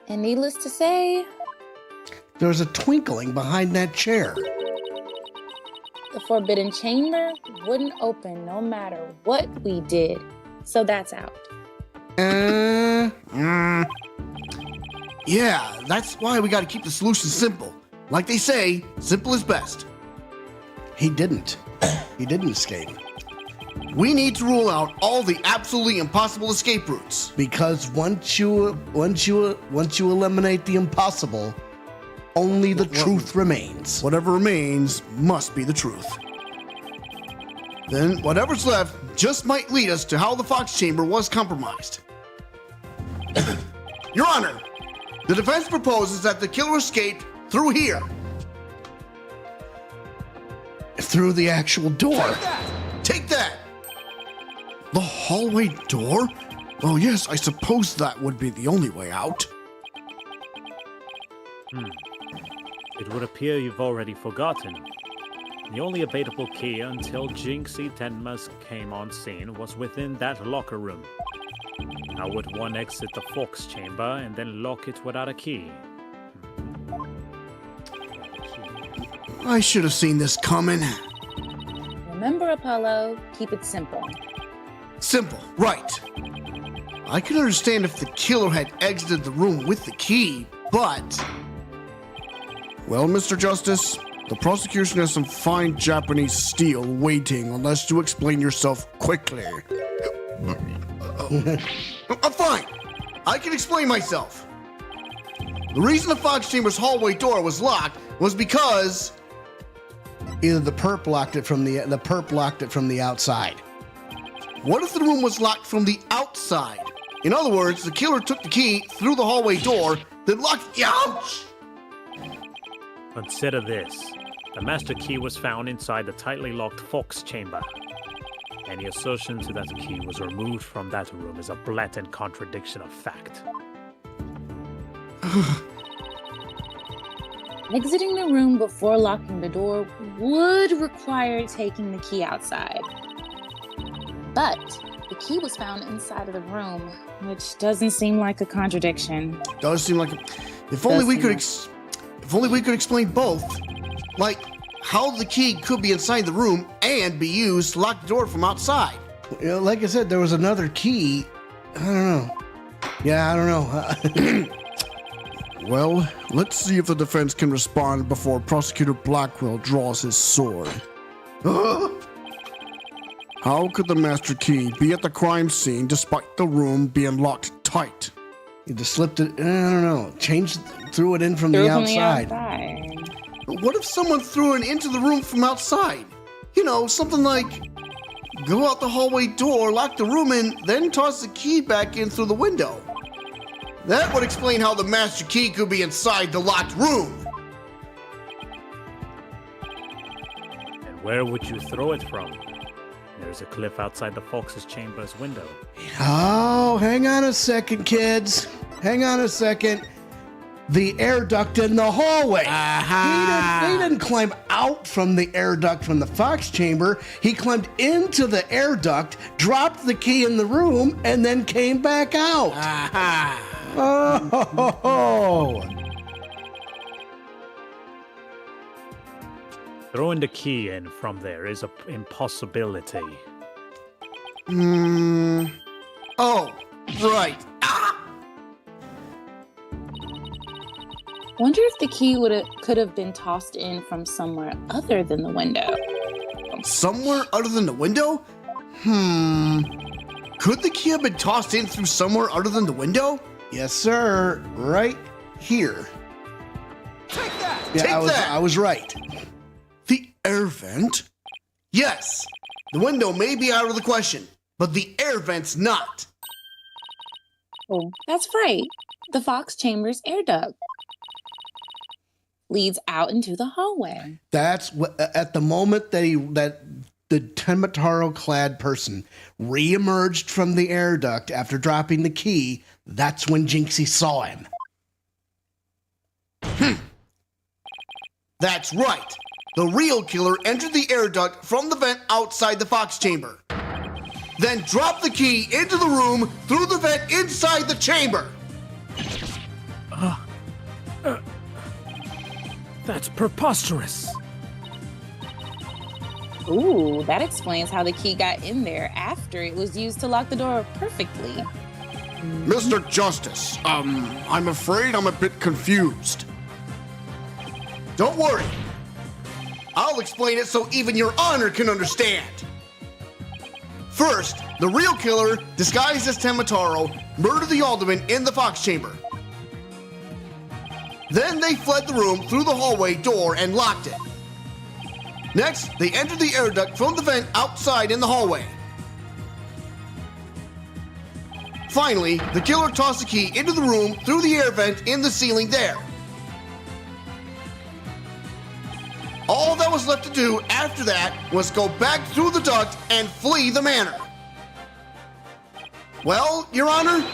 And needless to say, There's a twinkling behind that chair. the forbidden chamber wouldn't open no matter what we did. So that's out. Yeah, that's why we gotta keep the solution simple. Like they say, simple is best. He didn't. He didn't escape. We need to rule out all the absolutely impossible escape routes. Because once you eliminate the impossible, only the truth remains. Whatever remains must be the truth. Then whatever's left just might lead us to how the Fox Chamber was compromised. Your Honor, the defense proposes that the killer escaped through here. Through the actual door. Take that! The hallway door? Oh yes, I suppose that would be the only way out. It would appear you've already forgotten. The only available key until Jinxie Tenmas came on scene was within that locker room. How would one exit the Fox Chamber and then lock it without a key? I should have seen this coming. Remember, Apollo, keep it simple. Simple, right. I can understand if the killer had exited the room with the key, but... Well, Mr. Justice, the prosecution has some fine Japanese steel waiting unless you explain yourself quickly. I'm fine. I can explain myself. The reason the Fox Chamber's hallway door was locked was because... Either the perp locked it from the outside. what if the room was locked from the outside? In other words, the killer took the key through the hallway door, then locked. Ouch! Consider this. The master key was found inside the tightly locked Fox chamber. Any assertion that the key was removed from that room is a blatant contradiction of fact. Exiting the room before locking the door would require taking the key outside. But the key was found inside of the room, which doesn't seem like a contradiction. Does seem like if only we could explain both. Like how the key could be inside the room and be used to lock the door from outside. You know, like I said, there was another key. I don't know. Yeah, I don't know. Well, let's see if the defense can respond before Prosecutor Blackwell draws his sword. How could the master key be at the crime scene despite the room being locked tight? You just slipped it. I don't know. Threw it in from the outside. What if someone threw it into the room from outside? You know, something like go out the hallway door, lock the room in, then toss the key back in through the window. That would explain how the master key could be inside the locked room. And where would you throw it from? There's a cliff outside the Fox's chamber's window. Oh, hang on a second, kids. Hang on a second. The air duct in the hallway. He didn't climb out from the air duct from the Fox chamber. He climbed into the air duct, dropped the key in the room, and then came back out. Oh. Throwing the key in from there is an impossibility. Oh, right. Wonder if the key could have been tossed in from somewhere other than the window. Somewhere other than the window? Could the key have been tossed in through somewhere other than the window? Yes, sir. Right here. Take that! Yeah, Take that! I was right. The air vent? Yes. The window may be out of the question, but the air vent's not. Oh, that's right. The Fox chamber's air duct leads out into the hallway. That's what, at the moment that the Temataro-clad person reemerged from the air duct after dropping the key, that's when Jinxie saw him. That's right. The real killer entered the air duct from the vent outside the Fox chamber. Then dropped the key into the room through the vent inside the chamber. That's preposterous. Ooh, that explains how the key got in there after it was used to lock the door perfectly. Mr. Justice, I'm afraid I'm a bit confused. Don't worry. I'll explain it so even your honor can understand. First, the real killer, disguised as Temataro, murdered the alderman in the Fox chamber. Then they fled the room through the hallway door and locked it. Next, they entered the air duct from the vent outside in the hallway. Finally, the killer tossed the key into the room through the air vent in the ceiling there. All that was left to do after that was go back through the duct and flee the manor. Well, Your Honor,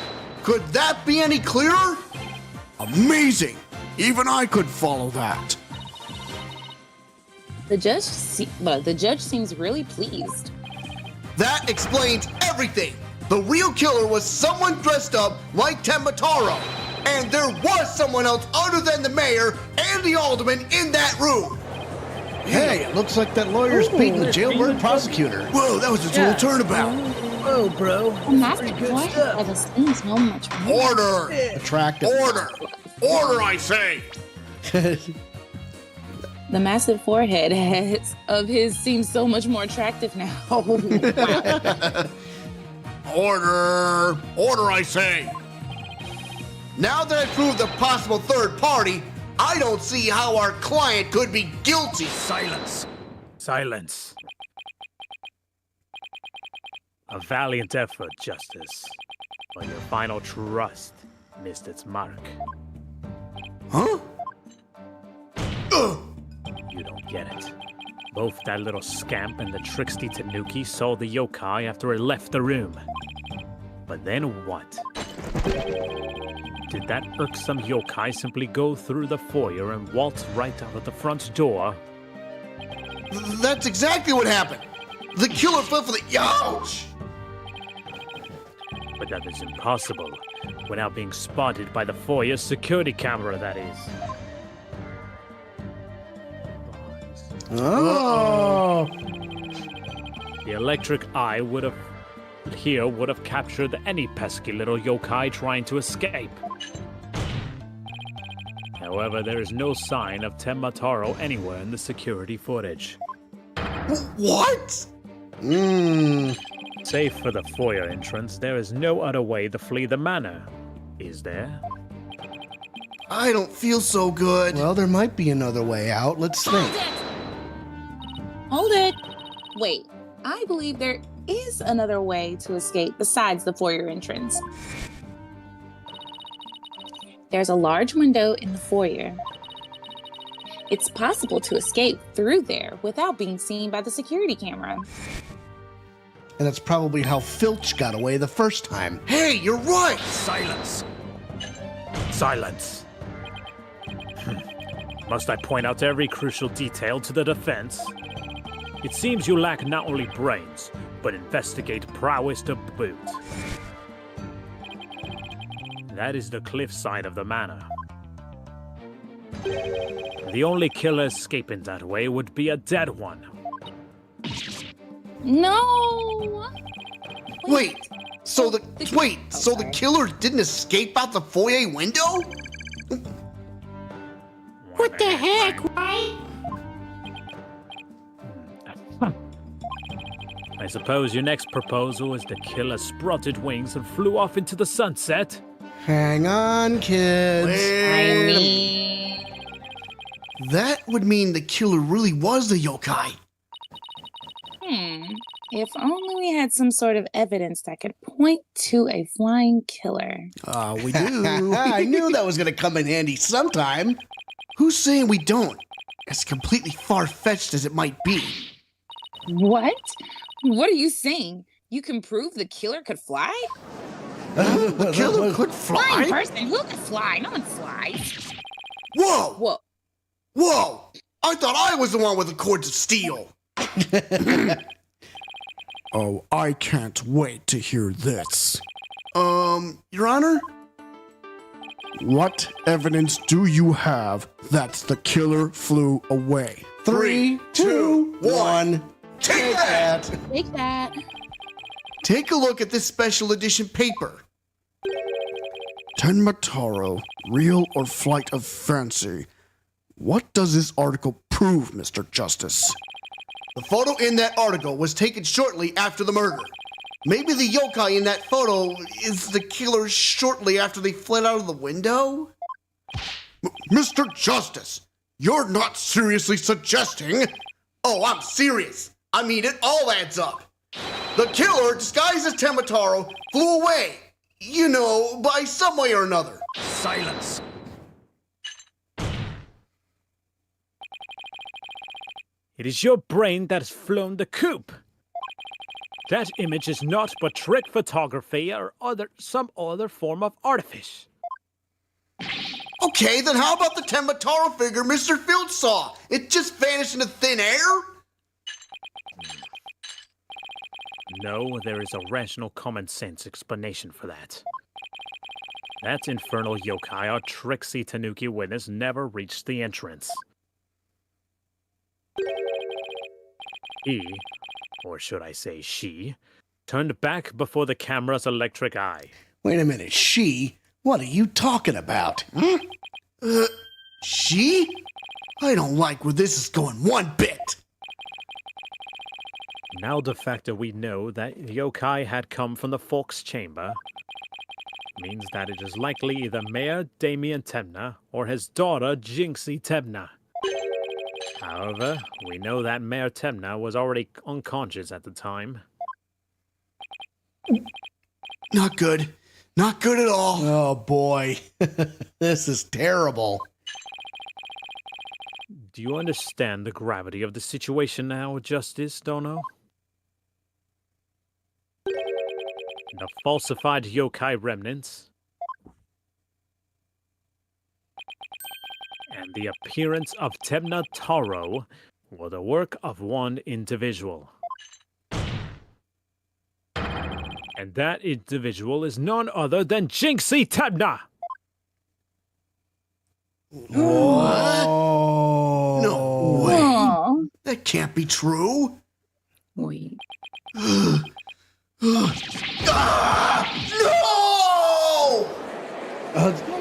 could that be any clearer? Amazing! Even I could follow that. The judge seems really pleased. That explains everything. The real killer was someone dressed up like Temataro, and there was someone else other than the mayor and the alderman in that room. Hey, it looks like that lawyer's beating the jailbird prosecutor. Whoa, that was a total turnabout. Whoa, bro. And that's why it seems so much more. Order! Attractive. Order! Order, I say! The massive forehead of his seems so much more attractive now. Wow. Order! Order, I say! Now that I proved the possible third party, I don't see how our client could be guilty. Silence. Silence. A valiant effort, Justice. But your final trust missed its mark. Huh? You don't get it. Both that little scamp and the tricksty Tanuki saw the yokai after it left the room. But then what? Did that irksome yokai simply go through the foyer and waltz right out of the front door? That's exactly what happened. The killer fell for the... Ouch! But that is impossible, without being spotted by the foyer security camera, that is. Oh. The electric eye would have captured any pesky little yokai trying to escape. However, there is no sign of Temmataro anywhere in the security footage. What? Save for the foyer entrance, there is no other way to flee the manor, is there? I don't feel so good. Well, there might be another way out. Let's think. Hold it. Wait, I believe there is another way to escape besides the foyer entrance. There's a large window in the foyer. It's possible to escape through there without being seen by the security camera. And that's probably how Filch got away the first time. Hey, you're right! Silence! Silence! Must I point out every crucial detail to the defense? It seems you lack not only brains, but investigate prowess to boot. That is the cliffside of the manor. The only killer escaping that way would be a dead one. No! Wait, so the killer didn't escape out the foyer window? What the heck, right? I suppose your next proposal is the killer sprouted wings and flew off into the sunset? Hang on, kids. I mean... That would mean the killer really was the yokai. If only we had some sort of evidence that could point to a flying killer. We do. I knew that was going to come in handy sometime. Who's saying we don't? As completely far-fetched as it might be. What? What are you saying? You can prove the killer could fly? The killer could Flying fly? person? Who could fly? No one flies. Whoa! Whoa. Whoa! I thought I was the one with the cords of steel. Oh, I can't wait to hear this. Your Honor? What evidence do you have that the killer flew away? 3, 2, 1. Take that! Take that. Take a look at this special edition paper. Tenmataro, real or flight of fancy? What does this article prove, Mr. Justice? The photo in that article was taken shortly after the murder. Maybe the yokai in that photo is the killer shortly after they fled out of the window? Mr. Justice, you're not seriously suggesting... Oh, I'm serious. I mean, it all adds up. The killer, disguised as Temmataro, flew away. You know, by some way or another. Silence! It is your brain that has flown the coop. That image is not but trick photography or some other form of artifice. Okay, then how about the Temmataro figure Mr. Field saw? It just vanished into thin air? No, there is a rational common sense explanation for that. That infernal yokai or tricksy Tanuki witness never reached the entrance. He, or should I say she, turned back before the camera's electric eye. Wait a minute, she? What are you talking about? She? I don't like where this is going one bit. Now the fact that we know that yokai had come from the Folk's chamber means that it is likely either Mayor Damien Temna or his daughter Jinxie Temna. However, we know that Mayor Temna was already unconscious at the time. Not good. Not good at all. Oh boy, this is terrible. Do you understand the gravity of the situation now, Justice Dono? The falsified yokai remnants and the appearance of Tebna Taro were the work of one individual. And that individual is none other than Jinxie Tebna! What? No way. Aw. That can't be true. Wait. Ah, no!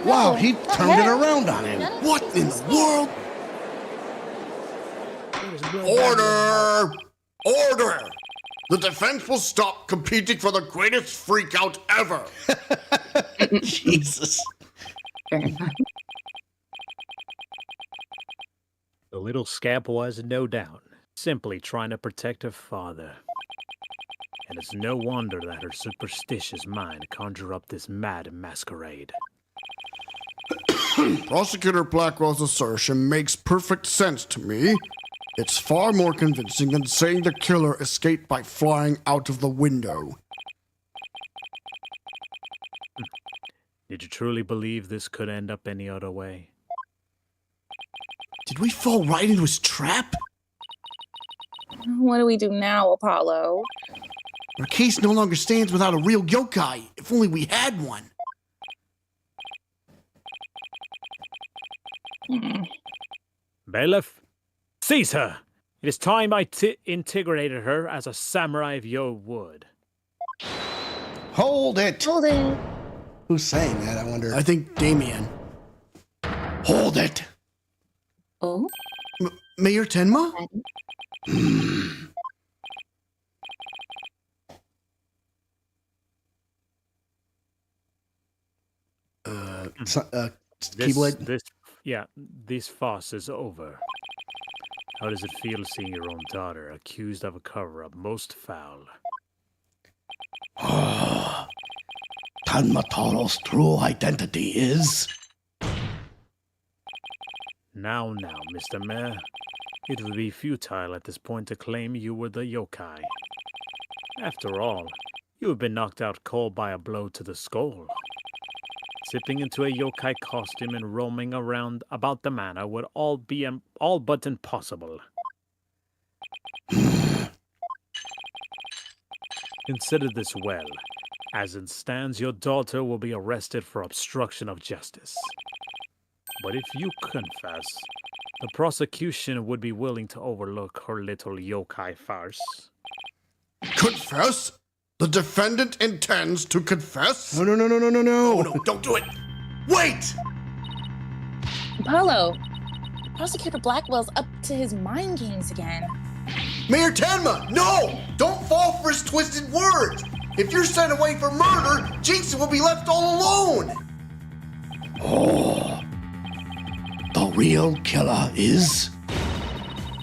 Wow, he turned it around on him. What in the world? Order! Order! The defense will stop competing for the greatest freakout ever. Jesus. Fair enough. The little scamp was, no doubt, simply trying to protect her father. And it's no wonder that her superstitious mind conjured up this mad masquerade. Prosecutor Blackwell's assertion makes perfect sense to me. It's far more convincing than saying the killer escaped by flying out of the window. Did you truly believe this could end up any other way? Did we fall right into his trap? What do we do now, Apollo? Our case no longer stands without a real yokai. If only we had one. Bailiff, seize her! It is time I integrated her as a samurai of your wood. Hold it. Hold it. Who's saying that, I wonder? I think Damien. Hold it. Oh? Mayor Tenma? Keyblade? This farce is over. How does it feel seeing your own daughter accused of a cover-up most foul? Tanmataro's true identity is... Now, Mr. Mayor. It would be futile at this point to claim you were the yokai. After all, you have been knocked out cold by a blow to the skull. Slipping into a yokai costume and roaming around about the manor would all but impossible. Consider this well. As it stands, your daughter will be arrested for obstruction of justice. But if you confess, the prosecution would be willing to overlook her little yokai farce. Confess? The defendant intends to confess? No. Oh, no, don't do it. Wait! Apollo, Prosecutor Blackwell's up to his mind games again. Mayor Tenma, no! Don't fall for his twisted words. If you're sent away for murder, Jinx will be left all alone. Oh. The real killer is...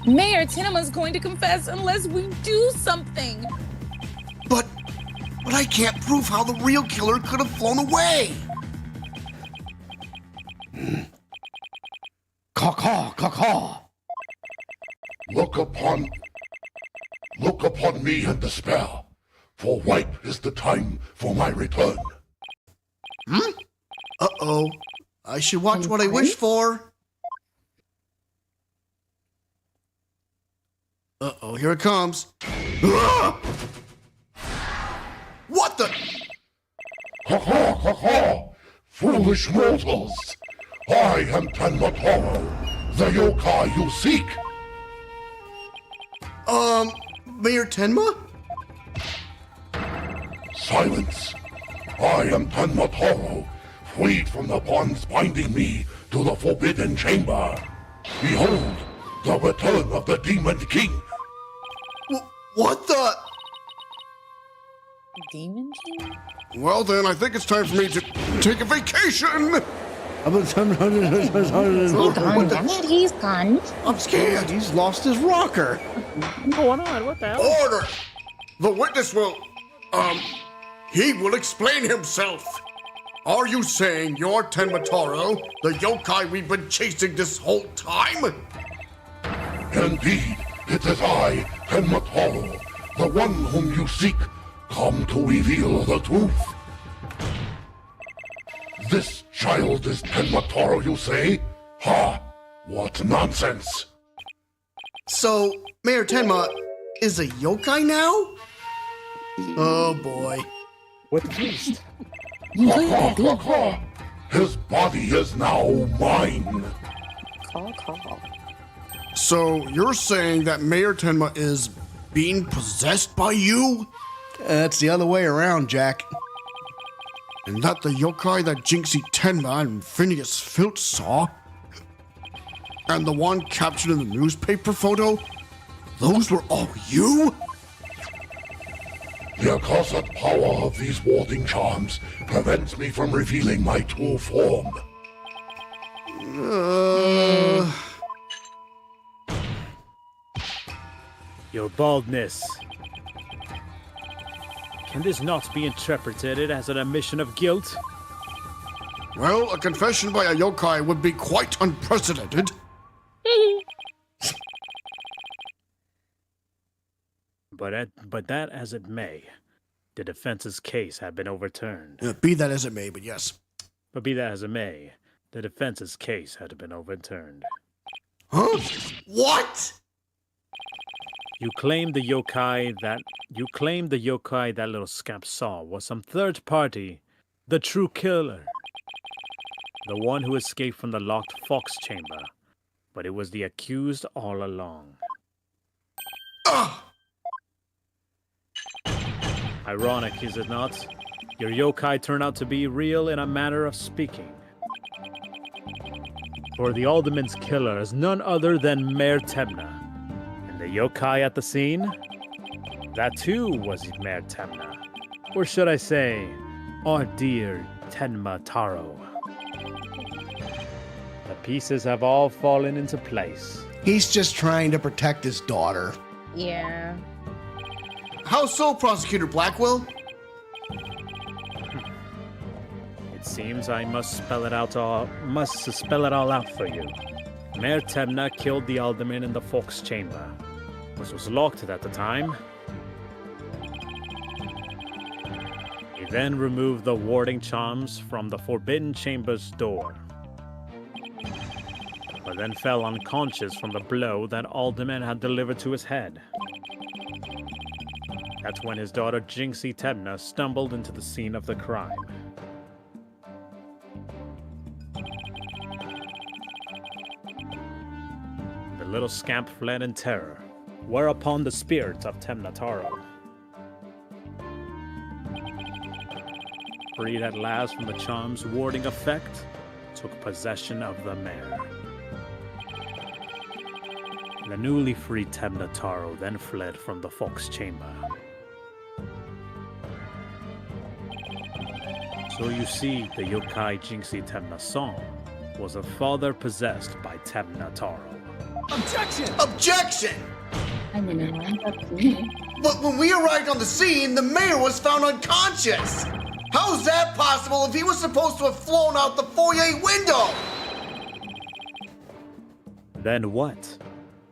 Mayor Tenema's going to confess unless we do something. But I can't prove how the real killer could have flown away. Caw. Look upon me in despair, for ripe is the time for my return. Uh-oh. I should watch what I wish for. Uh-oh, here it comes. What the? Ha! Foolish mortals! I am Tanmatoro, the yokai you seek. Mayor Tenma? Silence! I am Tanmatoro, freed from the bonds binding me to the Forbidden Chamber. Behold, the return of the Demon King. What the? Demon King? Well then, I think it's time for me to take a vacation! He's gone, damn it, he's gone. I'm scared. He's lost his rocker. What's going on? What the hell? Order! The witness will, He will explain himself. Are you saying you're Tenmataro, the yokai we've been chasing this whole time? Indeed, it is I, Tenmataro, the one whom you seek, come to reveal the truth. This child is Tenmataro, you say? Ha! What nonsense! So, Mayor Tenma is a yokai now? Oh boy. What twist? His body is now mine. Call. So you're saying that Mayor Tenma is being possessed by you? It's the other way around, Jack. And that the yokai that Jinxie Tenma and Phineas Filch saw? And the one captured in the newspaper photo? Those were all you? The accursed power of these warding charms prevents me from revealing my true form. Your baldness. Can this not be interpreted as an admission of guilt? Well, a confession by a yokai would be quite unprecedented. But that as it may, the defense's case had been overturned. Be that as it may, but yes. But be that as it may, the defense's case had been overturned. Huh? What? You claimed the yokai that little scamp saw was some third party, the true killer. The one who escaped from the locked fox chamber. But it was the accused all along. Ironic, is it not? Your yokai turned out to be real in a manner of speaking. For the alderman's killer is none other than Mayor Temna. And the yokai at the scene? That too was Mayor Temna. Or should I say, our dear Tenma Taro. The pieces have all fallen into place. He's just trying to protect his daughter. Yeah. How so, Prosecutor Blackwell? It seems I must spell it all out for you. Mayor Temna killed the alderman in the Fox chamber, which was locked at the time. He then removed the warding charms from the Forbidden Chamber's door, but then fell unconscious from the blow that alderman had delivered to his head. That's when his daughter Jinxie Temna stumbled into the scene of the crime. The little scamp fled in terror, whereupon the spirit of Temna Taro, freed at last from the charm's warding effect, took possession of the mare. The newly freed Temna Taro then fled from the Fox chamber. So you see, the yokai Jinxie Temna saw was a father possessed by Temna Taro. Objection! Objection! I mean, it lines up to me. But when we arrived on the scene, the mayor was found unconscious. How's that possible if he was supposed to have flown out the foyer window? Then what?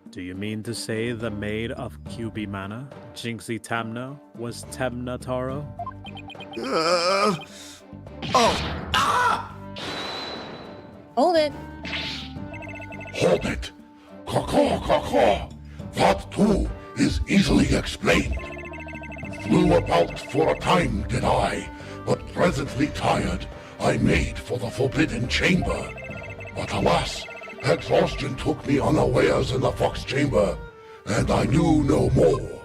Do you mean to say the maid of QB Manor, Jinxie Temna, was Temna Taro? Hold it. Hold it! Caw. That too is easily explained. Flew about for a time, did I, but presently tired, I made for the Forbidden Chamber. But alas, exhaustion took me unawares in the Fox Chamber, and I knew no more.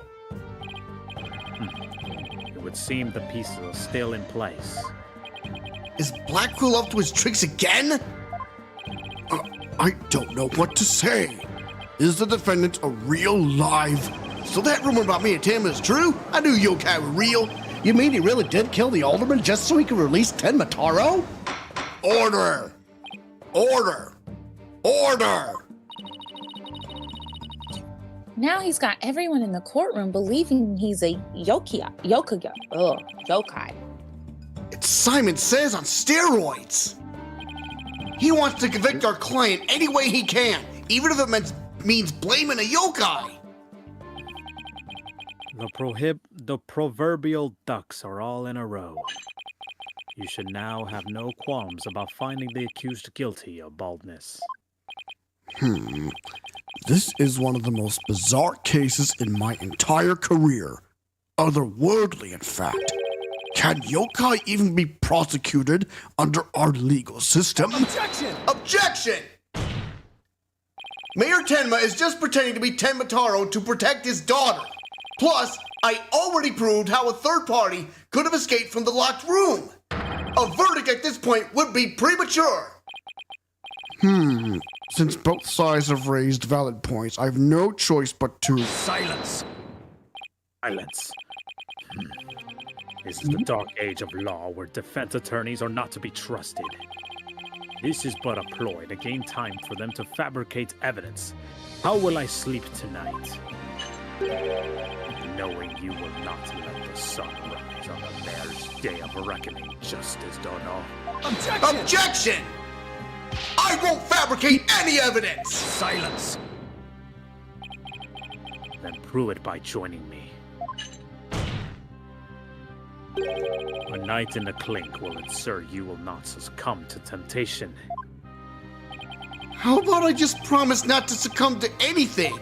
It would seem the pieces are still in place. Is Blackquill up to his tricks again? I don't know what to say. Is the defendant a real live? So that rumor about me and Tim is true? I knew yokai were real. You mean he really did kill the alderman just so he could release Tenma Taro? Order! Order! Order! Now he's got everyone in the courtroom believing he's a yokai. It's Simon Says on steroids. He wants to convict our client any way he can, even if it means blaming a yokai. The proverbial ducks are all in a row. You should now have no qualms about finding the accused guilty of baldness. This is one of the most bizarre cases in my entire career. Otherworldly, in fact. Can yokai even be prosecuted under our legal system? Objection! Objection! Mayor Tenma is just pretending to be Tenmataro to protect his daughter. Plus, I already proved how a third party could have escaped from the locked room. A verdict at this point would be premature. Since both sides have raised valid points, I have no choice but to... Silence! Silence. This is the dark age of law where defense attorneys are not to be trusted. This is but a ploy to gain time for them to fabricate evidence. How will I sleep tonight? Knowing you will not let the sun rise on the mayor's day of reckoning, Justice Dono. Objection! Objection! I won't fabricate any evidence! Silence! Then prove it by joining me. A night in the clink will ensure you will not succumb to temptation. How about I just promise not to succumb to anything?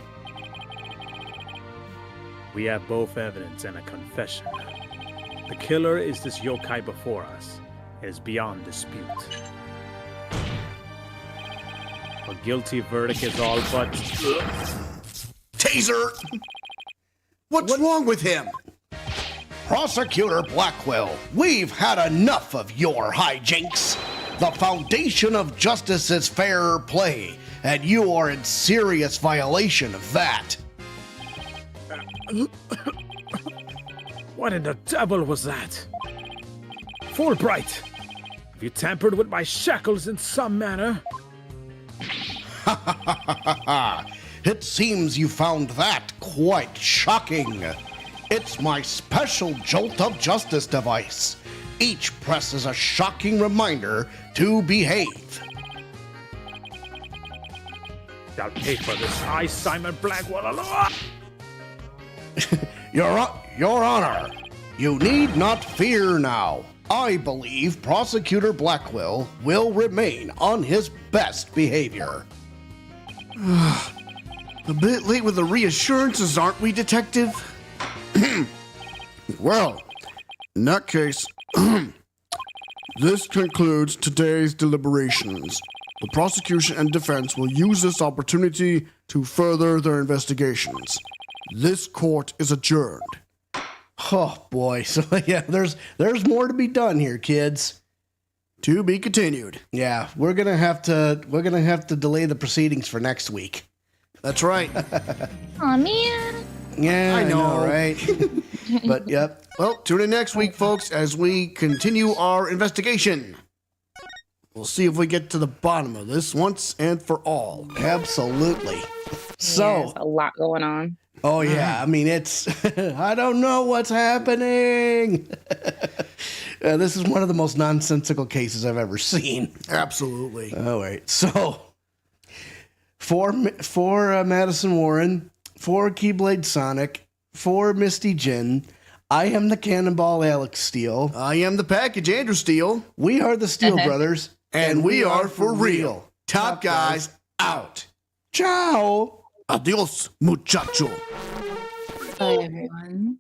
We have both evidence and a confession. The killer is this yokai before us. It is beyond dispute. A guilty verdict is all but... Taser! What's wrong with him? Prosecutor Blackwell, we've had enough of your hijinks. The foundation of justice is fair play, and you are in serious violation of that. What in the devil was that? Fulbright! Have you tampered with my shackles in some manner? Ha ha ha ha ha! It seems you found that quite shocking. It's my special Jolt of Justice device. Each press is a shocking reminder to behave. I'll pay for this. I, Simon Blackwell, alone. Your Honor, you need not fear now. I believe Prosecutor Blackwell will remain on his best behavior. A bit late with the reassurances, aren't we, Detective? Well, in that case, this concludes today's deliberations. The prosecution and defense will use this opportunity to further their investigations. This court is adjourned. Oh boy, so yeah, there's more to be done here, kids. To be continued. Yeah, we're gonna have to delay the proceedings for next week. That's right. Aw, man. Yeah, I know. right? But yep. Well, tune in next week, folks, as we continue our investigation. We'll see if we get to the bottom of this once and for all. Absolutely. So, There's a lot going on. oh yeah, I mean it's I don't know what's happening. This is one of the most nonsensical cases I've ever seen. Absolutely. All right, so for Madison Warren, for Keyblade Sonic, for Misty Jin, I am the Cannonball Alex Steele. I am the package Andrew Steele. We are the Steele Brothers, And we are for real. Top guys out. Ciao. Adios, muchacho. Bye, everyone.